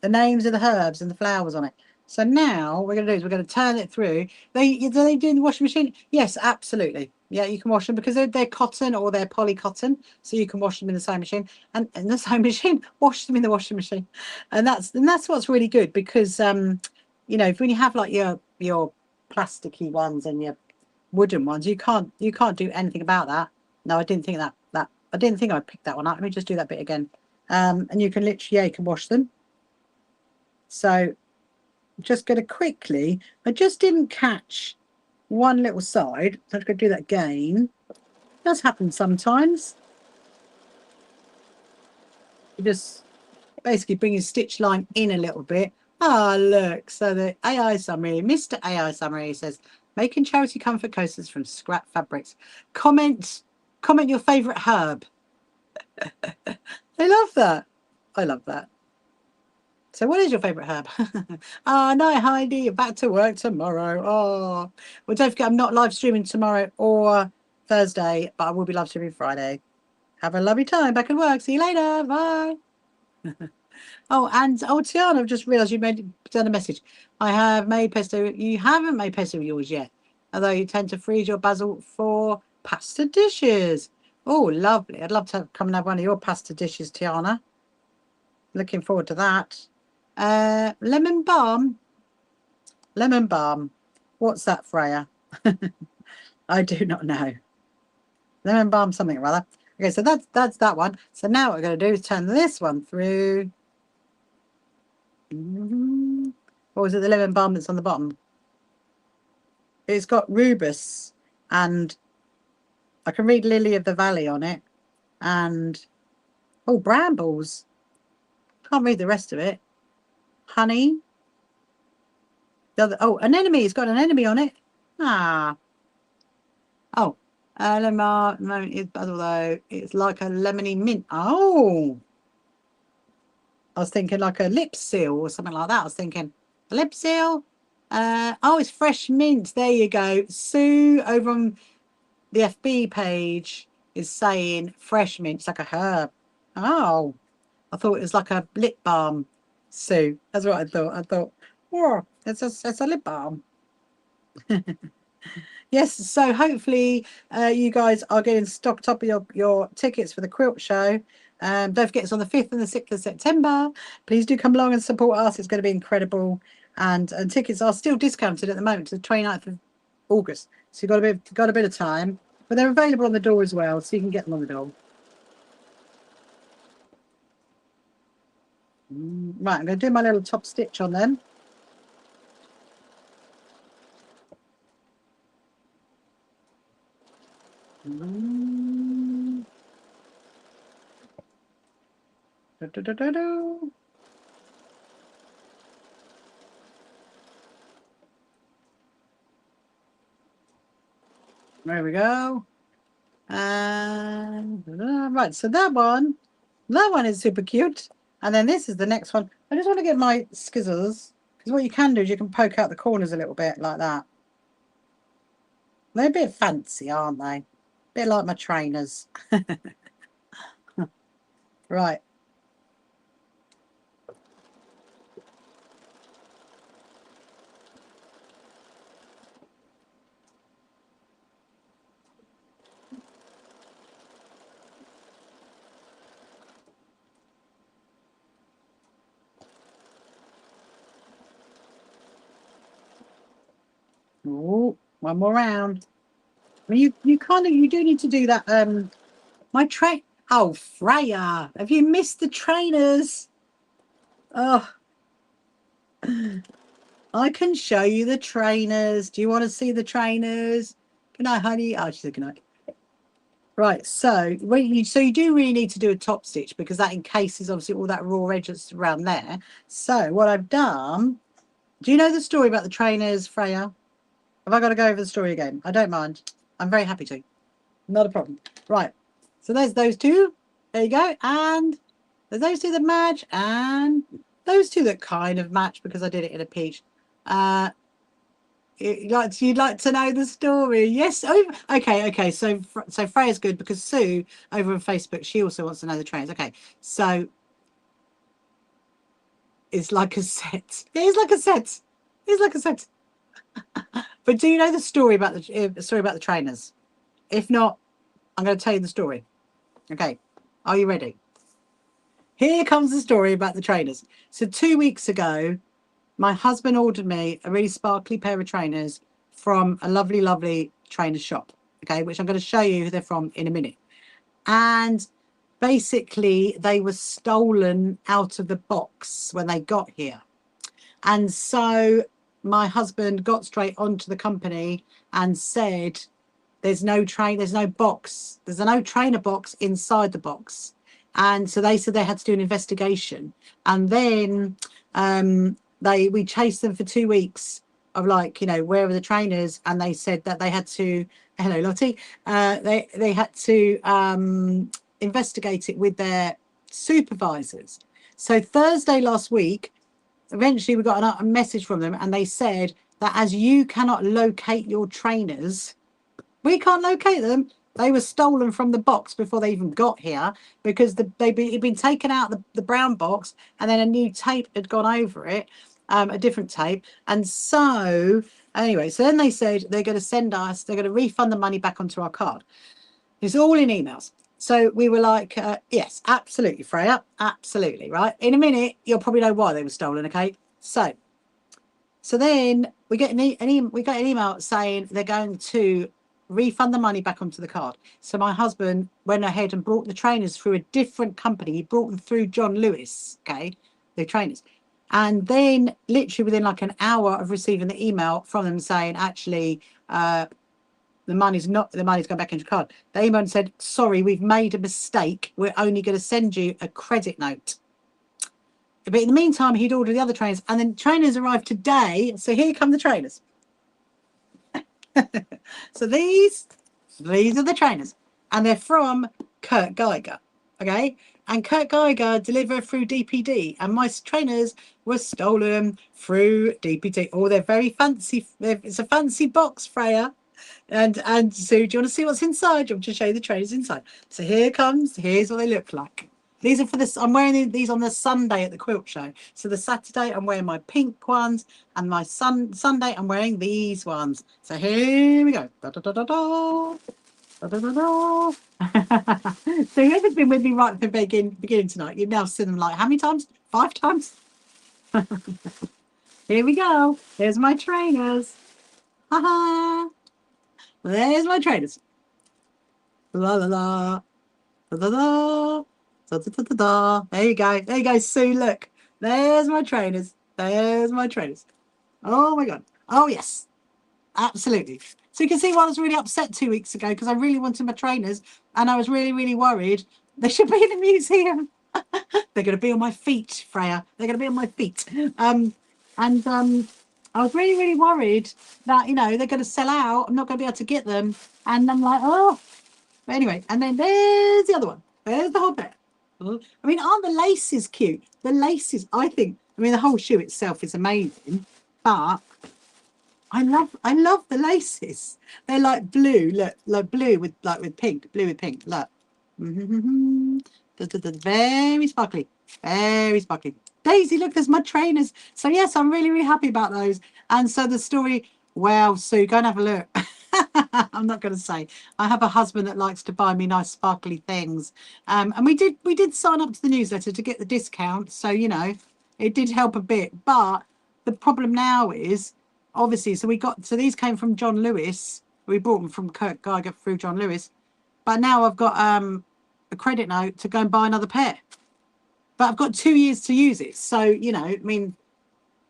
the names of the herbs and the flowers on it. So now what we're going to do is we're going to turn it through. Do they do in the washing machine? Yes, absolutely. Yeah, you can wash them because they're cotton or they're poly cotton. So you can wash them in the sewing machine and in the sewing machine, wash them in the washing machine. And that's what's really good because you know, if when you have like your plasticky ones and your wooden ones, you can't do anything about that. No, I didn't think that I didn't think I'd pick that one up. Let me just do that bit again. And you can literally, yeah, you can wash them. So I'm just going to quickly, I just didn't catch one little side. So I'm going to do that again. It does happen sometimes. You just basically bring your stitch line in a little bit. Ah, look. So the AI summary, Mr. AI summary says, making charity comfort coasters from scrap fabrics. Comment your favourite herb. I love that. I love that. So what is your favourite herb? Oh, no, Heidi, you're back to work tomorrow. Oh, well, don't forget, I'm not live streaming tomorrow or Thursday, but I will be live streaming Friday. Have a lovely time back at work. See you later. Bye. Oh, and Tiana, I've just realised you done a message. I have made pesto. You haven't made pesto with yours yet, although you tend to freeze your basil for pasta dishes. Oh, lovely. I'd love to come and have one of your pasta dishes, Tiana. Looking forward to that. Lemon balm. Lemon balm. What's that, Freya? I do not know. Lemon balm something or other. Okay, so that's that one. So now what we're going to do is turn this one through. What was it? The lemon balm that's on the bottom. It's got rubus, and I can read lily of the valley on it, and oh, brambles. Can't read the rest of it. Honey. Oh, anemone. It's got an anemone on it. Ah. Oh, lemon is basil though. It's like a lemony mint. Oh. I was thinking like a lip seal or something like that. I was thinking a lip seal. Oh, it's fresh mint. There you go. Sue over on the FB page is saying fresh mint. It's like a herb. Oh, I thought it was like a lip balm. Sue, that's what I thought. I thought, oh, it's a lip balm. Yes, so hopefully you guys are getting stocked up with your tickets for the quilt show. Don't forget it's on the 5th and the 6th of September. Please do come along and support us. It's going to be incredible. And tickets are still discounted at the moment to the 29th of August. So you've got a bit of time. But they're available on the door as well, so you can get them on the door. Right, I'm going to do my little top stitch on them. There we go. And right, so that one is super cute. And then this is the next one. I just want to get my scissors, because what you can do is you can poke out the corners a little bit like that. They're a bit fancy, aren't they? A bit like my trainers. Right. Oh, one more round. I mean, you do need to do that. My train. Oh, Freya, have you missed the trainers? Oh, I can show you the trainers. Do you want to see the trainers? Good night, honey. Oh, she said good night. Right, so you do really need to do a top stitch because that encases obviously all that raw edge that's around there. So what I've done, do you know the story about the trainers, Freya? Have I got to go over the story again? I don't mind. I'm very happy to. Not a problem. Right, so there's those two. There you go. And There's those two that match and those two that kind of match because I did it in a peach. You'd like to know the story? Yes. Oh, okay. So Freya's good because Sue over on Facebook, she also wants to know the trains. Okay, so it's like a set. It is like a set. It's like a set. But do you know the story about the trainers? If not, I'm going to tell you the story. Okay, are you ready? Here comes the story about the trainers. So 2 weeks ago, my husband ordered me a really sparkly pair of trainers from a lovely, lovely trainer shop, okay, which I'm going to show you who they're from in a minute. And basically, they were stolen out of the box when they got here. And so my husband got straight onto the company and said, there's no box. There's no trainer box inside the box. And so they said they had to do an investigation. And then we chased them for 2 weeks of like, where were the trainers? And they said that they had to, hello Lottie, they had to investigate it with their supervisors. So Thursday last week, eventually we got a message from them and they said that as you cannot locate your trainers, we can't locate them. They were stolen from the box before they even got here because it'd been taken out the brown box and then a new tape had gone over it, a different tape. And so anyway, so then they said they're going to refund the money back onto our card. It's all in emails. So we were like, yes, absolutely, Freya, absolutely, right? In a minute, you'll probably know why they were stolen, okay? So then we get an email saying they're going to refund the money back onto the card. So my husband went ahead and brought the trainers through a different company. He brought them through John Lewis, okay, the trainers. And then literally within like an hour of receiving the email from them saying, actually, the money's gone back into the card. They emailed and said, sorry, we've made a mistake. We're only going to send you a credit note. But in the meantime, he'd ordered the other trainers and then trainers arrived today. So here come the trainers. So these are the trainers and they're from Kurt Geiger, okay? And Kurt Geiger deliver through DPD and my trainers were stolen through DPD. Oh, they're very fancy. It's a fancy box, Freya. And so do you want to see what's inside? Do you want to show you the trainers inside? So here's what they look like. These are for this. I'm wearing these on the Sunday at the quilt show. So the Saturday I'm wearing my pink ones, and my Sunday I'm wearing these ones. So here we go. Da, da, da, da, da. Da, da, da, da. So whoever's been with me right from the beginning tonight, you've now seen them like how many times? 5 times. Here we go. There's my trainers. Ha ha. There's my trainers. La la la. Da da da. Da, da, da, da, da. There you go. There you go, Sue. Look. There's my trainers. There's my trainers. Oh my God. Oh yes. Absolutely. So you can see why I was really upset 2 weeks ago because I really wanted my trainers and I was really, really worried. They should be in a museum. They're going to be on my feet, Freya. They're going to be on my feet. I was really, really worried that, they're going to sell out. I'm not going to be able to get them. And I'm like, oh. But anyway, and then there's the other one. There's the whole pair. I mean, aren't the laces cute? The laces, the whole shoe itself is amazing. But I love the laces. They're like blue. Look, like blue with pink. Blue with pink. Look. Very sparkly. Very sparkly. Daisy, look, there's my trainers. So yes, I'm really, really happy about those. And so the story, well, Sue, go and have a look. I'm not going to say. I have a husband that likes to buy me nice sparkly things. And we did sign up to the newsletter to get the discount. So, it did help a bit. But the problem now is, obviously, so these came from John Lewis. We bought them from Kurt Geiger through John Lewis. But now I've got a credit note to go and buy another pair. But I've got 2 years to use it. So,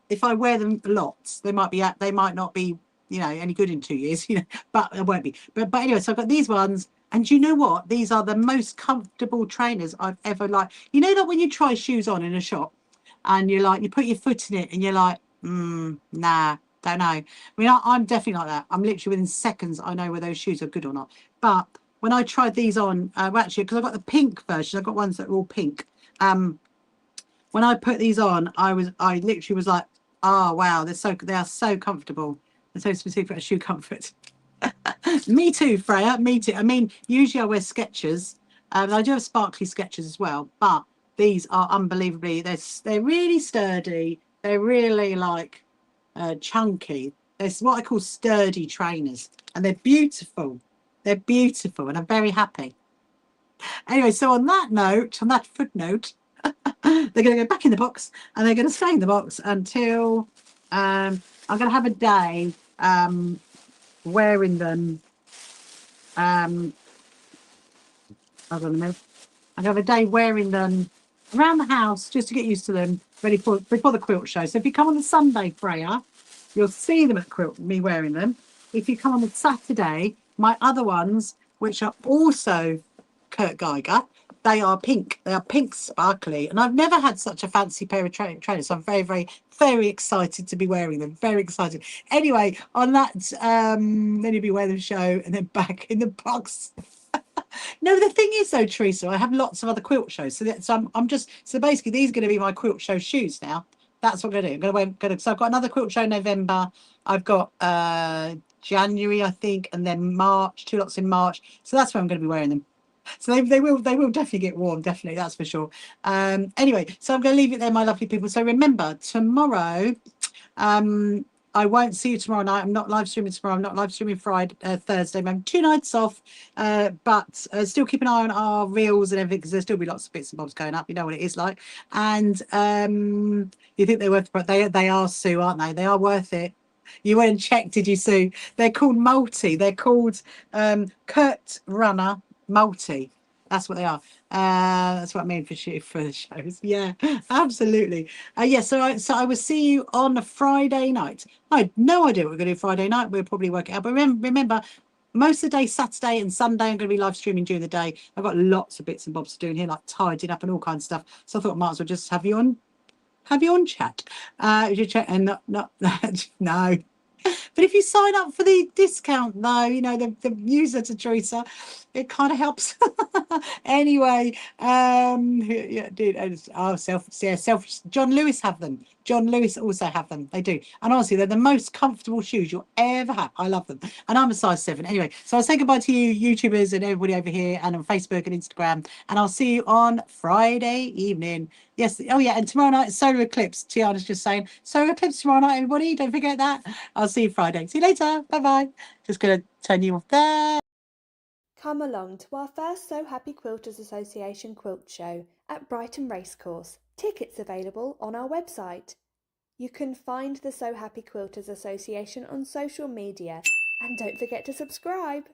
if I wear them lots, they might not be, any good in 2 years, but it won't be. But anyway, so I've got these ones. And you know what? These are the most comfortable trainers I've ever liked. That when you try shoes on in a shop and you put your foot in it and you're like, nah, don't know. I'm definitely like that. I'm literally within seconds, I know whether those shoes are good or not. But when I tried these on, actually, because I've got the pink version, I've got ones that are all pink. when I put these on, I literally was like, oh wow, they are so comfortable. They're so specific for shoe comfort. Me too, Freya. Me too. I mean, usually I wear Skechers. I do have sparkly Skechers as well, but these are unbelievably. They're really sturdy. They're really like chunky. They're what I call sturdy trainers, and they're beautiful. They're beautiful, and I'm very happy. Anyway, so on that note, on that footnote, they're going to go back in the box, and they're going to stay in the box until I'm going to have a day wearing them. Hold on a minute. I have a day wearing them around the house just to get used to them, ready for before the quilt show. So if you come on the Sunday, Freya, you'll see them at quilt, me wearing them. If you come on the Saturday, my other ones, which are also Kurt Geiger, they are pink. They are pink sparkly. And I've never had such a fancy pair of trainers. So I'm very, very, very excited to be wearing them. Very excited. Anyway, on that, then you'll be wearing the show and then back in the box. No, the thing is though, Teresa, I have lots of other quilt shows. So I'm just so basically these are going to be my quilt show shoes now. That's what I'm going to do. So I've got another quilt show in November. I've got January, I think, and then March, 2 lots in March. So that's where I'm going to be wearing them. So they will definitely get warm, definitely, that's for sure. Anyway, so I'm going to leave it there, my lovely people. So remember, tomorrow, I won't see you tomorrow night. I'm not live streaming tomorrow. I'm not live streaming Friday, Thursday. I'm having 2 nights off, but still keep an eye on our reels and everything because there'll still be lots of bits and bobs going up. You know what it is like. And you think they're worth it? They are, Sue, aren't they? They are worth it. You went and checked, did you, Sue? They're called multi. They're called Kurt Runner multi. That's what they are. That's what I mean for the shows. Yeah, absolutely. Yeah, so I will see you on a Friday night. I had no idea what we're going to do Friday night. We'll probably work it out. But remember, most of the day, Saturday and Sunday, I'm going to be live streaming during the day. I've got lots of bits and bobs to do in here, like tidying up and all kinds of stuff. So I thought I might as well just have you on chat. You chat and not no. But if you sign up for the discount, though, you know, the user to Teresa, it kind of helps. Anyway, yeah, dude, selfish. John Lewis have them. John Lewis also have them. They do. And honestly, they're the most comfortable shoes you'll ever have. I love them. And I'm a size 7. Anyway, so I'll say goodbye to you, YouTubers and everybody over here and on Facebook and Instagram. And I'll see you on Friday evening. Yes. Oh, yeah. And tomorrow night, solar eclipse. Tiana's just saying, solar eclipse tomorrow night, everybody. Don't forget that. I'll see you Friday. See you later. Bye-bye. Just going to turn you off there. Come along to our first So Happy Quilters Association quilt show at Brighton Racecourse. Tickets available on our website. You can find the So Happy Quilters Association on social media and don't forget to subscribe.